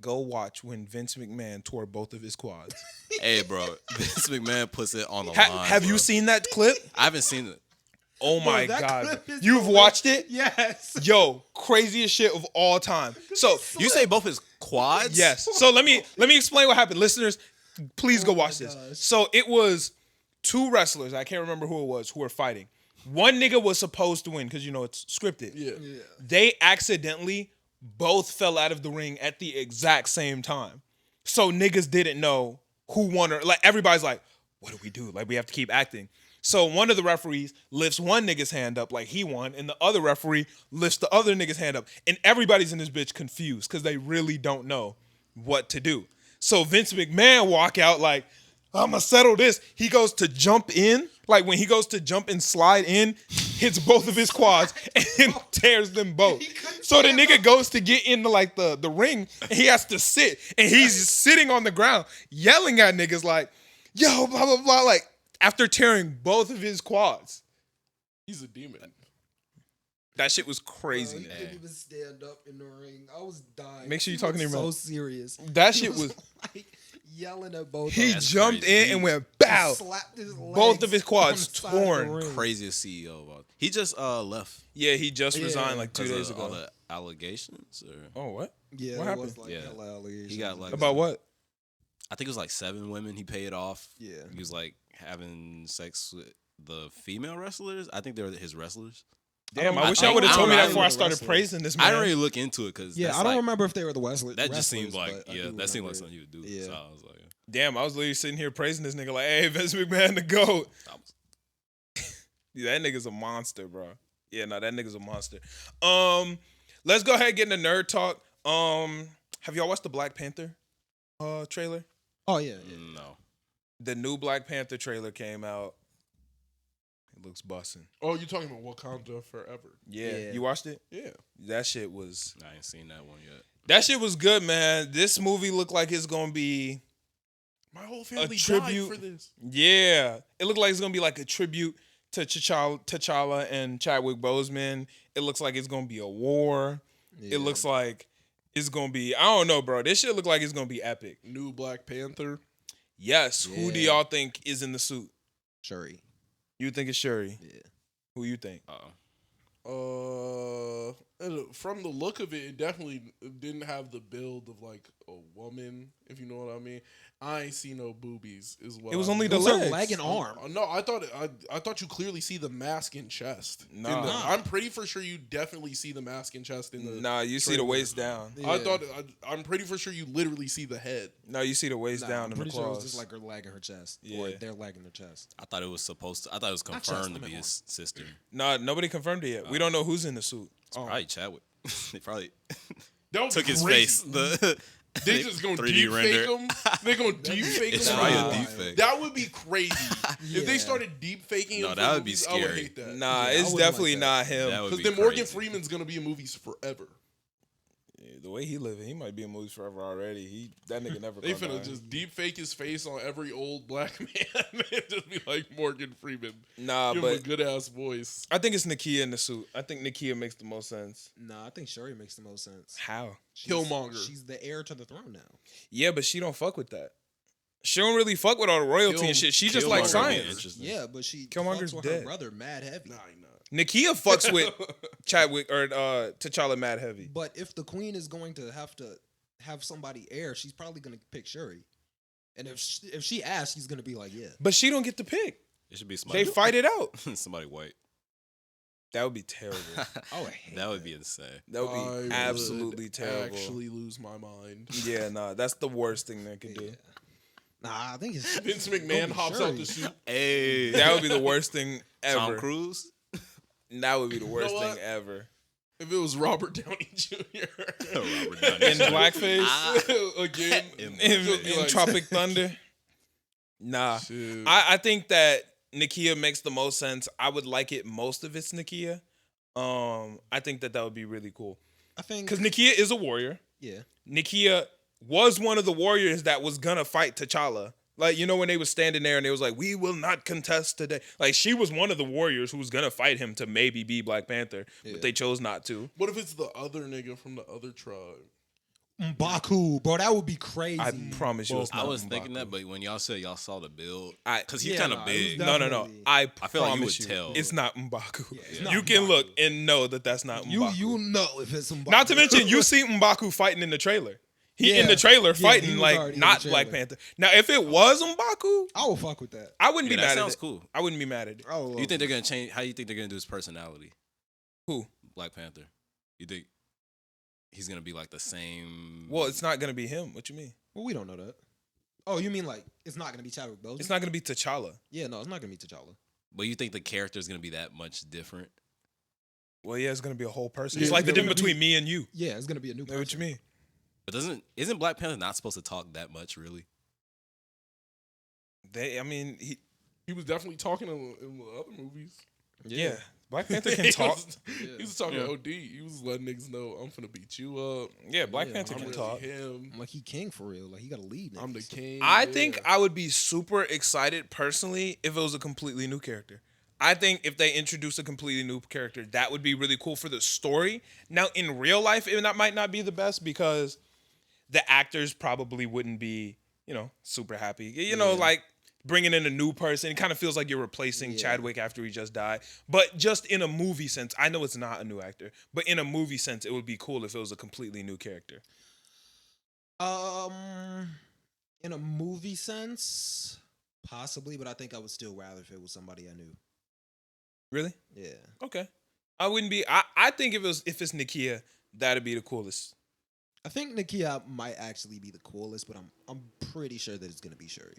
go watch when Vince McMahon tore both of his quads. Hey, bro, Vince McMahon puts it on the line. Have you bro. seen that clip? I haven't seen it. Oh Bro, my that god, clip is you've so watched it? Yes. Yo, craziest shit of all time. So You say both his quads? yes. So let me explain what happened, listeners. Please go watch this. gosh. So it was two wrestlers. I can't remember who it was who were fighting. One nigga was supposed to win because you know it's scripted. Yeah. Yeah. They accidentally both fell out of the ring at the exact same time. So niggas didn't know who won or like everybody's like, what do we do? Like we have to keep acting. So one of the referees lifts one nigga's hand up like he won, and the other referee lifts the other nigga's hand up. And everybody's in this bitch confused because they really don't know what to do. So Vince McMahon walk out like, I'm gonna settle this. He goes to jump in. Like when he goes to jump and slide in, hits both of his quads and tears them both. So the nigga goes to get into like the ring and he has to sit. And he's just sitting on the ground yelling at niggas like, yo, blah, blah, blah. Like after tearing both of his quads. He's a demon. That shit was crazy. He didn't even stand up in the ring. I was dying. Make sure He you're talking to looked him, so bro. serious. That He shit was like yelling at both. he of them. That's jumped crazy. in and went bow. Slapped his Both of his legs quads on the side of the torn. ring. Craziest CEO of all. He just left Yeah, he just Yeah. resigned like 2 because days of all ago. the allegations. Or Oh, what? Yeah, What it happened? was like Yeah. hella allegations. he got like About what? I think it was like 7 women he paid off. Yeah. He was like having sex with the female wrestlers. I think they were his wrestlers. Damn, I I wish I think- would have I told me don't that know. before I The started wrestlers. praising this man. I didn't really look into it because Yeah, I don't remember if they were the wrestlers. That just seemed like but I yeah, do that seemed remember like it. something you would do. Yeah. So I was like, Damn, I was literally sitting here praising this nigga like, hey, Vince McMahon the GOAT. Yeah, that nigga's a monster, bro. Yeah, no, that nigga's a monster. Let's go ahead and get into nerd talk. Have y'all watched the Black Panther trailer? Oh yeah, yeah. no. The new Black Panther trailer came out. It looks bussin'. Oh, you talking about Wakanda Forever? Yeah. Yeah. You watched it? Yeah. That shit was I ain't seen that one yet. good, man. This movie looked like it's gonna be My whole family tribute- died for this. yeah. It looked like it's gonna be like a tribute to T'Challa and Chadwick Boseman. It looks like it's gonna be a war. Yeah. It looks like it's gonna be, I don't know, bro. This shit look like it's gonna be epic. New Black Panther. Yes. Who do Yeah. y'all think is in the suit? Shuri. You think it's Shuri? Yeah. Who you think? From the look of it, it definitely didn't have the build of like a woman, if you know what I mean. I ain't see no boobies as well. It was only the Those are legs. leg and arm. No, I thought you clearly see the mask and chest. Nah. I'm pretty for sure you definitely see the mask and chest in the. Nah, you see the trailer. waist down. Yeah. I'm pretty for sure you literally see the head. No, you see the waist Nah, down I'm and the pretty sure it was claws. just like her leg and her chest. Yeah. Or their leg and their chest. I thought it was supposed to. I thought it was Not chest, confirmed I to meant be his sister. Nah, nobody confirmed it yet. We don't know who's in the suit. Probably Chadwick. They probably That would took be his crazy. face. The They just gonna 3D deep fake render. him. They gonna deep fake It's him. probably Nah. a deep fake. That would be crazy. If they Yeah. started deep faking No, him, that for would be movies, I would scary. hate that. Nah, I it's wouldn't definitely like not him. That would Because be then Morgan crazy. Freeman's gonna be in movies forever. Yeah, the way he living, he might be in movies forever already. That nigga never. They gonna finna die. just deep fake his face on every old black man and just be like Morgan Freeman. Nah, Give him a but good ass voice. I think it's Nakia in the suit. I think Nakia makes the most sense. Nah, I think Shuri makes the most sense. How? Killmonger. She's the heir to the throne now. Yeah, but she don't fuck with that. She don't really fuck with all the royalty and shit. She just like Killmonger would be science. interesting. Yeah, but she Killmonger's fucks with dead. her brother mad heavy. Nah, he not. Nakia fucks with Chadwick or T'Challa mad heavy. But if the queen is going to have somebody heir, she's probably going to pick Shuri. And if she asks, he's going to be like, yeah. But she don't get to pick. It should be somebody. They fight it out. somebody white. That would be terrible. Oh, I hate That would be insane. That would I be would absolutely terrible. Actually, lose my mind. Yeah, nah, that's the worst thing they could do. Yeah. Nah, I think it's Vince gonna McMahon be hops Shuri. out the suit. Hey, That would be the worst thing ever. Tom Cruise. That would be the worst what? thing ever. If it was Robert Downey Jr. Robert Downey In Jr. blackface, Ah. again, in, just be in like- Tropic Thunder. Nah, Shit. I think that Nakia makes the most sense. I would like it most if it's Nakia. I think that would be really cool I think because Nakia is a warrior. yeah. Nakia was one of the warriors that was gonna fight T'Challa. Like, you know, when they was standing there and they was like, we will not contest today. Like, she was one of the warriors who was gonna fight him to maybe be Black Panther, Yeah. but they chose not to. What if it's the other nigga from the other tribe? M'Baku, bro, that would be crazy. I promise you, it's I not was thinking M'Baku. that, but when y'all said y'all saw the build, I- because he's Yeah, kind of nah, it was big. definitely- No. Definitely. I feel like you promise would you, tell. it's not M'Baku. it's not You can M'Baku. look and know that that's not you M'Baku. know if it's M'Baku. Not to mention, you see M'Baku fighting in the trailer. He in Yeah. the trailer Yeah, he fighting was like already in not the Black trailer. Panther. Now, if it was M'Baku, I will fuck with that. I wouldn't Yeah, be that mad at sounds it. cool. I wouldn't be mad at it. I will You think they're gonna change? How you think they're gonna do his personality? Who? Black Panther. You think he's gonna be like the same? Well, it's not gonna be him. What you mean? Well, we don't know that. Oh, you mean like it's not gonna be Chadwick Boseman? It's not gonna be T'Challa. Yeah, no, it's not gonna be T'Challa. But you think the character is gonna be that much different? Well, yeah, it's gonna be a whole person. Yeah, It's like it's the gonna difference between me and you. Yeah, it's gonna be a new Know person. what you mean? But isn't Black Panther not supposed to talk that much, really? I mean, He was definitely talking in the other movies. yeah. Black Panther can He talk. He was talking Yeah. OD. He was letting niggas know, I'm finna beat you up. Yeah, Black Yeah, Panther I'm can really talk. him. Like he king for real. Like he got to lead. I'm the niggas. king. I yeah. think I would be super excited personally if it was a completely new character. I think if they introduced a completely new character, that would be really cool for the story. Now, in real life, might not be the best because the actors probably wouldn't be, super happy. Like bringing in a new person, it kind of feels like you're replacing Yeah. Chadwick after he just died. But just in a movie sense, I know it's not a new actor, but in a movie sense, it would be cool if it was a completely new character. In a movie sense, possibly, but I think I would still rather if it was somebody I knew. Really? Yeah. Okay. I wouldn't be. I think if it's Nakia, that'd be the coolest. I think Nakia might actually be the coolest, but I'm pretty sure that it's gonna be Shuri.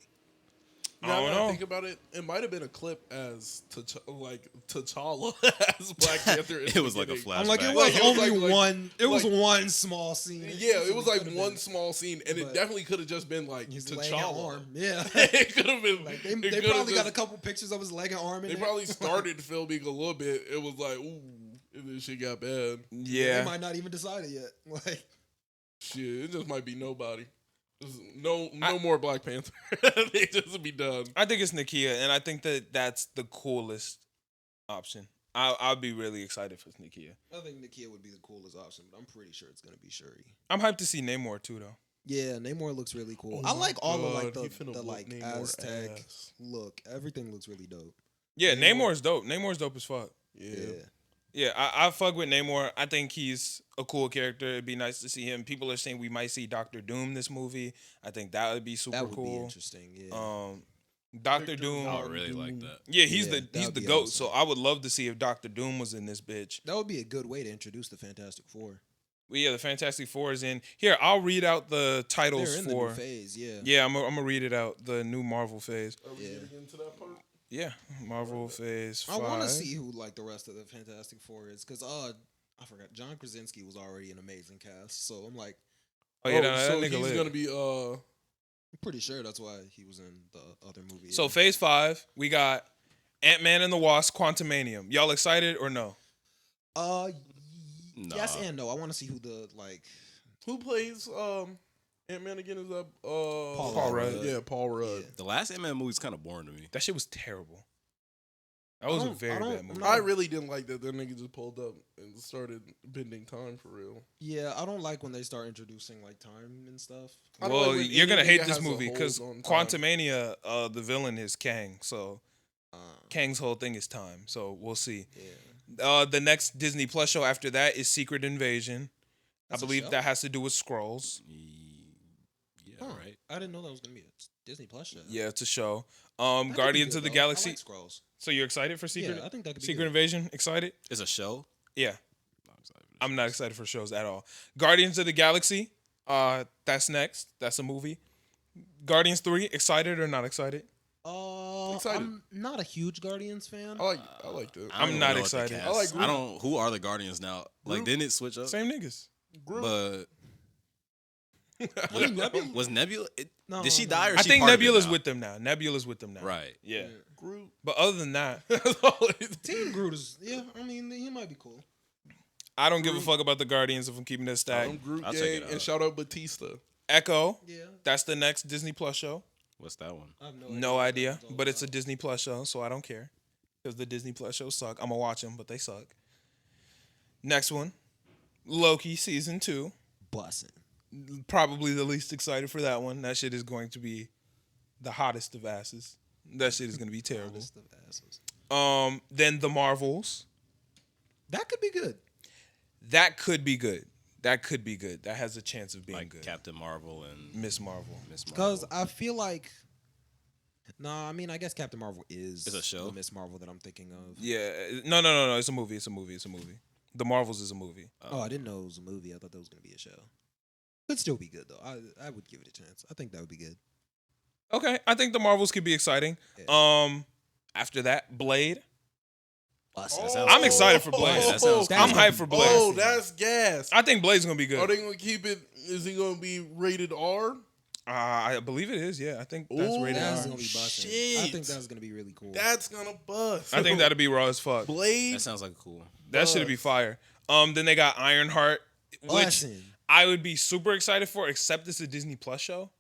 I Now don't that I know. think about it, it might have been a clip as T'Challa as Black Panther. in It the was like a beginning. flashback. I'm like, it Like, was it was only like- one. It was like- one small scene. Yeah, it was like could've one been small scene, and it but definitely could have just been like his leg and T'Challa. arm. Yeah. It could have been. Like it they coulda probably got a just- couple pictures of his leg and arm in They it. probably started filming a little bit. It was like, ooh, and then shit got bad. Yeah. They might not even decide it yet. Like Shit, it just might be nobody. Just no more Black Panther. They just be done. I think it's Nakia, and I think that's the coolest option. I'll be really excited for Nakia. I think Nakia would be the coolest option, but I'm pretty sure it's gonna be Shuri. I'm hyped to see Namor too, though. Yeah, Namor looks really cool. Oh I my like all of like God, he finna the whoop like Namor Aztec ass. look. Everything looks really dope. Yeah, Namor- Namor's dope. Namor's dope as fuck. Yeah. Yeah, I fuck with Namor. I think he's a cool character. It'd be nice to see him. People are saying we might see Doctor Doom this movie. I think that would be super That would be cool. interesting. Yeah. Doctor Doom. I would really like that. Yeah, he's Yeah, the that would the be goat. awesome. So I would love to see if Doctor Doom was in this bitch. That would be a good way to introduce the Fantastic Four. But yeah, the Fantastic Four is in here. I'll read out the titles They're in the for. new phase. Yeah. Yeah, I'm gonna read it out. The new Marvel phase. Are we Yeah. getting into that part? Yeah, Marvel phase 5. I want to see who like the rest of the Fantastic Four is because I forgot John Krasinski was already an amazing cast. So I'm like Oh yeah, that so nigga he's lit. gonna be I'm pretty sure that's why he was in the other movie. So phase 5, we got Ant-Man and the Wasp: Quantumanium. Y'all excited or no? Yes Nah. and no. I want to see who the like. who plays Ant-Man again? Is that Paul Rudd. Yeah, Paul Rudd. The last Ant-Man movie's kind of boring to me. That shit was terrible. That was a don't- very I don't- bad I'm movie. not- I really didn't like that nigga just pulled up and started bending time for real. Yeah, I don't like when they start introducing like time and stuff. I don't Well, like when you're gonna any hate nigga this has a movie because hold on time. Quantumania, the villain is Kang. So Uh, Kang's whole thing is time. So we'll see. yeah. The next Disney Plus show after that is Secret Invasion. That's I a believe show? that has to do with Skrulls. Yeah, Huh. right. I didn't know that was gonna be a Disney Plus show. Yeah, it's a show. That could be Guardians good, of the though. Galaxy. I like Skrulls. So you're excited for Secret? Yeah, I think that could be Secret good. Invasion? Excited? It's a show. Yeah, Not excited for this. I'm not excited for shows at all. Guardians of the Galaxy. That's next. That's a movie. Guardians 3. Excited or not excited? Excited. I'm not a huge Guardians fan. I like that. I don't I'm even not know what the excited. cast- I like I don't. Who are the Guardians now? Like, didn't it switch up? Same niggas. Groot. But I mean, Nebula- was Nebula? No, Did she no. die or I she think part of it Nebula's now? with them now. Nebula's with them now. Right. Yeah. Groot. But other than that, That's all it- Team Groot is yeah. I mean, he might be cool. I don't give a fuck about the Guardians if I'm keeping this stack. I'm Groot I'll check gang it and out. shout out Batista. Echo. Yeah, That's the next Disney Plus show. What's that one? I have No what idea, that was all but it's a about. Disney Plus show, so I don't care because the Disney Plus shows suck. I'm gonna watch them, but they suck. Next one, Loki season 2. bussin'. Probably the least excited for that one. That shit is going to be the hottest of asses. That shit is gonna be terrible. Honest of asses. Then the Marvels. That could be good. That could be good. That could be good. That has a chance of being Like good. Captain Marvel and Miss Marvel. Miss Marvel. Because I feel like, I mean, I guess Captain Marvel is It's a show? the Miss Marvel that I'm thinking of. Yeah. No. It's a movie. It's a movie. It's a movie. The Marvels is a movie. Oh, I didn't know it was a movie. I thought that was gonna be a show. Could still be good though. I would give it a chance. I think that would be good. Okay, I think the Marvels could be exciting. Yeah. After that, Blade. Bussin'. I'm excited for Blade. That sounds I'm cool. hyped for Blade. Oh, that's gas. I think Blade's gonna be good. Are they gonna keep it? Is he gonna be rated R? I believe it is. Yeah, I think that's Ooh, rated That's R. gonna be busting. I Shit. think that's gonna be really cool. That's gonna bust. I think that'll be raw as fuck. Blade. That sounds like cool. That should be fire. Then they got Ironheart, which Bussin'. I would be super excited for, except it's a Disney Plus show,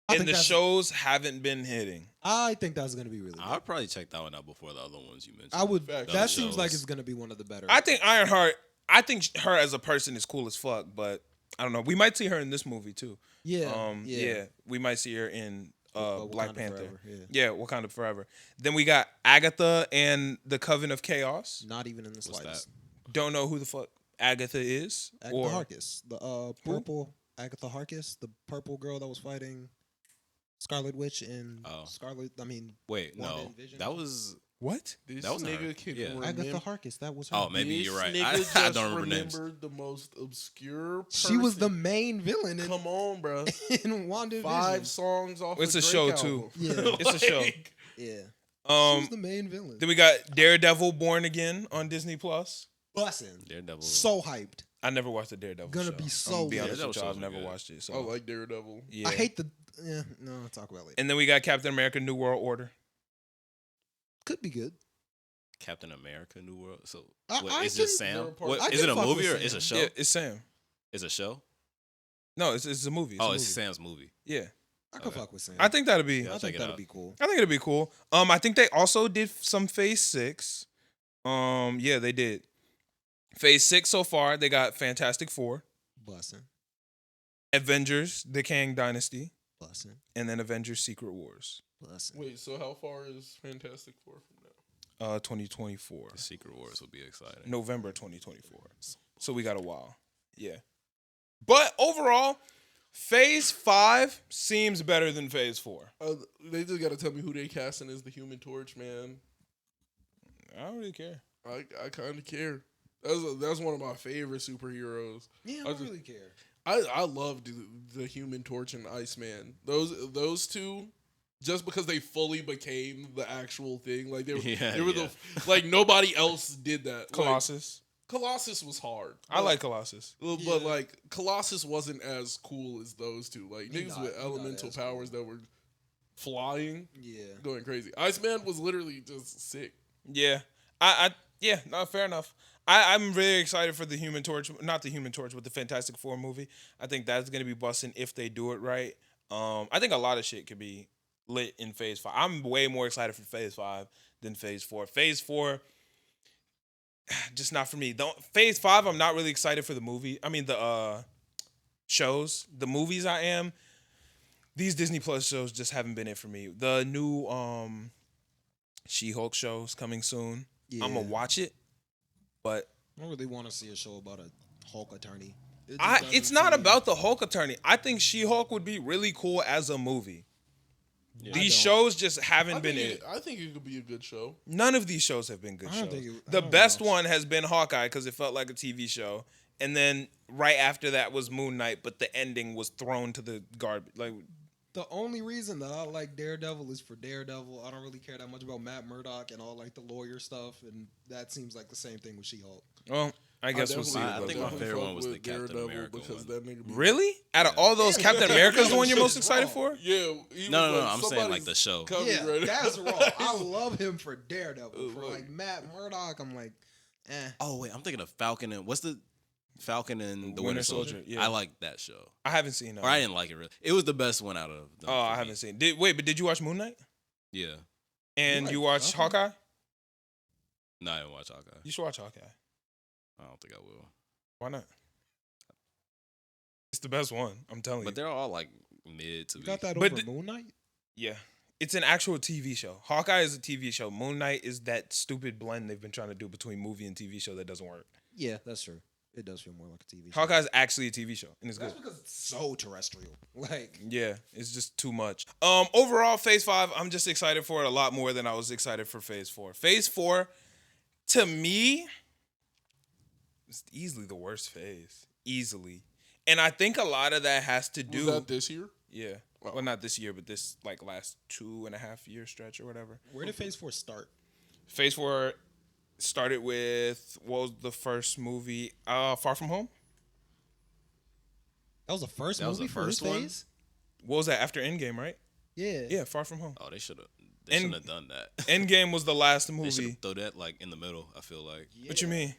I and think the that's- shows haven't been hitting. I think that's gonna be really good. I'd probably check that one out before the other ones you mentioned. I would. Facts. That seems shows. like it's gonna be one of the better. I think Ironheart. I think her as a person is cool as fuck, but I don't know. We might see her in this movie too. Yeah. Yeah, we might see her in Black Wakanda Panther. Forever, yeah. Yeah, Wakanda Forever. Then we got Agatha and the Coven of Chaos. Not even in the What's slightest. Don't know who the fuck Agatha is. Agatha Harkness, the purple Agatha Harkness, the purple girl that was fighting Scarlet Witch and Oh. Scarlet. I mean, Wait, Wanda no, and Vision? that was. What? This That was nigga her. can Yeah. remember. Agatha Harkness. That was her. Oh, maybe This you're right. nigga I just don't remember names. remembered the most obscure. She was the person. main villain in, Come on, bro. in WandaVision. 5 songs off. It's a a Drake show, album. too. Yeah. It's a show. Like, Yeah. She was the Um, main villain. then we got Daredevil Born Again on Disney Plus. Bussin'. Daredevil. So hyped. I never watched the Daredevil. Gonna show. be I'm so gonna be good. honest with Daredevil y'all, I've shows never are good. watched it. So I like Daredevil. yeah. I hate the. Yeah. No, I'll talk about it later. And then we got Captain America: New World Order. Could be good. Captain America: New World. So I what, it's can- just Sam. I What, can is it a fuck movie with or it's a Sam. show? Yeah, it's Sam. It's a show. No, it's a movie. It's a Oh, movie. it's Sam's movie. Yeah, I could Okay. fuck with Sam. I think that'd be. Yeah. I I'll think check it that'd out. be cool. I think it'd be cool. I think they also did some Phase 6. Yeah, they did. Phase 6 so far, they got Fantastic Four, Bussin'. Avengers: The Kang Dynasty, Bussin'. and then Avengers: Secret Wars. Bussin'. Wait, so how far is Fantastic Four from now? 2024. The Secret Wars will be exciting. November 2024. So we got a while. Yeah. But overall, Phase 5 seems better than Phase 4. They just gotta tell me who they casting as the Human Torch, man. I don't really care. I kind of care. That's one of my favorite superheroes. Yeah, I I don't just- really care. I loved the Human Torch and Iceman. Those two, just because they fully became the actual thing. Like they were Yeah. like nobody else did that. Colossus. Like, Colossus was hard. I like Colossus. But like Colossus wasn't as cool as those two. Like He niggas not- with he not elemental as powers that were flying, Yeah. going crazy. Iceman was literally just sick. Yeah. Yeah, no, fair enough. I'm really excited for the Human Torch, not the Human Torch, but the Fantastic Four movie. I think that's gonna be busting if they do it right. I think a lot of shit could be lit in Phase 5. I'm way more excited for Phase 5 than Phase 4. Phase 4, just not for me. Phase 5, I'm not really excited for the movie. I mean the shows. The movies I am. These Disney Plus shows just haven't been it for me. The new She-Hulk show's coming soon. Yeah. I'm gonna watch it, but I don't really want to see a show about a Hulk attorney. It just it's doesn't not seem- about the Hulk attorney. I think She-Hulk would be really cool as a movie. Yeah. These don't. shows just haven't I been think it. I think it could be a good show. None of these shows have been good I don't shows. think it- I The don't best know. one has been Hawkeye because it felt like a TV show, and then right after that was Moon Knight, but the ending was thrown to the garbage. Like, The only reason that I like Daredevil is for Daredevil. I don't really care that much about Matt Murdock and all like the lawyer stuff, and that seems like the same thing with She-Hulk. well, I guess we'll see. definitely- I what think goes my on. favorite fuck one was with the Captain Daredevil America because one. that nigga be Really? Out of all those, Captain America's the one you're most excited for? Yeah. No, I'm saying like the show. Yeah, that's raw. I love him for Daredevil. For Look. like Matt Murdock, I'm like, Oh wait, I'm thinking of Falcon and what's the Falcon and the Winter Winter Soldier? Soldier, yeah. I like that show. I haven't seen it. Or I didn't like it really. It was the best one out of them. Oh, for I me. haven't seen. But did you watch Moon Knight? Yeah. And like you watched Hawkeye? Hawkeye? No, I didn't watch Hawkeye. You should watch Hawkeye. I don't think I will. Why not? It's the best one. I'm telling you. But they're all like mid to you be. got that But over the- Moon Knight? Yeah. It's an actual TV show. Hawkeye is a TV show. Moon Knight is that stupid blend they've been trying to do between movie and TV show that doesn't work. Yeah, that's true. It does feel more like a TV show. Hawkeye's actually a TV show, and it's That's good. because it's so terrestrial. Like, Yeah, it's just too much. Overall, Phase 5, I'm just excited for it a lot more than I was excited for Phase 4. Phase 4, to me, is easily the worst phase. Easily. And I think a lot of that has to Was do... that this year? Yeah. Oh. Well, not this year, but this like last 2.5 year stretch or whatever. Where did Phase 4 start? Phase 4 started with what was the first movie? Far From Home. That was the first That was movie the for his first one? phase? What was that after Endgame? Right? Yeah. Yeah, Far From Home. Oh, they shouldn't And- have done that. Endgame was the last They should movie. have thrown that like in the middle. I feel like What you mean?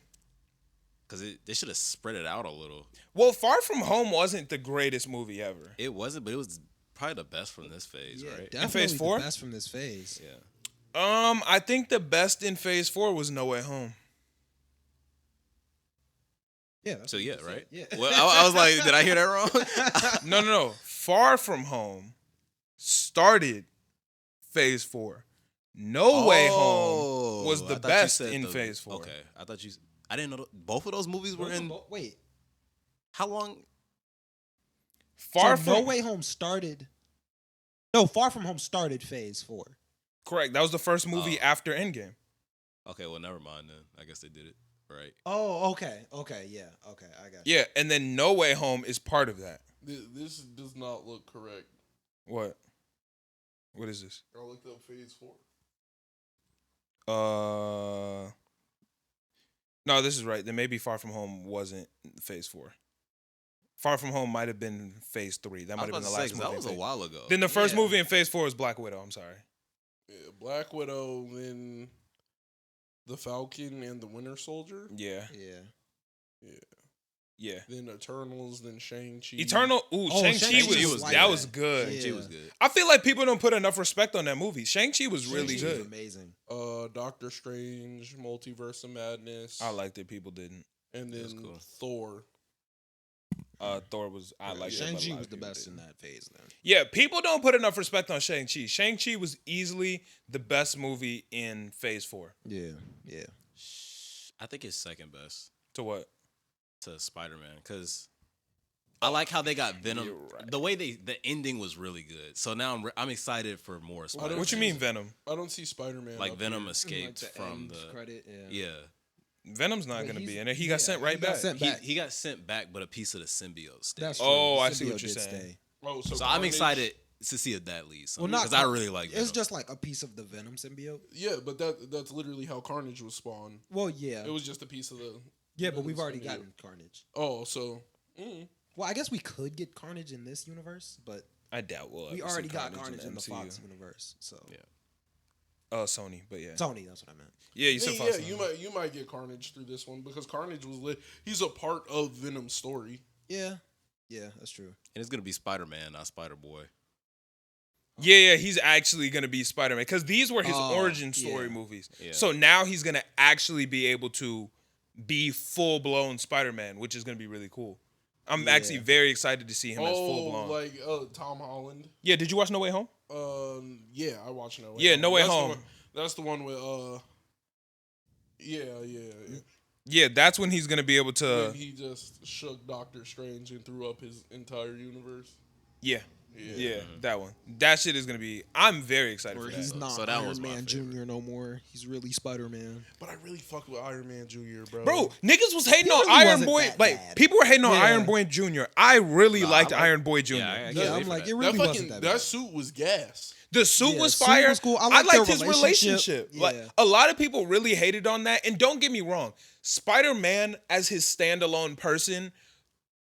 because they should have spread it out a little. Well, Far From Home wasn't the greatest movie ever. It wasn't, but it was probably the best from this phase, Yeah, right? definitely Phase 4? the best from this phase. Yeah. I think the best in Phase 4 was No Way Home. Yeah. That's So what yeah, you said. right? Yeah. Well, I was like, did I hear that wrong? No. Far From Home started Phase 4. No Way Home was I the thought you best said in Phase 4. Okay, I didn't know both of those movies were in. Wait. How long? Far So From No Way Home started. No, Far From Home started Phase 4. Correct. That was the first movie Oh. after Endgame. Okay, well, never mind then. I guess they did it right. Oh, okay. Okay, yeah. Okay, I got you. Yeah, and then No Way Home is part of that. This does not look correct. What? What is this? I looked up Phase 4. No, this is right. Then maybe Far From Home wasn't Phase 4. Far From Home might have been Phase 3. That I might was have been about the to say, last 'cause movie. that was in a Phase- while ago. Then the first Yeah. movie in Phase 4 is Black Widow. I'm sorry. Yeah, Black Widow, then the Falcon and the Winter Soldier. Yeah. Yeah. Yeah. Then Eternals, then Shang-Chi. Eternal. Ooh, Oh, Shang-Chi Shang-Chi was, was that good. was good. Yeah. She was good. I feel like people don't put enough respect on that movie. Shang-Chi was really Shang-Chi was good. amazing. Doctor Strange, Multiverse of Madness. I liked it. People didn't. And It was then cool. Thor. Thor was. I liked it. but a Shang-Chi lot was of the people best in didn't. that phase then. Yeah, people don't put enough respect on Shang-Chi. Shang-Chi was easily the best movie in Phase 4. Yeah. Yeah. I think it's second best To what? to Spider-Man because I like how they got Venom. You're right. The way the ending was really good. So now I'm excited for more Spider-Man. What you mean Venom? I don't see Spider-Man. Like up Venom here. escaped Like the from end the credit. Yeah. yeah. Venom's not Wait, going to he's- be in it. He yeah, got sent right he got back. sent back. He got sent back, but a piece of the symbiote stayed. That's Oh, true. I see what Symbiote you're did saying. stay. Oh, So I'm Carnage- excited to see if that leads. Well, not because I really like. It's Venom. just like a piece of the Venom symbiote. Yeah, but that's literally how Carnage was spawned. Well, yeah. It was just a piece of the. Yeah, but Venom we've already symbiote. gotten Carnage. Oh, so. Well, I guess we could get Carnage in this universe, but I doubt we'll we ever see already got Carnage Carnage in the MCU. Fox universe. So Yeah. Sony, but yeah. Sony, that's what I meant. Yeah, you said Fox. you might get Carnage through this one because Carnage was lit. He's a part of Venom's story. Yeah, yeah, that's true. and it's gonna be Spider-Man, not Spider-Boy. Yeah, he's actually going to be Spider-Man because these were his Oh, origin story yeah. movies. Yeah. So now he's going to actually be able to be full-blown Spider-Man, which is going to be really cool. I'm Yeah. actually very excited to see him as full-blown. like Tom Holland. Yeah, did you watch No Way Home? Yeah, I watched No Way. Yeah, Home. No Way That's the Home. one- that's the one with yeah. Yeah, that's when he's going to be able to... When he just shook Doctor Strange and threw up his entire universe. Yeah, Yeah. that one. That shit is going to be... I'm very excited Where for he's that. not So that Iron was my Man favorite. Jr. no more. He's really Spider-Man. But I really fuck with Iron Man Jr., bro. Bro, niggas was hating He on really Iron wasn't Boy. that Like, bad. people were hating on Yeah. Iron Boy Jr. I really Nah, liked I like- Iron Boy Jr. Yeah, I Yeah, can't I'm wait for like, that. it really that wasn't fucking that that bad. suit was gas. The suit Yeah, was suit fire. was cool. I I liked liked their his relationship. relationship. Like Yeah. a lot of people really hated on that. And don't get me wrong, Spider-Man as his standalone person,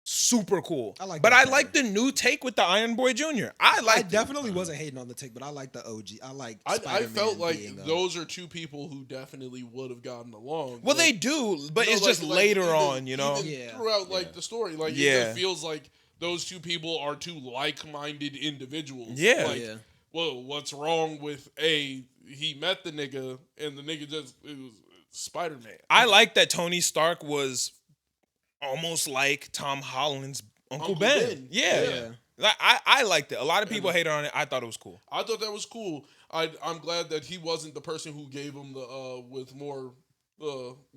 super cool. I like but that I like the new take with the Iron Boy Jr. I like definitely wasn't hating on the take, but I like the OG. I like. I Spider-Man felt like being, those are two people who definitely would have gotten along. Well, Like, they do, but you know, it's just like, later even- on, you know. even Yeah. throughout Yeah. the story, like it Yeah. just feels like those two people are two like-minded individuals. Yeah. Like, Yeah. well, what's wrong with he met the nigga and the nigga just it was Spider-Man. I like that Tony Stark was almost like Tom Holland's Uncle Ben. Yeah. Yeah. Like, I liked it. A lot of people hated on it. I thought it was cool. I thought that was cool. I'm glad that he wasn't the person who gave him the with more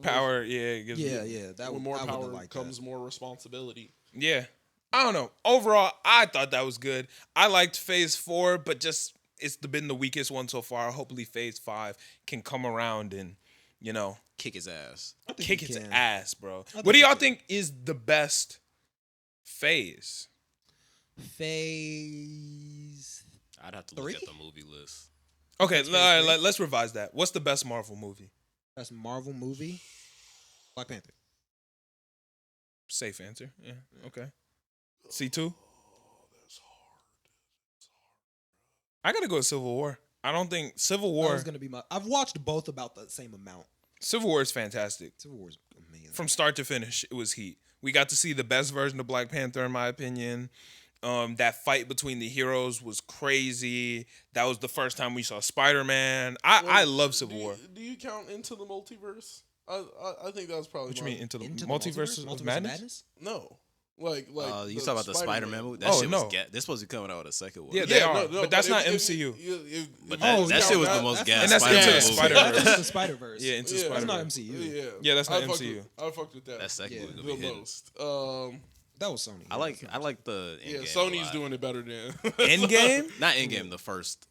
Power, yeah. It gives Yeah, me- yeah. That With would more I would power have liked comes that. more responsibility. Yeah. I don't know. Overall, I thought that was good. I liked Phase 4, but just it's been the weakest one so far. Hopefully Phase 5 can come around and, you know, Kick his ass. I think kick he its can. ass, bro. think What do he y'all can. think is the best phase? Phase I'd have to look at 3? the movie list. Okay, Phase 3? let's revise that. What's the best Marvel movie? That's Marvel movie. Black Panther. Safe answer. Yeah. Okay. C2. I gotta go with Civil War. I don't think Civil That War. was gonna be my. I've watched both about the same amount. Civil War is fantastic. Civil War is amazing. From start to finish, it was heat. We got to see the best version of Black Panther, in my opinion. That fight between the heroes was crazy. That was the first time we saw Spider-Man. I love Civil War. Do you count Into the Multiverse? I think that was probably. What you mean into the Into the multiverse of madness? No, like You talk about the Spider-Man movie? That Oh, shit no. was they're supposed to be coming out with a second one. Yeah, they are. no, but that's not if- MCU. But if that you shit was count the most that- gas And that's Spider-Man Into the movie. Spider-Verse. That's the Spider Verse. Yeah, into Yeah, Spider-Man. That's not MCU. Yeah, that's not I fucked MCU. with- I fucked with that. That second Yeah. one gonna the be hitting. most. That was Sony. I like the Yeah, Endgame a Sony's lot. doing it better than Endgame? Not Endgame, the first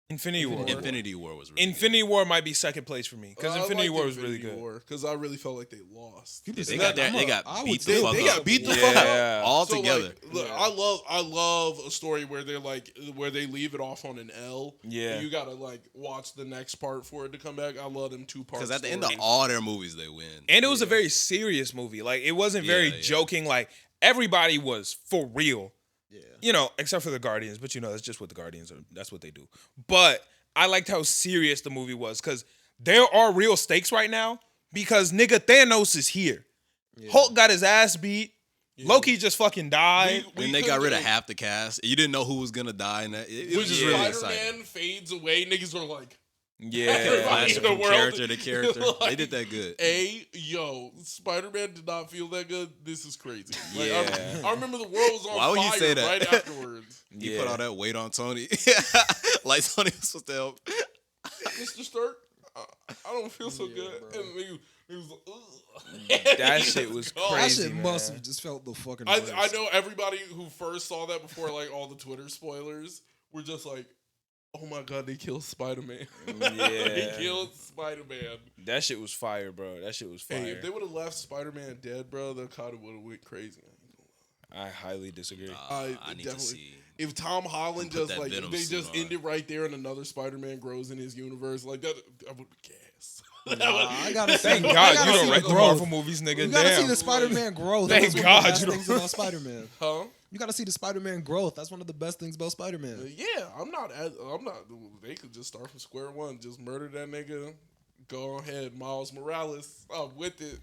Infinity War. Infinity War was really Infinity War might be second place for me because Infinity War was really good. because I really felt like they lost. good. They And got I would beat say the fuck they up. got beat the Yeah. fuck up. all So, together. Like, look, I love a story where they're like where they leave it off on an L. Yeah. and you gotta like watch the next part for it to come back. I love them 2 parts. Because at the end of all their movies, they win. And it was a very serious movie. Like it wasn't very Yeah. joking. Like everybody was for real. Yeah. You know, except for the Guardians, but you know, that's just what the Guardians are. That's what they do. But I liked how serious the movie was because there are real stakes right now because nigga Thanos is here. Hulk got his ass beat. Loki just fucking died. And they got rid of half the cast. You didn't know who was gonna die in that. It was just really exciting. Spider-Man fades away, niggas were like, Yeah. Everybody Flash in the from world- character to character. Like, They did that good. Yo, Spider-Man did not feel that good. This is crazy. Like, Yeah. I remember the world was on Why would fire you say that? right afterwards. He put all that weight on Tony. Like Tony was supposed to help. Mr. Stark, I don't feel so good. bro. And he was like, ugh. That He shit was gone. That crazy. shit man. must have just felt the fucking. I worst. know everybody who first saw that before, like all the Twitter spoilers, were just like, "Oh my god, they killed Spider-Man! They Yeah. killed Spider-Man!" That shit was fire, bro. That shit was fire. Hey, if they would have left Spider-Man dead, bro, the kind of would have went crazy. I highly disagree. I need to definitely- see. If Tom Holland Put just that like Venom they suit just on. ended right there and another Spider-Man grows in his universe, like that would be gas. I gotta Thank see, I God gotta you see don't the write the growth. Marvel movies, nigga. You gotta see Damn. the Spider-Man growth. Thank That's one God of the best you don't- things about Spider-Man. Huh? You gotta see the Spider-Man growth. That's one of the best things about Spider-Man. Yeah, I'm not. They could just start from square one. Just murder that nigga. Go ahead, Miles Morales. I'm with it.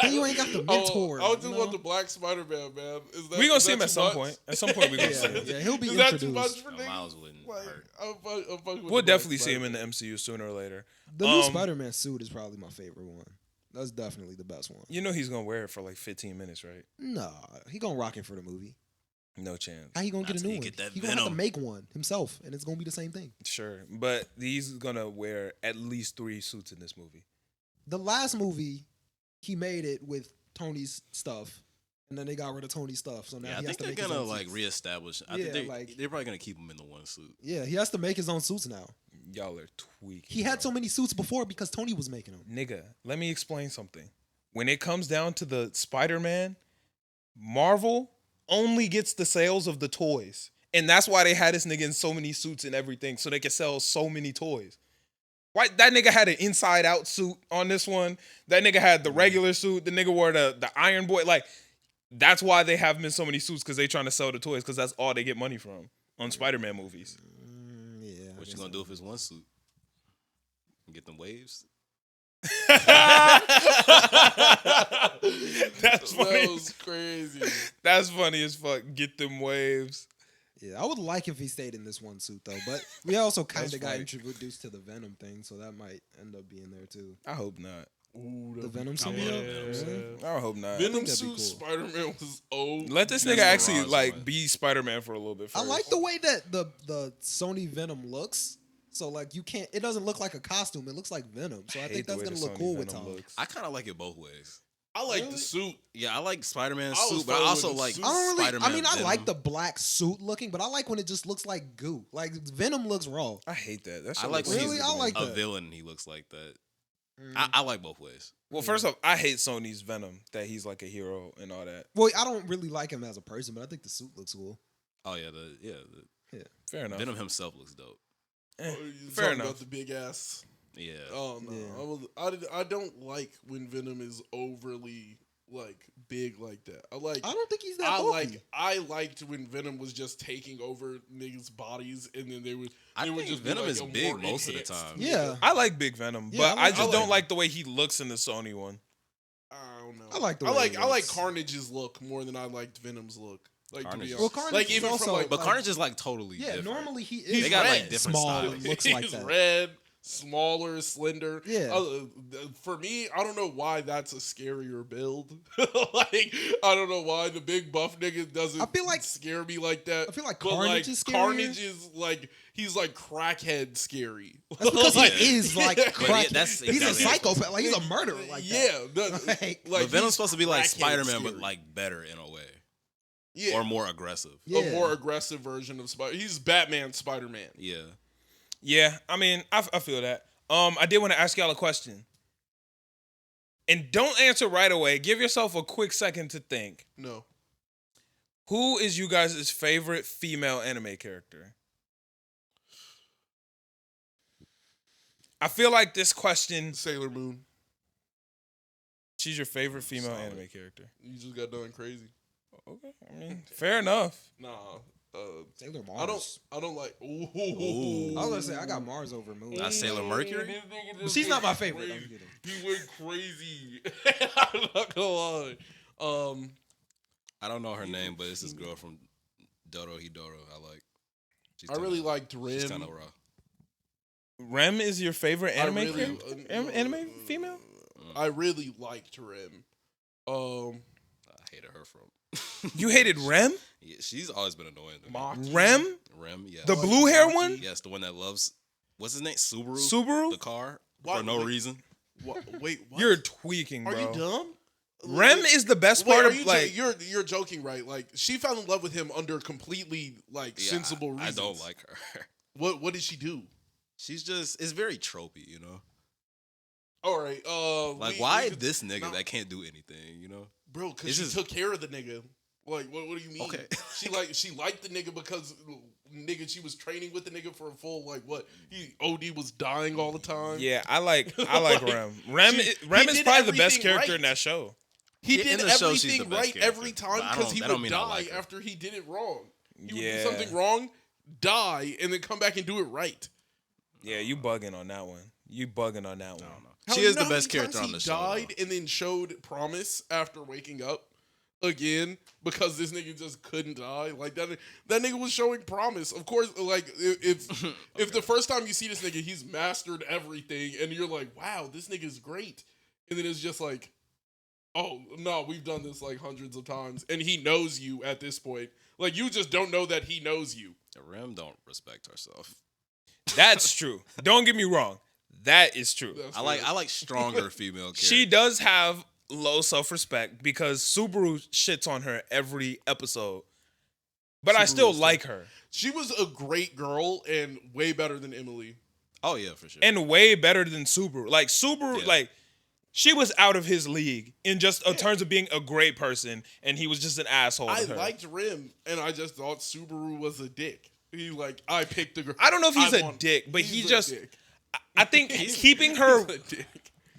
Then you ain't got the mentor. I would just you know? want the Black Spider-Man, man. Is that, We gonna is see that him at too some much? point. At some point we gonna see him. Yeah, he'll be Is that too introduced. much for No, niggas? Miles wouldn't Like, hurt. I'm fucking with We'll the Black definitely see him in Spider-Man. the MCU sooner or later. The new Um, Spider-Man suit is probably my favorite one. That's definitely the best one. You know he's gonna wear it for like 15 minutes, right? Nah, he gonna rock it for the movie. No chance. How he gonna get Not a till new you one? get that He gonna have to Venom. make one himself, and it's gonna be the same thing. Sure, but he's gonna wear at least 3 suits in this movie. The last movie, he made it with Tony's stuff, and then they got rid of Tony's stuff. So now Yeah, I he has think to they're make his gonna own like suits. reestablish. I Yeah, think like- they're probably gonna keep him in the one suit. Yeah, he has to make his own suits now. Y'all are tweaking. He had bro. so many suits before because Tony was making them. Nigga, let me explain something. When it comes down to the Spider-Man, Marvel only gets the sales of the toys. And that's why they had this nigga in so many suits and everything, so they could sell so many toys. Why that nigga had an inside out suit on this one. That nigga had the regular suit. The nigga wore the Iron Boy. Like, that's why they have him in so many suits, because they trying to sell the toys, because that's all they get money from on Spider-Man movies. Yeah. What you gonna do if it's one suit? Get them waves? That's That funny. was crazy. That's funny as fuck. Get them waves. Yeah, I would like if he stayed in this one suit though, but we also kind That's of got funny. introduced to the Venom thing, so that might end up being there too. I hope not. Ooh, The Venom I want a symbiote. Venom Really? I hope not. Venom that'd be suit cool. Spider-Man was old. Let this That's nigga the actually Mirage like one. be Spider-Man for a little bit I first. like the way that the Sony Venom looks. So like you can't. It doesn't look like a costume. It looks like Venom. So I hate think the that's way gonna the look Sony cool with Venom Tom. looks. I kind of like it both ways. I like Really? the suit. Yeah, I like Spider-Man I was suit, but I fine also with the like suit. I don't really. Spider-Man I mean, I Venom. like the black suit looking, but I like when it just looks like goo. Like Venom looks raw. I hate that. That I shit like looks when Really? he's I like a that. villain. He looks like that. Mm. I like both ways. Well, first off, I hate Sony's Venom, that he's like a hero and all that. Well, I don't really like him as a person, but I think the suit looks cool. Oh yeah, Fair enough. Venom himself looks dope. Eh, You fair talking enough. about the big ass. Yeah. Oh no, I don't like when Venom is overly like big like that. I don't think he's that bulky. I liked when Venom was just taking over niggas' bodies, and then they would. I it would think just Venom be is like a big more most of the enhanced time. Yeah. I like Big Venom, Yeah, but I I just like don't him. like the way he looks in the Sony one. I don't know. I like the I way like he I like looks. Carnage's look more than I liked Venom's look. Like Carnage to is- be Well, honest, Carnage like is even also- from like But like- Carnage is like totally Yeah, different. normally he He's is. They got, like, red. different small styles. and looks he's like that. red, smaller, slender. Yeah. For me, I don't know why that's a scarier build. Like I don't know why the big buff nigga doesn't I feel like- scare me like that. I feel like But, Carnage is scarier. Carnage is like he's like crackhead scary. That's because Like- he is like Yeah. crack. that's he's a exactly- psychopath. Like he's a murderer. Like yeah, that. like But Venom's he's supposed to be like crackhead Spider-Man, but scary. like better in a way, yeah, or more aggressive. Yeah. a more aggressive version of Spider. He's Batman, Spider-Man. Yeah. Yeah, I mean, I feel that. I did want to ask y'all a question. And don't answer right away. Give yourself a quick second to think. No, Who is you guys' favorite female anime character? I feel like this question, Sailor Moon. she's your favorite female Solid. anime character. You just got done crazy. Okay, I mean, fair enough. Nah, Sailor Mars. I don't like. Ooh. I was gonna say I got Mars over Moon. Not Sailor Mercury? But she's not my favorite. Crazy. I'm kidding. He went crazy. I'm not gonna lie. I don't know her name, but it's this girl from Doro Hidoro. I like. She's I really kinda- liked She's kind Rim. of raw. Rem is your favorite anime I really, character? Anime female? I really liked Rim. I hated her from. You hated Rem? Yeah, she's always been annoying to me. Maki. Rem? Rem, yes. The like blue hair Maki. one? Yes, the one that loves. What's his name? Subaru. Subaru? The car Why- for no wait. reason. Wait, what? You're tweaking, Are bro. you dumb? Rem is the best Wait, part are of you like. you're joking, right? Like she fell in love with him under completely like Yeah, sensible I reasons. don't like her. What did she do? She's just. It's very tropey, you know. All right, Like, we- why we could- this nigga no. that can't do anything, you know? bro? Because It's she just- took care of the nigga. Like, what do you mean? Okay. she liked the nigga because nigga she was training with the nigga for a full like what? He OD was dying all the time. Yeah, I like Like, Rem. Rem he is did probably the best everything character right. in that show. He Yeah, in did the show, she's the everything best right character. every time But I because don't- he that don't would mean I die like her. after he did it wrong. He would Yeah. do something wrong, die, and then come back and do it right. Yeah, you bugging on that one. You bugging on that one. I don't know. Hell, She you is know the how best many character times on the he show. died though. and then showed promise after waking up again because this nigga just couldn't die. Like that nigga was showing promise. Of course, like if the first time you see this nigga, he's mastered everything, and you're like, wow, this nigga's great, and then it's just like, oh no, we've done this like hundreds of times, and he knows you at this point. Like you just don't know that he knows you. Rem don't respect herself. That's true. Don't get me wrong. That is true. That's I like fair. I like stronger female characters. She does have low self-respect because Subaru shits on her every episode. But I Subaru still is like her. She was a great girl and way better than Emily. Oh yeah, for sure. And way better than Subaru. Like Subaru, Yeah. like she was out of his league in just in terms of being a great person, and he was just an asshole to I her. liked Rim, and I just thought Subaru was a dick. He like I picked the girl. I don't know if he's I a want- dick, but he's he a just dick. I think keeping her He's a dick.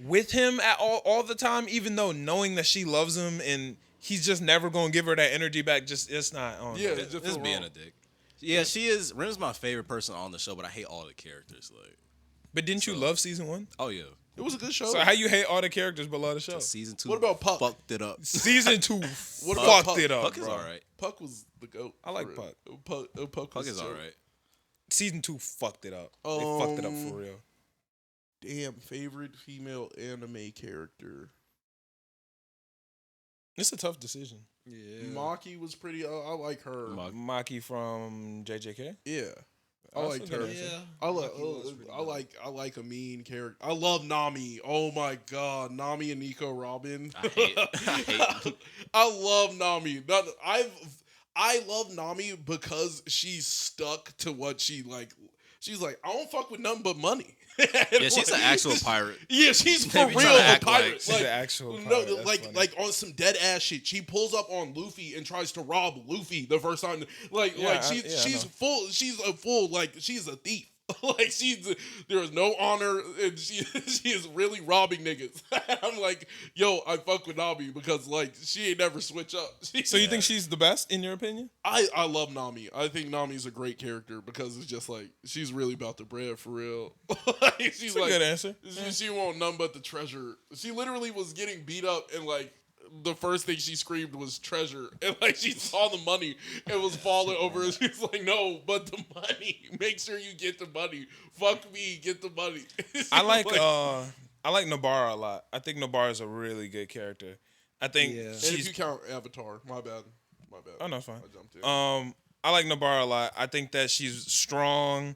with him at all the time, even though knowing that she loves him and he's just never gonna give her that energy back, just it's not on. Yeah, Yeah. it just Just feel being wrong. a dick. Yeah, she is. Rem's my favorite person on the show, but I hate all the characters. Like, But didn't you love season 1? oh yeah, It was a good show. So how you hate all the characters below the show? season 2. What about Puck? Fucked it up. Season 2 What about fucked Puck? it up, Puck is bro. all right. Puck was the goat. I like for real. Puck. Puck Puck was is chill. all right. Season 2 fucked it up. They fucked it up for real. Damn, favorite female anime character. It's a tough decision. Yeah. Maki was pretty. I like her. Maki from JJK. Yeah, I Also liked good her. answer. I like. Maki was pretty dope. I like a mean character. I love Nami. Oh my god, Nami and Nico Robin. I hate. I love Nami. I love Nami because she's stuck to what she like. She's like, I don't fuck with nothing but money. Yeah, she's an actual pirate. Yeah, she's for They real be trying to a act like pirate. she's an actual no, pirate. That's like funny. like on some dead ass shit. She pulls up on Luffy and tries to rob Luffy the first time. Like Yeah, like I she's know. full. She's a full like she's a thief. Like there is no honor, and she is really robbing niggas. I'm like, yo, I fuck with Nami because like she ain't never switch up. So you think she's the best in your opinion? I love Nami. I think Nami's a great character because it's just like she's really about the bread for real. Like, she's That's a like good answer. she won't none but the treasure. She literally was getting beat up and like the first thing she screamed was treasure. And like she saw the money and was falling over and she's like, no, but the money. Make sure you get the money. Fuck me, get the money. I like Nobara a lot. I think Nobara is a really good character. I think Yeah. and if she's you count Avatar, my bad. Oh no, it's fine. I jumped in. I like Nobara a lot. I think that she's strong.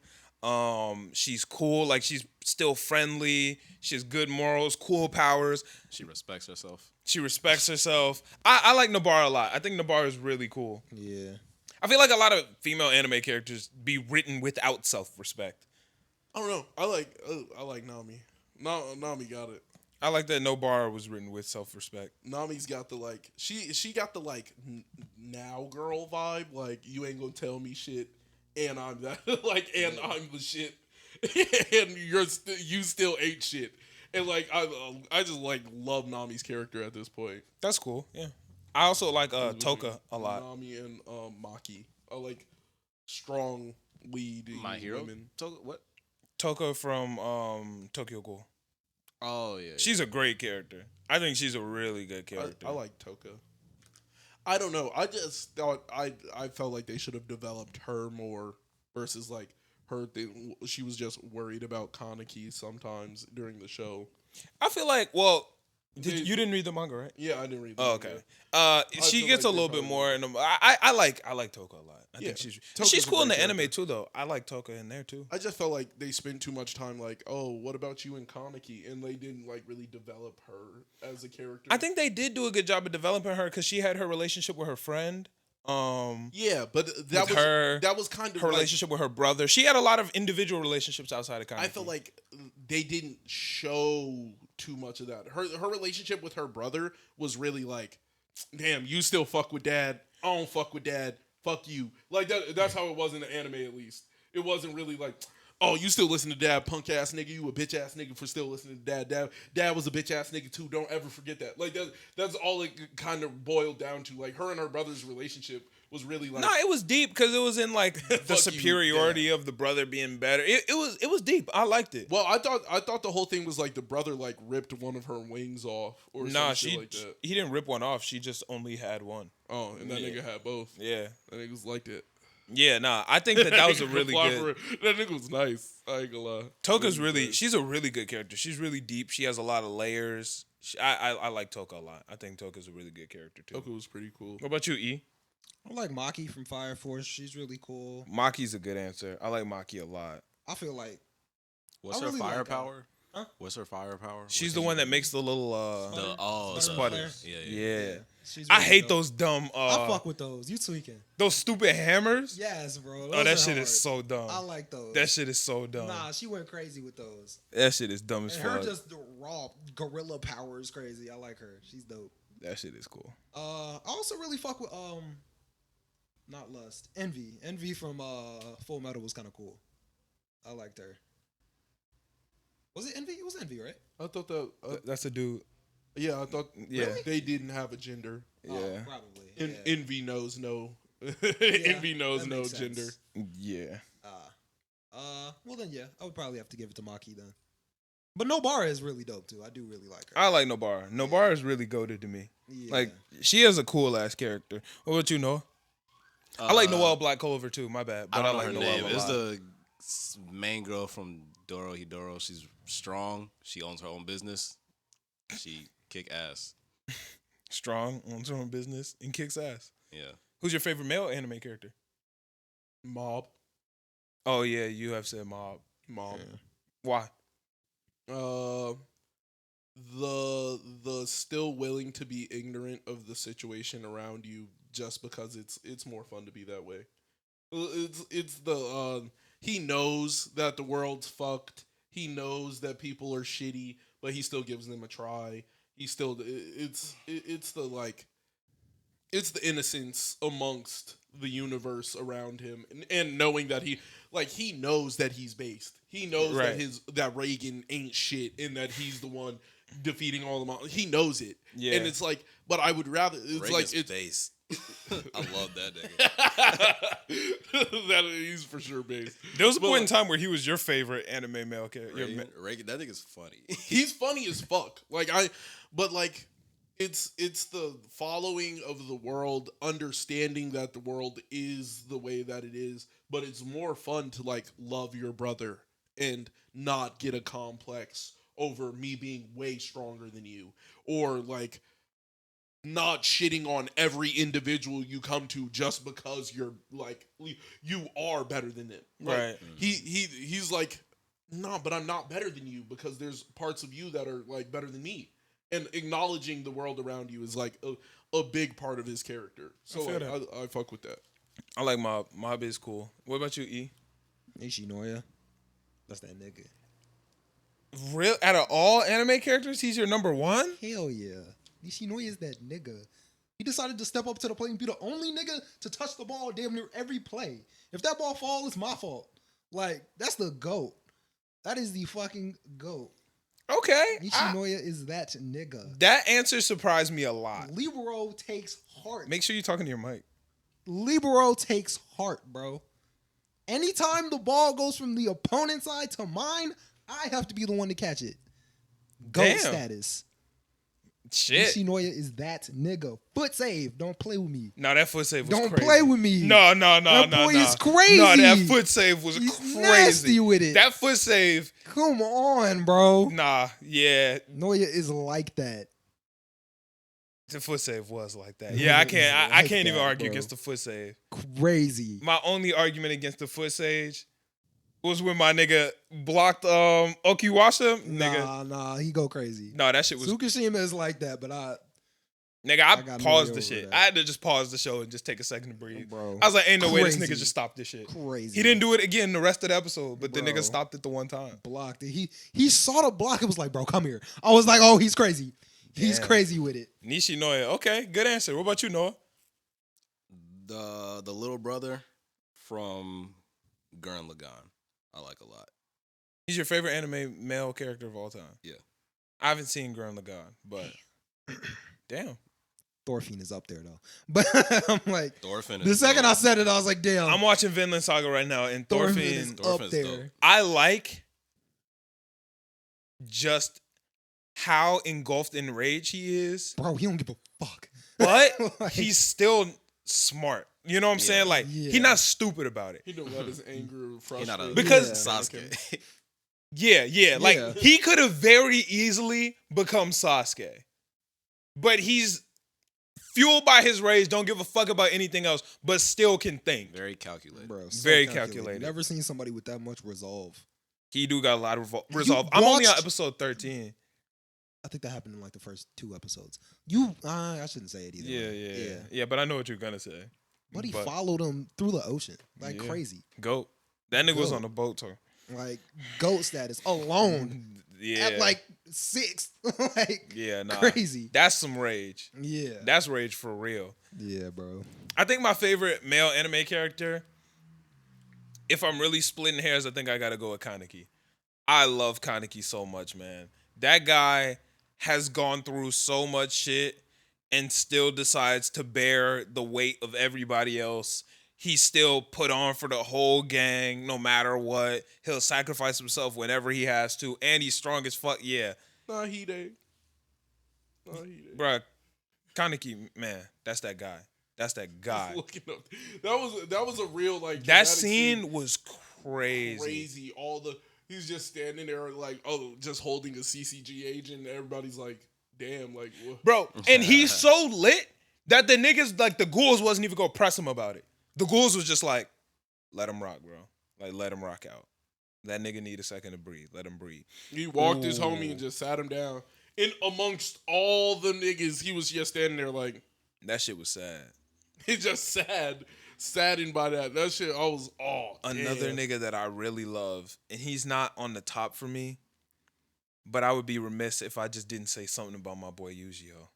She's cool. Like she's still friendly. She has good morals, cool powers. She respects herself. She respects herself. I like Nobara a lot. I think Nobara is really cool. Yeah. I feel like a lot of female anime characters be written without self-respect. I don't know. I like Nami. Nami got it. I like that Nobara was written with self-respect. Nami's got the like she got the like now girl vibe. Like you ain't gonna tell me shit, and I'm that like and I'm the shit, and you still ain't shit. And like I just like love Nami's character at this point. That's cool. Yeah. I also like Toka a lot. Nami and Maki are like strong lead My hero. women. What? Toka from Tokyo Ghoul. Oh yeah. She's a great character. I think she's a really good character. I like Toka. I don't know. I just thought I felt like they should have developed her more versus like her thing. She was just worried about Kaneki sometimes during the show. I feel like, well, They- you didn't read the manga, right? Yeah, I didn't read. The Oh, manga. okay. She feel gets like a they little bit probably- more. I like Toka a lot. I Yeah, think she's Toka's a cool in the great anime character. too, though. I like Toka in there too. I just felt like they spent too much time like, oh, what about you and Kaneki? And they didn't like really develop her as a character. I think they did do a good job of developing her because she had her relationship with her friend. yeah, but that With was her- that was kind of Her like, relationship with her brother. She had a lot of individual relationships outside of Kaneki. I felt like they didn't show too much of that. Her relationship with her brother was really like, damn, you still fuck with dad. I don't fuck with dad. Fuck you. Like that's how it was in the anime at least. It wasn't really like, oh, you still listen to dad, punk ass nigga. You a bitch ass nigga for still listening to dad. Dad was a bitch ass nigga too. Don't ever forget that. Like that's all it kind of boiled down to. Like her and her brother's relationship was really like, No, it was deep because it was in like the Fuck you, superiority of the brother being better. It was deep. I liked it. well, I thought the whole thing was like the brother like ripped one of her wings off or Nah, some shit like that. he didn't rip one off. She just only had one. Oh, and that Yeah. nigga had both. Yeah, That nigga was like that. yeah. Nah, I think that was a nigga really fly good. for it. That nigga was nice. I ain't gonna lie. Toka's Really really, good. she's a really good character. She's really deep. She has a lot of layers. I like Toka a lot. I think Toka's a really good character too. Toka was pretty cool. What about you, E? I like Maki from Fire Force. She's really cool. Maki's a good answer. I like Maki a lot. I feel like What's I her really like, firepower? huh? What's her firepower? She's the one that makes the little the sputters. Yeah. Yeah. she's I really hate dope. those dumb I fuck with those. You tweaking? those stupid hammers. Yes, bro. Oh, Those that are shit hard. is so dumb. I like those. That shit is so dumb. Nah, she went crazy with those. That shit is dumb as And her fuck. just the raw gorilla power is crazy. I like her. She's dope. That shit is cool. I also really fuck with not Lust. Envy. Envy from Full Metal was kind of cool. I liked her. Was it Envy? It was Envy, right? I thought that. That's a dude. Yeah, I thought. Yeah. They didn't have a gender. Yeah. Oh, probably. En- yeah. Envy knows no. Yeah, Envy knows that no makes sense. gender. Yeah. Well then, yeah, I would probably have to give it to Maki then. But Nobara is really dope too. I do really like her. I like Nobara. Nobara is really goated to me. Yeah. Like, she has a cool ass character. What about you, Noah? I like Noelle Black Clover too. My bad, I but I, don't know like her Noelle name. a It's lot. the main girl from Doro Hidoro. She's strong. She owns her own business. She kick ass. Strong, owns her own business, and kicks ass. Yeah. Who's your favorite male anime character? Mob. Oh yeah, you have said Mob. Mob. Why? The still willing to be ignorant of the situation around you just because it's more fun to be that way. It's the he knows that the world's fucked. He knows that people are shitty, but he still gives them a try. He still it's the innocence amongst the universe around him, and knowing that he knows that he's based. He knows Right. that Reagan ain't shit, and that he's the one defeating all the monsters. He knows it, Yeah. and it's like, but I would rather. It's Reagan's like it's base. I love that nigga. that he's for sure based. There was a But, point in like, time where he was your favorite anime male character. Reagan, that nigga's funny. he's funny as fuck. It's the following of the world, understanding that the world is the way that it is, but it's more fun to like love your brother and not get a complex over me being way stronger than you, or like not shitting on every individual you come to just because you're like you are better than them. Like, Right. He's like, no, but I'm not better than you because there's parts of you that are like better than me. And acknowledging the world around you is like a big part of his character. So I feel like, I fuck with that. I like Mob. Mob is cool. What about you, E? Nishinoya. That's that nigga. Real out of all anime characters, he's your number one? Hell yeah. Nishinoya is that nigga. He decided to step up to the plate and be the only nigga to touch the ball damn near every play. If that ball falls, it's my fault. Like, that's the GOAT. That is the fucking GOAT. Okay. Nishinoya is that nigga. That answer surprised me a lot. Libero takes heart. Make sure you're talking to your mic. Libero takes heart, bro. Anytime the ball goes from the opponent's side to mine, I have to be the one to catch it. GOAT Damn. status. Shit. Nishinoya is that nigga. Foot save. Don't play with me. No, that foot save was Don't crazy. play with me. No. That boy is crazy. No, that foot save was He's crazy. nasty with it. That foot save, Come on, bro. nah, yeah. Noya is like that. The foot save was like that. Yeah, I can't. I Like can't even that, argue bro. against the foot save. Crazy. My only argument against the foot save was when my nigga blocked Okiwasa. Nigga, Nah, he go crazy. no, that shit was. Tsukishima is like that, but Nigga, I I got paused no the over shit. that. I had to just pause the show and just take a second to breathe. bro. I was like, ain't no way this Crazy. nigga just stopped this shit. Crazy. He didn't do it again the rest of the episode, but the Bro. nigga stopped it the one time. Blocked it. He saw the block. It was like, bro, come here. I was like, oh, he's crazy. He's Damn. crazy with it. Nishinoya. Okay, good answer. What about you, Noah? The little brother from Gurren Lagann, I like a lot. He's your favorite anime male character of all time? Yeah. I haven't seen Gurren Lagann, but damn. Thorfinn is up there though. But I'm like, Thorfinn the is second dope. I said it, I was like, damn. I'm watching Vinland Saga right now, and Thorfinn is Thorfinn. up Thorfinn's there. dope. I like just how engulfed in rage he is, Bro, he don't give a fuck. but Like, he's still smart. You know what I'm saying? Like Yeah. he's not stupid about it. He don't let his anger He frustrate. not a Because- Sasuke. Yeah. Like Yeah. he could have very easily become Sasuke, but he's fueled by his rage. Don't give a fuck about anything else, but still can think. Very calculated. bro, so Very calculated. Never seen somebody with that much resolve. He do got a lot of You resolve. I'm only on watched- episode 13. I think that happened in like the first 2 episodes. I shouldn't say it either. Yeah. But I know what you're gonna say. But he followed him through the ocean like Yeah. crazy. Goat. That nigga was Goat. on the boat tour. Like GOAT status alone Yeah. at like 6. Like yeah, nah. crazy. That's some rage. Yeah. That's rage for real. Yeah, bro. I think my favorite male anime character, if I'm really splitting hairs, I think I gotta go with Kaneki. I love Kaneki so much, man. That guy has gone through so much shit and still decides to bear the weight of everybody else. He still put on for the whole gang no matter what. He'll sacrifice himself whenever he has to, and he's strong as fuck. Yeah, Nah, he did. bruh. Kaneki, man, that's that guy. That's that guy. Looking up. That was a real like That dramatic scene was crazy. crazy. He's just standing there like, just holding a CCG agent, and everybody's like, damn, like what? Bro, and he's so lit that the niggas, like the ghouls wasn't even gonna press him about it. The ghouls was just like, let him rock, bro. Like, let him rock out. That nigga need a second to breathe. Let him breathe. He walked his Ooh. homie and just sat him down. And amongst all the niggas, he was just standing there like, That shit was sad. it's just sad saddened by that. That shit, I was Another damn. nigga that I really love, and he's not on the top for me, but I would be remiss if I just didn't say something about my boy Yu-Gi-Oh.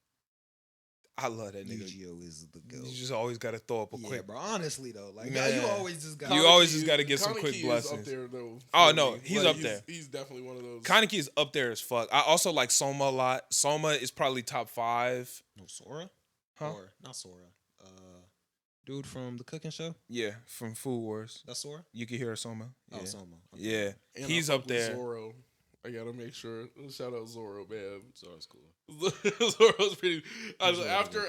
I love that nigga. Yu-Gi-Oh is the You goat. just always got to throw up a Yeah, quick. bro. Honestly though, like Man. you always just got. You always just gotta get some quick Kaneki is blessings. up there, though, Oh, for no, me. he's Like, up there. He's definitely one of those. Kaneki is up there as fuck. I also like Soma a lot. Soma is probably top 5. No Sora, Huh? or not Sora. Dude from the cooking show. Yeah, from Food Wars. That's Sora. You can hear Soma. Yeah. Oh, Soma. Okay. Yeah, And he's I up fuck with there. Zoro. I gotta make sure. Shout out Zoro, man. Zoro's cool. Zoro's pretty. Zoro After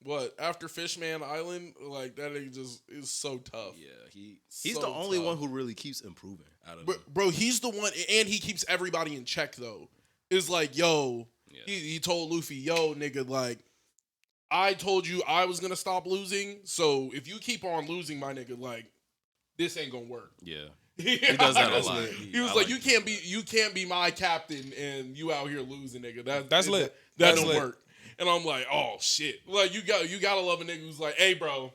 go after Fishman Island, like that nigga just is so tough. Yeah, he's So the only tough. one who really keeps improving out of Bro, them. bro, he's the one, and he keeps everybody in check though. Is like, yo, Yeah. he told Luffy, yo, nigga, like, I told you I was gonna stop losing, so if you keep on losing, my nigga, like, this ain't gonna work. Yeah. He does that a That's lot. lit. He was I like, you can't be my captain and you out here losing, nigga. That's lit. That That's don't lit. work. And I'm like, oh shit. Like you gotta love a nigga who's like, hey bro,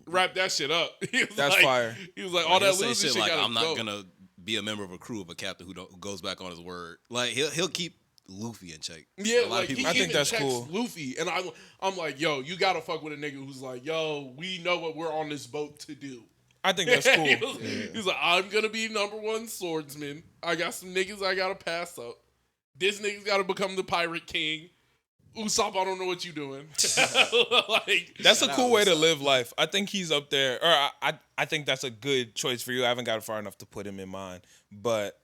wrap that shit up. He was That's like, fire. He was like, Like, all he'll that say losing shit like, gotta I'm not go. gonna be a member of a crew of a captain who goes back on his word. Like he'll keep Luffy in check. Yeah, A lot of like people he I think even that's checks cool. Luffy, and I'm like, yo, you gotta fuck with a nigga who's like, yo, we know what we're on this boat to do. I think that's he, cool. was, he was like, I'm gonna be #1 swordsman. I got some niggas I gotta pass up. This nigga's gotta become the pirate king. Usopp, I don't know what you doing. Like That's a Shout cool out way to Usopp. live life. I think he's up there, or I think that's a good choice for you. I haven't got far enough to put him in mind, but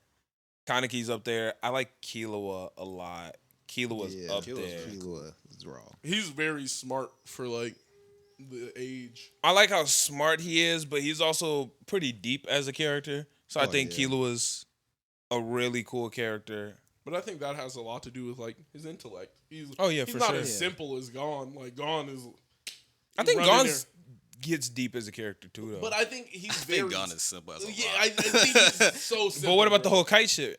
Kaneki's up there. I like Killua a lot. Killua's up Killua's there. Killua is raw. he's very smart for like the age. I like how smart he is, but he's also pretty deep as a character. So I Oh, think yeah. Killua's a really cool character. But I think that has a lot to do with like his intellect. He's Oh, yeah, he's for not sure. as Yeah. simple as Gon. Like Gon is. I think running Gon's gets deep as a character too, though. But I think he's I very. think Gon is simple as a Yeah, rock. I think he's so simple. But what about the bro. whole kite shit?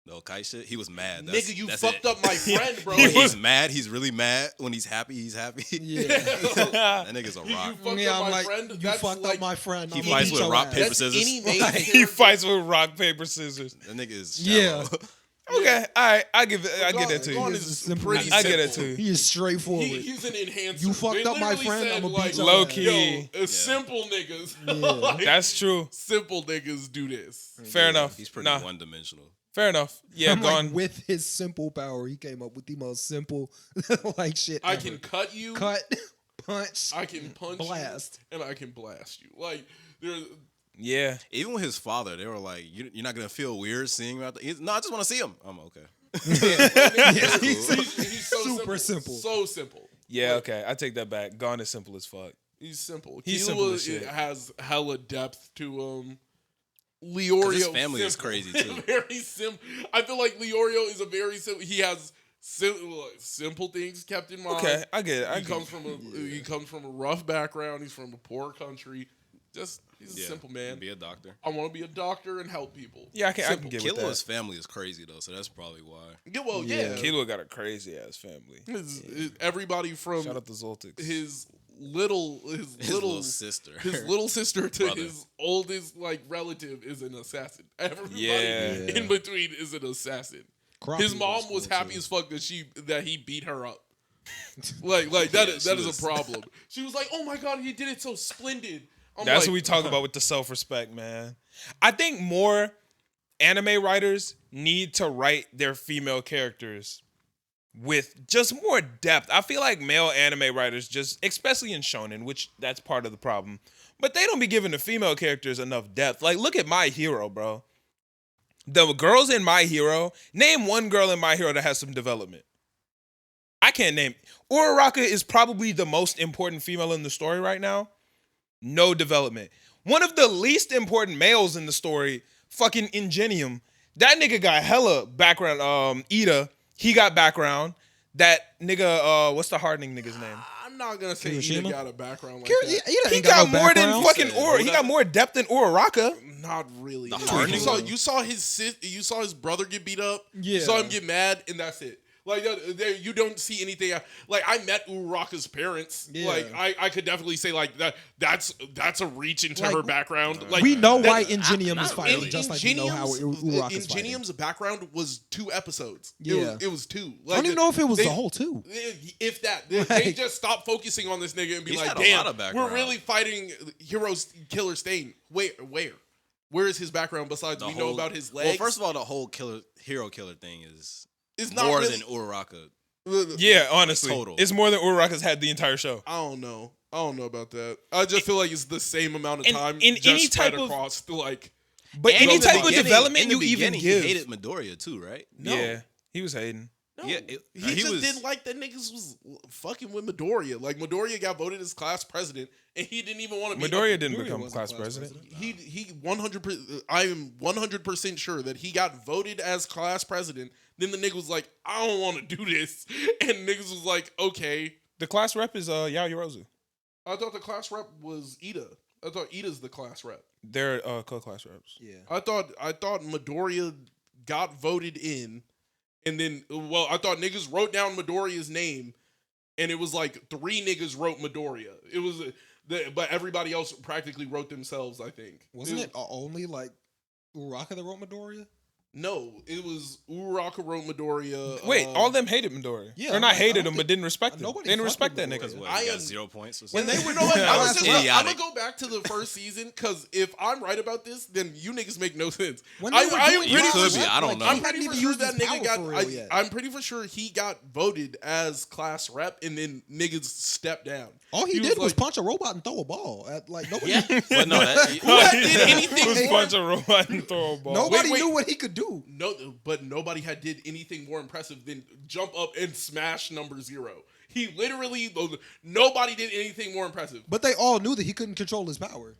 No kite shit. He was mad. That's, Nigga, you that's fucked it. up my friend, bro. When he's mad. He's really mad. When he's happy, he's happy. Yeah. That nigga's a You rock. fucked Yeah, up I'm my like, friend. you That's fucked like, up my friend. He I'm fights gonna with beat your rock, ass. paper, that's scissors. any main he character. fights with rock, paper, scissors. That nigga is Yeah. shallow. Okay, all right, I get that to Gon you. is Simple. pretty I get it simple. too. He is straightforward. He's an enhancer. You fucked They up my literally friend, said, I'ma beat like, your Low ass. key. Yo, simple niggas. Yeah. Like, That's true. simple niggas do this. Fair enough. He's pretty Nah, one-dimensional. fair enough. Yeah, I'm like, Gon. with his simple power, he came up with the most simple like shit. I ever. can cut you. cut, punch, I can punch blast. you, and I can blast you. Like there's. Yeah, Even with his father, they were like, "You're not gonna feel weird seeing him." No, I just want to see him. I'm okay. He's so Super simple. So simple. yeah. Like, Okay, I take that back. Gon is simple as fuck. He's simple. He's Killua, simple as shit. it has hella depth to him. Leorio, his family is simple. crazy, too. Very simple. I feel like Leorio is a very simple. He has simple things kept in mind. Okay, I get it. I He get comes it. from he comes from a rough background. He's from a poor country. He's a simple man. Be a doctor. I want to be a doctor and help people. Yeah, I can Simple. get with Killua's that. family is crazy though, so that's probably why. Yeah, well, yeah. Killua got a crazy ass family. Everybody from Shout out to Zoltix. his little Little sister. his little sister to Brother. his oldest like relative is an assassin. Everybody Yeah. in between is an assassin. Crappie His mom was cool, happy too. as fuck that he beat her up. like that Yeah, is she was- a problem. She was like, "Oh my god, he did it so splendid." I'm That's like, what we talk about with the self-respect, man. I think more anime writers need to write their female characters with just more depth. I feel like male anime writers just, especially in shonen, which that's part of the problem, but they don't be giving the female characters enough depth. Like, look at My Hero, bro. The girls in My Hero, name one girl in My Hero that has some development. I can't name. Uraraka is probably the most important female in the story right now. No development. One of the least important males in the story, fucking Ingenium. That nigga got hella background. Ida, he got background. That nigga, what's the hardening nigga's name? I'm not gonna say Kirishima? Ida got a background like He that. He got no more than background. fucking Said, He got more depth than Uraraka. Not really. The You hardening? saw his brother get beat up. Yeah. You saw him get mad, and that's it. Like you don't see anything. Like I met Uraraka's parents. Yeah. Like I could definitely say like that's a reach into Like, her background. Like we know that- why Ingenium is not fighting, really. just like we know how Uraraka is fighting. Ingenium's background was 2 episodes. Yeah. It was 2. I don't even know if it was they- the whole 2. If that, they Like- just stopped focusing on this nigga and be He's like, had a damn, lot of we're background. really fighting Heroes Killer Stain. Where is his background besides we know about his legs? Well, first of all, the whole hero killer thing is it's not more really, than Uraraka. Yeah, honestly, Total. it's more than Uraraka's had the entire show. I don't know about that. I just feel like it's the same amount of in- time in just any spread type of- across like. But And any in the type of beginning- development in the you even beginning, give, he hated Midoriya too, right? No. yeah, he was hating. No, Yeah, he just was- didn't like that niggas was fucking with Midoriya. Like Midoriya got voted as class president, and he didn't even want to be. Midoriya didn't Midoriya become wasn't class class president. He 100%. I am 100% sure that he got voted as class president. Then the nigga was like, I don't want to do this, and niggas was like, okay. The class rep is Yaoyorozu. I thought the class rep was Ida. I thought Ida's the class rep. They're co-class reps. Yeah. I thought Midoriya got voted in, and then I thought niggas wrote down Midoriya's name, and it was like 3 niggas wrote Midoriya. It was, but everybody else practically wrote themselves. I think Wasn't it only like Uraraka that wrote Midoriya? No, it was Uraraka wrote Midoriya. Wait, all of them hated Midoriya. Yeah, or I'm not like, I hated don't him, but think- didn't respect him. nobody They didn't fucked respect with that Midoriya. nigga. What, I he got am- 0 points or When something? they were, I'm That's idiotic. gonna go back to the first season because if I'm right about this, then you niggas make no sense. When I they were am doing pretty It could sure- be, I don't know. I'm he pretty hadn't for even sure used that his nigga power got. for real yet. I'm pretty for sure he got voted as class rep, and then niggas stepped down. All he did was like, punch a robot and throw a ball at like nobody. Yeah, but no, that, did anything Who's more? punch a robot and throw a ball? Nobody Wait. knew what he could do. No, but nobody did anything more impressive than jump up and smash number 0. He literally, nobody did anything more impressive. But they all knew that he couldn't control his power.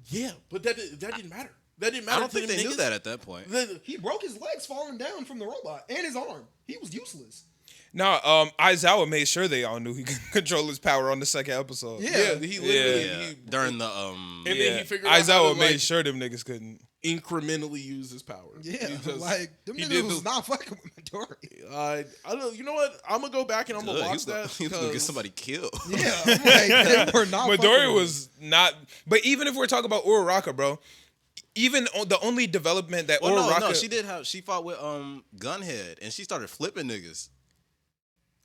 Yeah, but that didn't matter. That didn't matter. I don't to think them they knew niggas. that at that point. He broke his legs falling down from the robot and his arm. He was useless. No, Aizawa made sure they all knew he could control his power on the second episode. Yeah. He literally Yeah, during the and then he figured out how Aizawa to, made like, sure them niggas couldn't. incrementally use his power. Yeah, Because like them he niggas did was the- not fucking with Midori. I don't know. You know what? I'm gonna go back and I'm gonna Good, he watch was gonna- that. he was gonna get 'cause- somebody killed. Yeah, I'm like they were not. fucking Midori with was not. But even if we're talking about Uraraka, bro, even the only development that Well, Uraraka. no, she fought with Gunhead, and she started flipping niggas.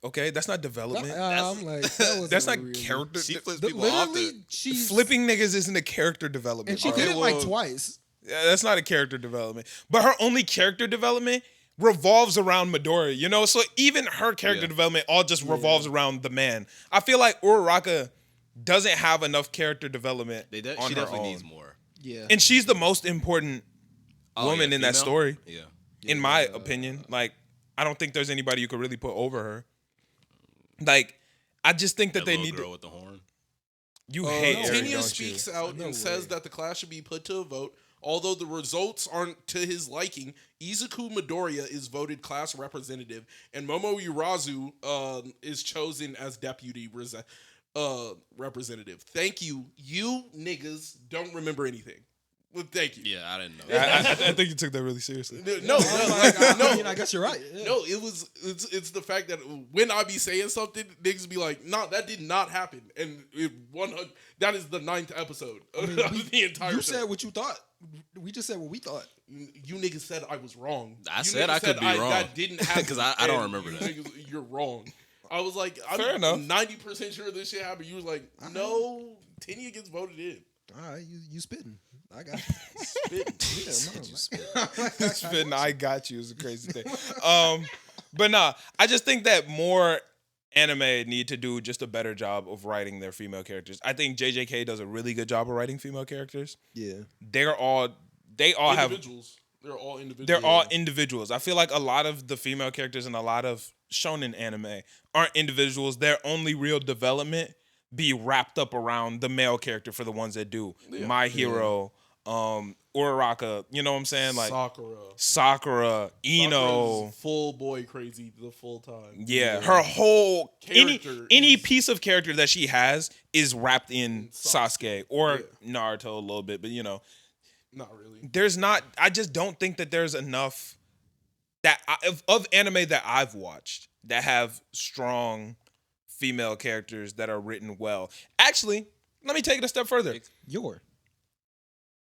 Okay, that's not him. development. I'm like that was That's not really- character. She flips The- people off. literally, she's Flipping niggas isn't a character development. and she bro. did it like well- twice. Yeah, that's not a character development. But her only character development revolves around Midori, you know? So even her character Yeah. development all just revolves around the man. I feel like Uraraka doesn't have enough character development She on her definitely own. needs more. Yeah, And she's the most important Oh, woman yeah, in that female? story, Yeah. in my opinion. Like, I don't think there's anybody you could really put over her. Like, I just think that That they little need girl to. with the horn. You hate Eren, Tenya don't speaks you? out No and says way. that the class should be put to a vote. Although the results aren't to his liking, Izuku Midoriya is voted class representative, and Momo Urazu is chosen as deputy representative. Thank you. You niggas don't remember anything. Well, thank you. Yeah, I didn't know. I think you took that really seriously. No, I mean, I guess you're right. Yeah. No, it's the fact that when I be saying something, niggas be like, "No, that did not happen," and that is the 9th episode of the entire. You show. said what you thought. We just said what we thought. You niggas said I was wrong. I You said niggas I could be wrong. That didn't happen 'Cause I don't and remember you that. niggas, you're wrong. I was like, I'm Fair enough. 90% sure this shit happened. You was like, no, Tenya gets voted in. All right, you spitting. I got you. Spit. Yeah, no, Spitting, I got you is a crazy thing. But nah, I just think that more anime need to do just a better job of writing their female characters. I think JJK does a really good job of writing female characters. yeah. They all have Individuals. They're all individuals. they're all individuals. I feel like a lot of the female characters in a lot of shonen anime aren't individuals. Their only real development be wrapped up around the male character for the ones that do. My Hero, Uraraka, you know what I'm saying? Like Sakura, Ino. Sakura's full boy crazy the full time. Yeah, her whole Character any is- piece of character that she has is wrapped in Sasuke or Yeah. Naruto a little bit, but you know, Not really. there's not. I just don't think that there's enough that of anime that I've watched that have strong female characters that are written well. Actually, let me take it a step further. Yor.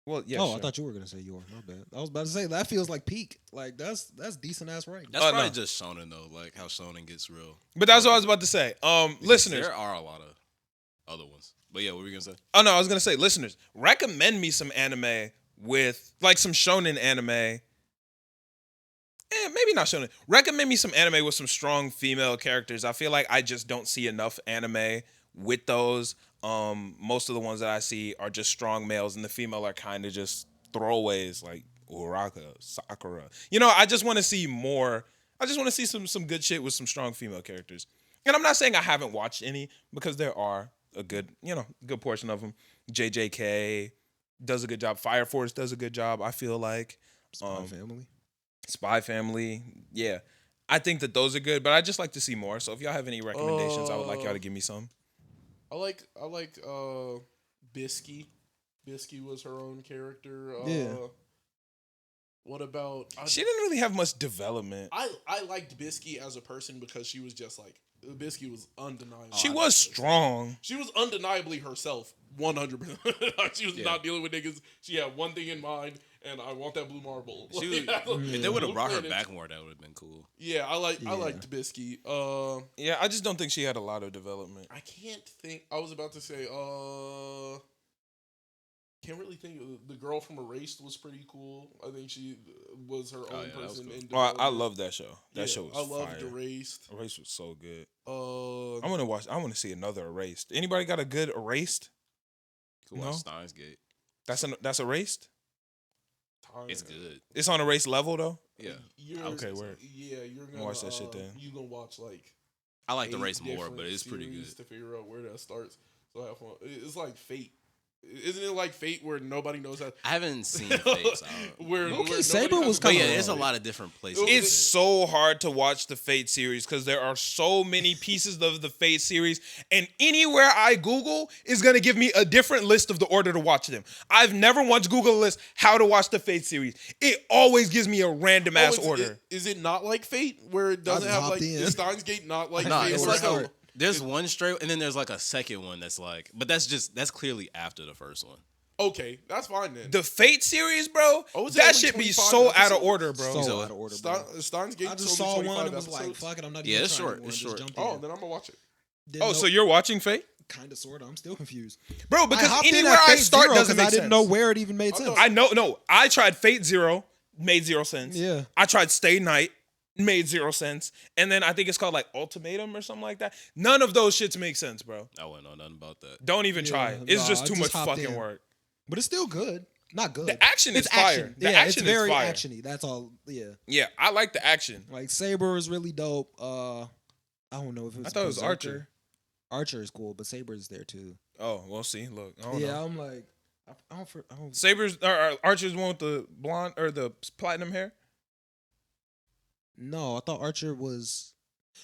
Well, yeah. Oh, sure. I thought you were gonna say Yor. My bad. I was about to say that feels like peak. Like that's decent ass rank. That's Oh, probably no. just shonen though, like how shonen gets real. But that's what I was about to say. Because Listeners. there are a lot of other ones. But yeah, what were you gonna say? Oh no, I was gonna say, listeners, recommend me some anime with like some shonen anime. Maybe not shonen. Recommend me some anime with some strong female characters. I feel like I just don't see enough anime with those. Most of the ones that I see are just strong males, and the female are kind of just throwaways, like Uraka, Sakura. You know, I just want to see more. I just want to see some good shit with some strong female characters. And I'm not saying I haven't watched any, because there are a good portion of them. JJK does a good job. Fire Force does a good job, I feel like. Family. Spy Family, yeah. I think that those are good, but I just like to see more. So if y'all have any recommendations, I would like y'all to give me some. I like Bisky. Bisky was her own character. Yeah. What about She didn't really have much development. I liked Bisky as a person because she was just like Bisky was undeniable. She was strong. She was undeniably herself, 100%. She was not dealing with niggas. She had one thing in mind, and I want that blue marble. If they would have brought her back more, that would have been cool. Yeah, I liked Bisky. Yeah, I just don't think she had a lot of development. I can't think. I was about to say. Can't really think. The girl from Erased was pretty cool. I think she was her own person. Cool. Oh, I love that show. That show was I loved fire. Erased. Erased was so good. I I want to see another Erased. Anybody got a good Erased? Cool. No? Steins Gate. That's Erased? It's good. It's on Erased level though? Yeah. Okay, word. Yeah, you're gonna Watch that shit then. You gonna watch like I like the 8 race more, different but it's pretty series good. to figure out where that starts. So have fun. It's like Fate. Isn't it like Fate where nobody knows how? I haven't seen Fates. Where Low-key, nobody Saber has was a- But kinda yeah, there's a hard. lot of different places. It's so hard to watch the Fate series because there are so many pieces of the Fate series, and anywhere I Google is gonna give me a different list of the order to watch them. I've never once Googled a list how to watch the Fate series. It always gives me a random ass it's- order. Is it not like Fate where it doesn't I have hopped like in. is Steins Gate not like Nah, Fate? it's where like how- there's one straight, and then there's like a second one that's like, but that's clearly after the first one. okay, that's fine then. The Fate series, bro, Oh, is it that only shit be 25 so out of episodes? order, bro. So out of order, bro. Steins Gate. I just saw one and was like, episodes? fuck it, I'm not Yeah, even it's trying short, anymore. it's Just short. jumped Oh, in. then I'm gonna watch it. Oh, so you're watching Fate? Kind of, sort of. I'm still confused. Bro, I because hopped in anywhere at I Fate start Zero doesn't 'cause make I didn't sense. know where it even made sense. I know, no. I tried Fate Zero, made zero sense. Yeah. I tried Stay Night, made zero sense. And then I think it's called like Ultimatum or something like that. None of those shits make sense, bro. I wouldn't know nothing about that. Don't even try. Yeah, It's nah, just I too just much hopped fucking in. work. But it's still good. Not good. The action is It's fire. action. The Yeah, action it's very is fire. actiony. That's all. Yeah. Yeah, I like the action. Like Saber is really dope. I don't know if it was. I thought it was Berserker. Archer. Archer is cool, but Saber is there too. Oh, we'll see. Look, I don't Yeah, know. I'm like, I don't. Saber's or Archer's one with the blonde or the platinum hair. No, I thought Archer was.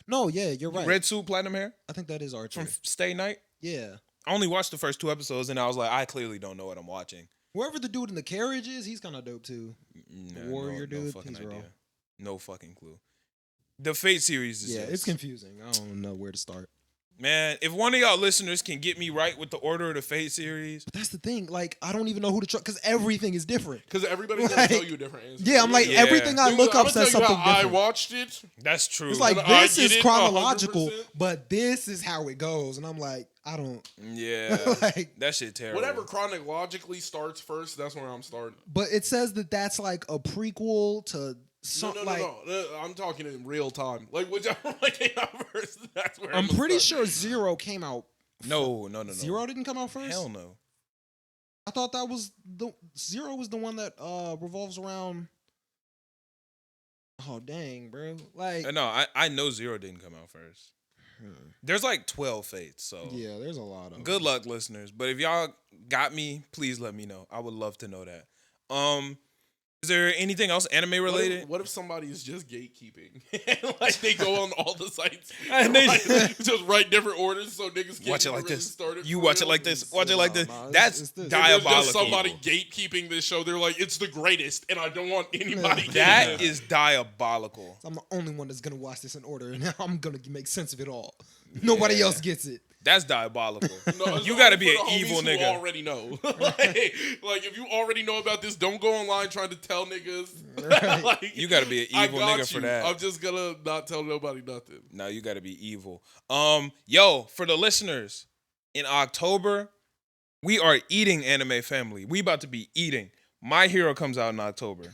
No, yeah, you're right. Red suit, platinum hair I think that is Archer. from Stay Night. Yeah. I only watched the first 2 episodes and I was like, I clearly don't know what I'm watching. Whoever the dude in the carriage is, he's kind of dope too. Nah, Warrior dude, fucking he's raw. idea. No fucking clue. The Fate series is Yeah, just, it's confusing. I don't know where to start. man, if one of y'all listeners can get me right with the order of the Fate series, But that's the thing. Like, I don't even know who to trust because everything is different. Because everybody's gonna Like- tell you a different answer. Yeah, I'm like, Yeah. everything I Dude, look I'ma up tell says you how something I different. watched it. that's true. It's like, I this get is it, chronological, 100%. but this is how it goes. And I'm like, I don't. yeah, like, that shit terrible. Whatever chronologically starts first, that's where I'm starting. but it says that that's like a prequel to something like. No. I'm talking in real time. Like whichever one came out first, that's where I'm I'ma pretty start. sure Zero came out. No. Zero didn't come out first? Hell no. I thought that was the Zero was the one that revolves around. Oh dang, bro! Like, No, I know Zero didn't come out first. There's like 12 Fates, so yeah, there's a lot of. good luck, listeners. But if y'all got me, please let me know. I would love to know that. Is there anything else anime related? What if somebody is just gatekeeping? Like they go on all the sites And they- like, just write different orders so niggas can't Watch it even like really this. start it You for watch it real. like this. Watch it like this. Nah, That's it's this. There's diabolical. just somebody gatekeeping this show. They're like, it's the greatest, and I don't want anybody. That getting it. is diabolical. I'm the only one that's gonna watch this in order, and I'm gonna make sense of it all. Nobody else gets it. That's diabolical. No, it's You only got to be for an the homies evil who nigga. already know. like, if you already know about this, don't go online trying to tell niggas. Right. Like, You got to be an I evil got nigga for you. that. I'm just gonna not tell nobody nothing. No, you got to be evil. Yo, for the listeners, in October, we are eating Anime Family. We about to be eating. My Hero comes out in October.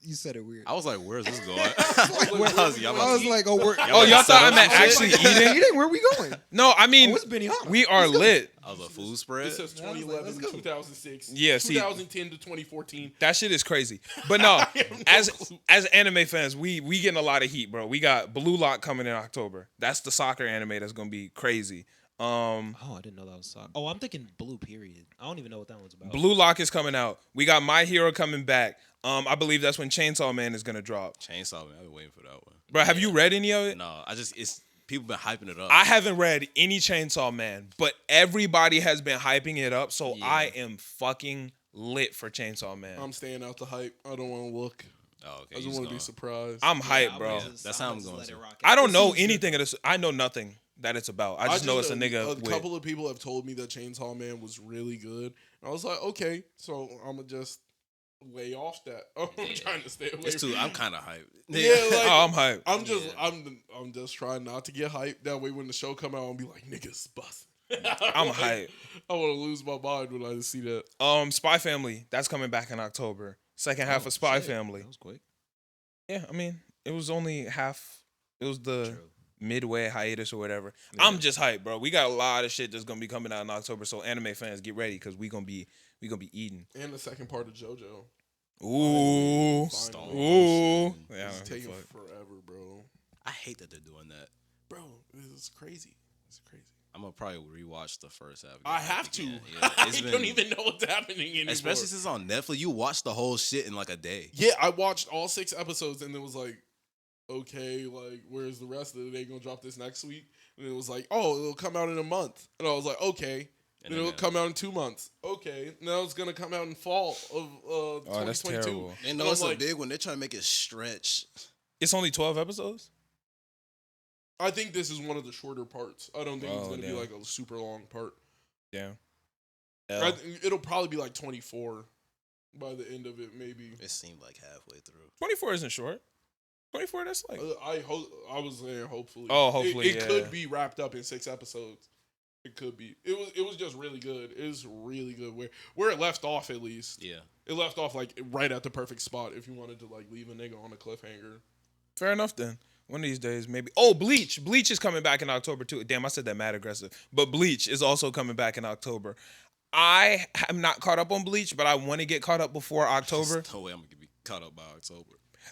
You said it weird. I was like, "Where's this going?" I was like, oh, we're Oh, y'all thought I meant set up actually some eating? eating. Where are we going? No, I mean, Oh, it's Benihana. we are lit. I was a food spread. It says I was like, 2011, let's go. 2006, Yeah, see- 2010 to 2014. That shit is crazy. But no, as anime fans, we getting a lot of heat, bro. We got Blue Lock coming in October. That's the soccer anime that's gonna be crazy. Oh, I didn't know that was soccer. Oh, I'm thinking Blue Period. I don't even know what that one's about. Blue Lock is coming out. We got My Hero coming back. I believe that's when Chainsaw Man is gonna drop. Chainsaw Man. I've been waiting for that one. Bro, have you read any of it? No, it's people been hyping it up. I haven't read any Chainsaw Man, but everybody has been hyping it up, so Yeah. I am fucking lit for Chainsaw Man. I'm staying out the hype. I don't want to look. oh, okay. I you just just want to be gonna- surprised. I'm hyped, I'm bro. gonna just- That's I'm how gonna I'm just going let to. it rock I don't out. know anything of this. I know nothing that it's about. I just know it's a nigga A with. couple of people have told me that Chainsaw Man was really good. I was like, okay, so I'm gonna just lay off that. I'm trying to stay away. It's too. from I'm kind of hyped. Yeah, like, Oh, I'm hyped. I'm just trying not to get hyped. That way, when the show come out, I'll be like, niggas bust. I'm hyped. I want to lose my mind when I see that. Spy Family, that's coming back in October. Second half of Spy Shit, Family. That was quick. Yeah, I mean, it was only half. It was the True. midway hiatus or whatever. I'm just hyped, bro. We got a lot of shit that's gonna be coming out in October. So anime fans, get ready because we gonna be eating. And the second part of JoJo. Ooh, Finally. ooh. Yeah, It's taking fuck. forever, bro. I hate that they're doing that. Bro, it's crazy. It's crazy. I'm gonna probably rewatch the first half. I have to. again. Yeah, it's I been- don't even know what's happening anymore. Especially since it's on Netflix, you watch the whole shit in like a day. Yeah, I watched all 6 episodes and it was like, okay, like, where's the rest of it? They gonna drop this next week? And it was like, oh, it'll come out in a month. And I was like, okay. And Then then it'll come out in 2 months. Okay. Now it's gonna come out in fall of Oh, that's 2022. terrible. They And know I'm it's like, a big one. They're trying to make it stretch. It's only 12 episodes. I think this is one of the shorter parts. I don't think it's Oh, gonna damn. be like a super long part. Yeah. I think it'll probably be like 24 by the end of it, maybe. It seemed like halfway through. 24 isn't short. 24, that's like. I was saying hopefully. Oh, hopefully, it yeah. could be wrapped up in 6 episodes. It could be. It was just really good. It was really good where it left off at least. Yeah. It left off like right at the perfect spot if you wanted to like leave a nigga on a cliffhanger. Fair enough then. One of these days, maybe. Oh, Bleach. Bleach is coming back in October too. Damn, I said that mad aggressive. But Bleach is also coming back in October. I am not caught up on Bleach, but I want to get caught up before October. There's no way I'm gonna be caught up by October.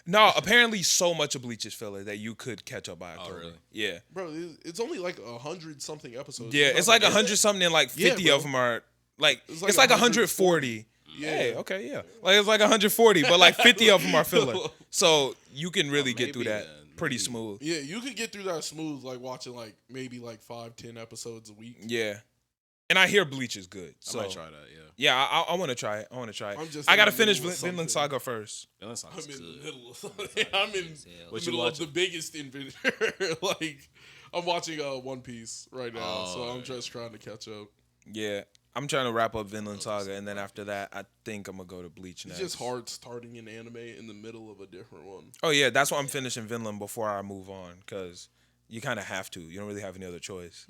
No, apparently so much of Bleach is filler that you could catch up by October. really? Yeah. Bro, it's only like 100 something episodes. Yeah, it's like 100 something and like Yeah, 50 bro. of them are like It's it's like like 140. Yeah. Hey, okay, yeah. Like it's like 140, but like 50 of them are filler. So you can really get through maybe that then, pretty maybe. smooth. Yeah, you could get through that smooth like watching like maybe like 5-10 episodes a week. Yeah. And I hear Bleach is good. So I might try that. Yeah. yeah, I want to try it. I want to try it. I'm just I in got to the finish middle of Vinland something. Saga first. That I'm sounds in the good. middle of something. I'm in What the you middle of the watching? biggest inventor. Like I'm watching One Piece right now, so Oh, I'm yeah. just trying to catch up. Yeah. I'm trying to wrap up Vinland Saga, and then after that, I think I'm going to go to Bleach It's next. just hard starting an anime in the middle of a different one. Oh, yeah. That's why I'm finishing Vinland before I move on, because you kind of have to. You don't really have any other choice.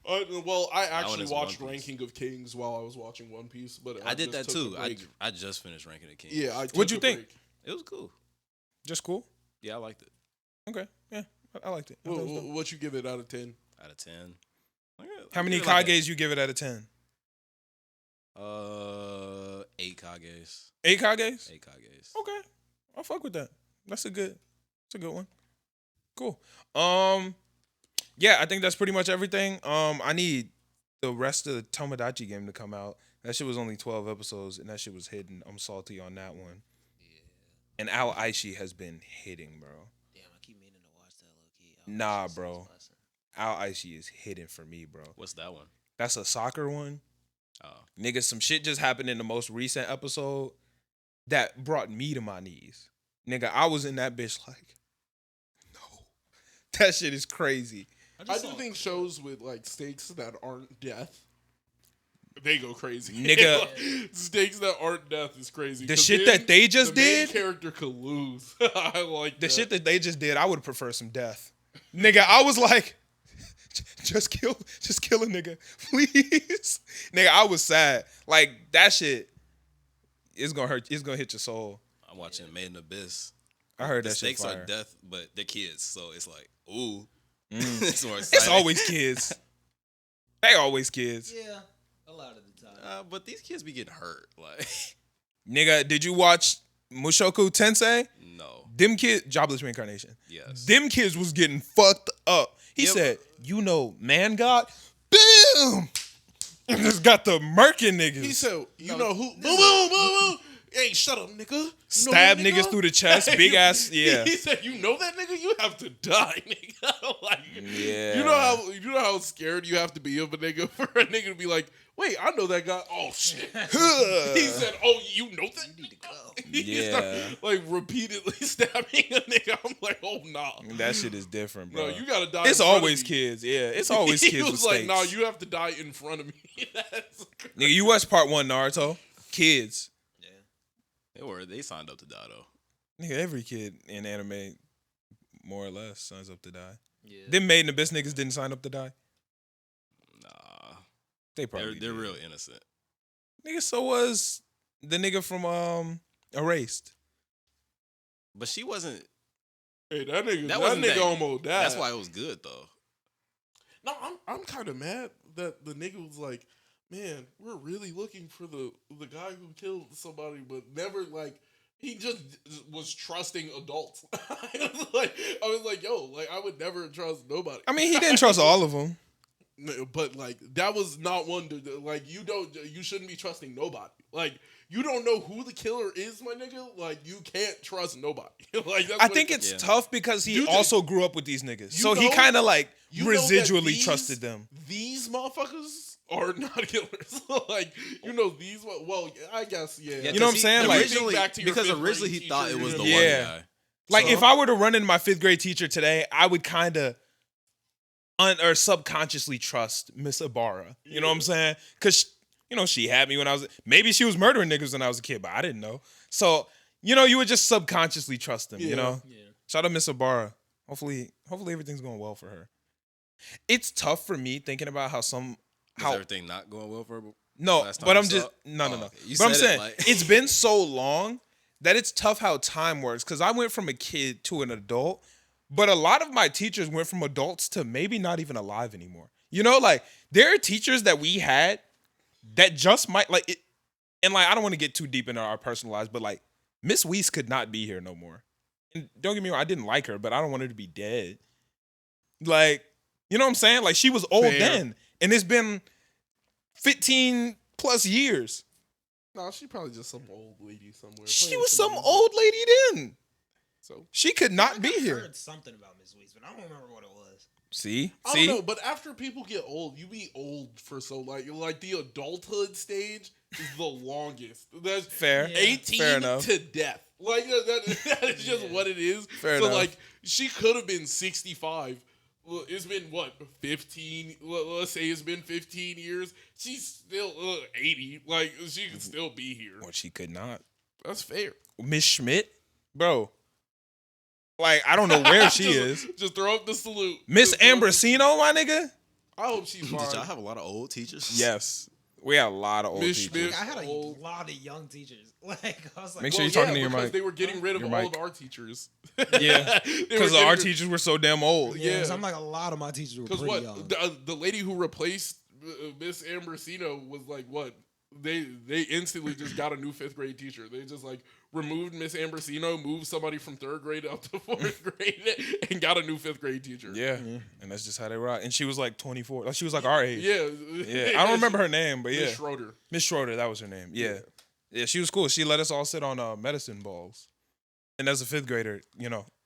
Well, I actually is watched One Piece. Ranking of Kings while I was watching One Piece, but I did that just took too. a break. I just finished Ranking the King. Yeah, I took What'd you a think? break. It was cool. Just cool? Yeah, I liked it. Okay. Yeah. I liked it. I thought it was dope. What you give it out of 10? Out of 10. How many Kages you give it out of 10? 8 Kages. 8 Kages? 8 Kages. Okay. I'll fuck with that. That's a good one. Cool. Yeah, I think that's pretty much everything. I need the rest of the Tomodachi game to come out. That shit was only 12 episodes and that shit was hidden. I'm salty on that one. And Al Aishi has been hitting, bro. Damn, I keep meaning to watch that low key. Nah, bro. Al Aishi is hitting for me, bro. What's that one? That's a soccer one. Oh, Nigga, some shit just happened in the most recent episode that brought me to my knees. Nigga, I was in that bitch like, no. That shit is crazy. I do think shows with like stakes that aren't death, they go crazy. Nigga. Like, stakes that aren't death is crazy. The 'Cause shit then that they just the main did, character could lose. I like the that. shit that they just did, I would prefer some death. Nigga, I was like, just kill a nigga, please. Nigga, I was sad. Like, that shit is gonna hurt. It's gonna hit your soul. I'm watching Made in Abyss. I heard The that shit stakes fire. are death, but they're kids, so it's like, ooh, Mm. it's more It's exciting. always kids. They always kids. Yeah, a lot of the time. But these kids be getting hurt. Like, Nigga, did you watch Mushoku Tensei? no, Them kids, jobless reincarnation. yes. Them kids was getting fucked up. He Yep. said, you know, man God, boom! And just got the murking niggas. He said, "You know who? Boom, boom, boom, boom. Hey, shut up, nigga. You know Stab that niggas nigga? through the chest, big ass, yeah. He said, "You know that nigga? You have to die, nigga." Like, Yeah. you know how scared you have to be of a nigga for a nigga to be like, "Wait, I know that guy." Oh shit. He said, "Oh, you know that?" You need to go. Yeah. Like repeatedly stabbing a nigga. I'm like, "Oh nah." That shit is different, bro. No, you gotta die. It's in front of always me. kids, yeah. It's always He kids with was like, stakes. "Nah, you have to die in front of me." That's Nigga, you watch part 1 Naruto? Kids. They signed up to die though. Nigga, every kid in anime, more or less, signs up to die. Yeah. Them Made in Abyss niggas didn't sign up to die. Nah, They probably they're did. real innocent. Nigga, so was the nigga from Erased. But she wasn't. Hey, that nigga, That wasn't that- almost died. That's why it was good though. No, I'm kind of mad that the nigga was like, man, we're really looking for the guy who killed somebody, but never like he just was trusting adults. I was like, yo, like I would never trust nobody. I mean, he didn't trust all of them. No, but like that was not one to like you shouldn't be trusting nobody. Like you don't know who the killer is, my nigga. Like you can't trust nobody. Like that's I what think it- it's Yeah. tough because he You just- also grew up with these niggas. you So he know- kind of like you know that residually these- trusted them. These motherfuckers are not killers. Like you know these. Well, I guess yeah. You know what I'm saying? Like- originally, Back to your because fifth originally grade he thought it teacher, was the you know? one Yeah. guy. Like So- if I were to run into my 5th grade teacher today, I would kind of or subconsciously trust Miss Ibarra. You know what I'm saying? Because, you know, she had me when I was, maybe she was murdering niggas when I was a kid, but I didn't know. So, you know, you would just subconsciously trust them, you Yeah. know? Yeah. Shout out Miss Ibarra. Hopefully everything's going well for her. It's tough for me thinking about how Is how everything not going well for her? no, last time but you I'm saw just it? no. Okay. You But I'm said it, saying like- it's been so long that it's tough how time works. Because I went from a kid to an adult, but a lot of my teachers went from adults to maybe not even alive anymore. You know, like there are teachers that we had that just might like it, and like I don't want to get too deep into our personal lives, but like Miss Weiss could not be here no more. And don't get me wrong, I didn't like her, but I don't want her to be dead. Like, you know what I'm saying? Like she was old Fair. then, and it's been 15 plus years. No, she probably just some old lady somewhere. She playing was some music. old lady then. So She could not be I here. heard something about Miss Weiss, but I don't remember what it was. See? I See? don't know, but after people get old, you be old for so like the adulthood stage is the longest. That's Fair. Yeah. 18 Fair enough. to death. Like that is just Yeah. what it is. Fair so enough. like she could have been 65. Well, it's been what 15? Let's say it's been 15 years. She's still 80. Like she could still be here. Well, she could not. That's fair. Miss Schmidt? Bro. Like, I don't know where she is. Just throw up the salute. Miss Just throw up the- Ambrosino, my nigga? I hope she's Did fine. y'all have a lot of old teachers? Yes. We had a lot of old Miss teachers. Schmidt. I had a Old. lot of young teachers. Like I was like, Make sure you're talking to your because mic. they were getting rid of Your all mic. of our teachers. Yeah. They were Because getting our rid- teachers were so damn old. Yeah. Yeah, I'm like a lot of my teachers were Because pretty what young. the lady who replaced Miss Ambrosino was like what they instantly just got a new 5th grade teacher. They just like removed Miss Ambrosino, moved somebody from 3rd grade up to 4th grade, and got a new 5th grade teacher. Yeah. And that's just how they rock. And she was like 24. Like, she was like our age. Yeah. Yeah. I don't remember her name, but yeah. Miss Schroeder. Miss Schroeder, that was her name. Yeah. Yeah, she was cool. She let us all sit on medicine balls. And as a fifth grader,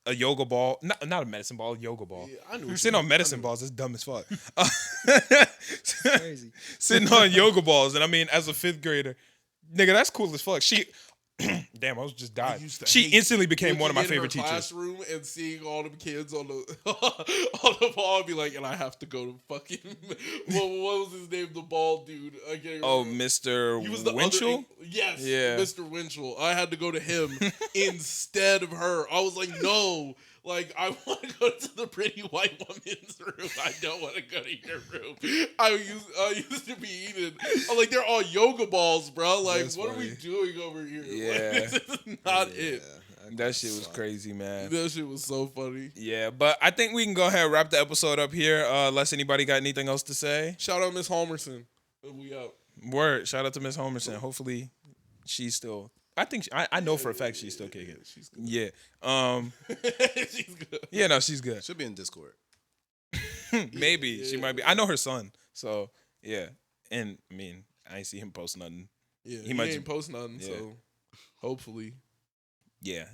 a yoga ball, not a medicine ball, a yoga ball. Yeah, I knew. what Sitting you on meant. medicine balls is dumb as fuck. Crazy. Sitting on yoga balls, and I mean, as a fifth grader, nigga, that's cool as fuck. She, damn, I was just I dying. used to She hate instantly became looking one of my in her favorite teachers. Classroom and seeing all them kids on the on the ball, and be like, and I have to go to fucking what was his name? The bald dude. I can't Oh, remember. Mr. He was the Winchell. other, yes, Yeah. Mr. Winchell. I had to go to him instead of her. I was like, no. Like, I want to go to the pretty white woman's room. I don't want to go to your room. I used to be eating. I'm like, they're all yoga balls, bro. Like, That's what are we funny. doing over here? Yeah. Like, this is not it. That shit was crazy, man. That shit was so funny. Yeah, but I think we can go ahead and wrap the episode up here. Unless anybody got anything else to say. Shout out Miss Homerson. We out. Word. Shout out to Miss Homerson. Hopefully, she's still. I think I know for a fact she's still kicking. She's good. Yeah. She's good. Yeah. No, she's good. Should be in Discord. Maybe she yeah. might be. I know her son. So yeah. And I mean, I ain't see him post nothing. Yeah, He he might ain't just- post nothing, yeah. so hopefully. Yeah.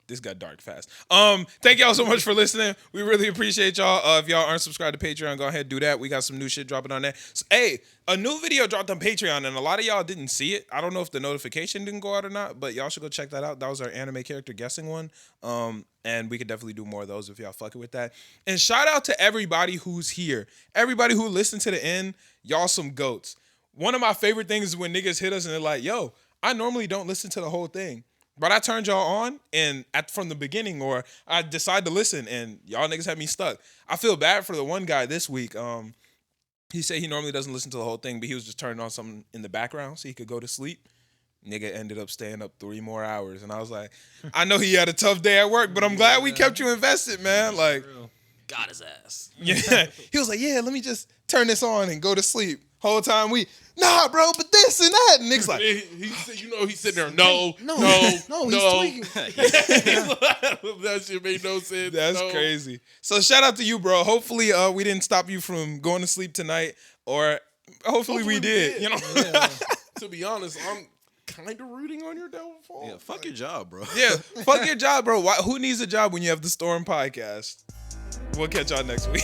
This got dark fast. Thank y'all so much for listening. We really appreciate y'all. If y'all aren't subscribed to Patreon, go ahead and do that. We got some new shit dropping on there. So, hey, a new video dropped on Patreon, and a lot of y'all didn't see it. I don't know if the notification didn't go out or not, but y'all should go check that out. That was our anime character guessing one. And we could definitely do more of those if y'all fucking with that. And shout out to everybody who's here. Everybody who listened to the end, y'all some goats. One of my favorite things is when niggas hit us and they're like, yo, I normally don't listen to the whole thing. But I turned y'all on and from the beginning, or I decide to listen and y'all niggas had me stuck. I feel bad for the one guy this week. He said he normally doesn't listen to the whole thing, but he was just turning on something in the background so he could go to sleep. Nigga ended up staying up 3 more hours. And I was like, I know he had a tough day at work, but I'm glad we kept you invested, man. Like, Got his ass. yeah. He was like, yeah, let me just turn this on and go to sleep. Whole time nah, bro, but this and that. And niggas like, He's sitting there. No, he's tweaking. That shit made no sense. that's No. crazy. So shout out to you, bro. Hopefully we didn't stop you from going to sleep tonight, or hopefully we did. You know? Yeah. To be honest, I'm kind of rooting on your downfall. Yeah, fuck your job, bro. Yeah, fuck your job, bro. Who needs a job when you have the Storm podcast? We'll catch y'all next week.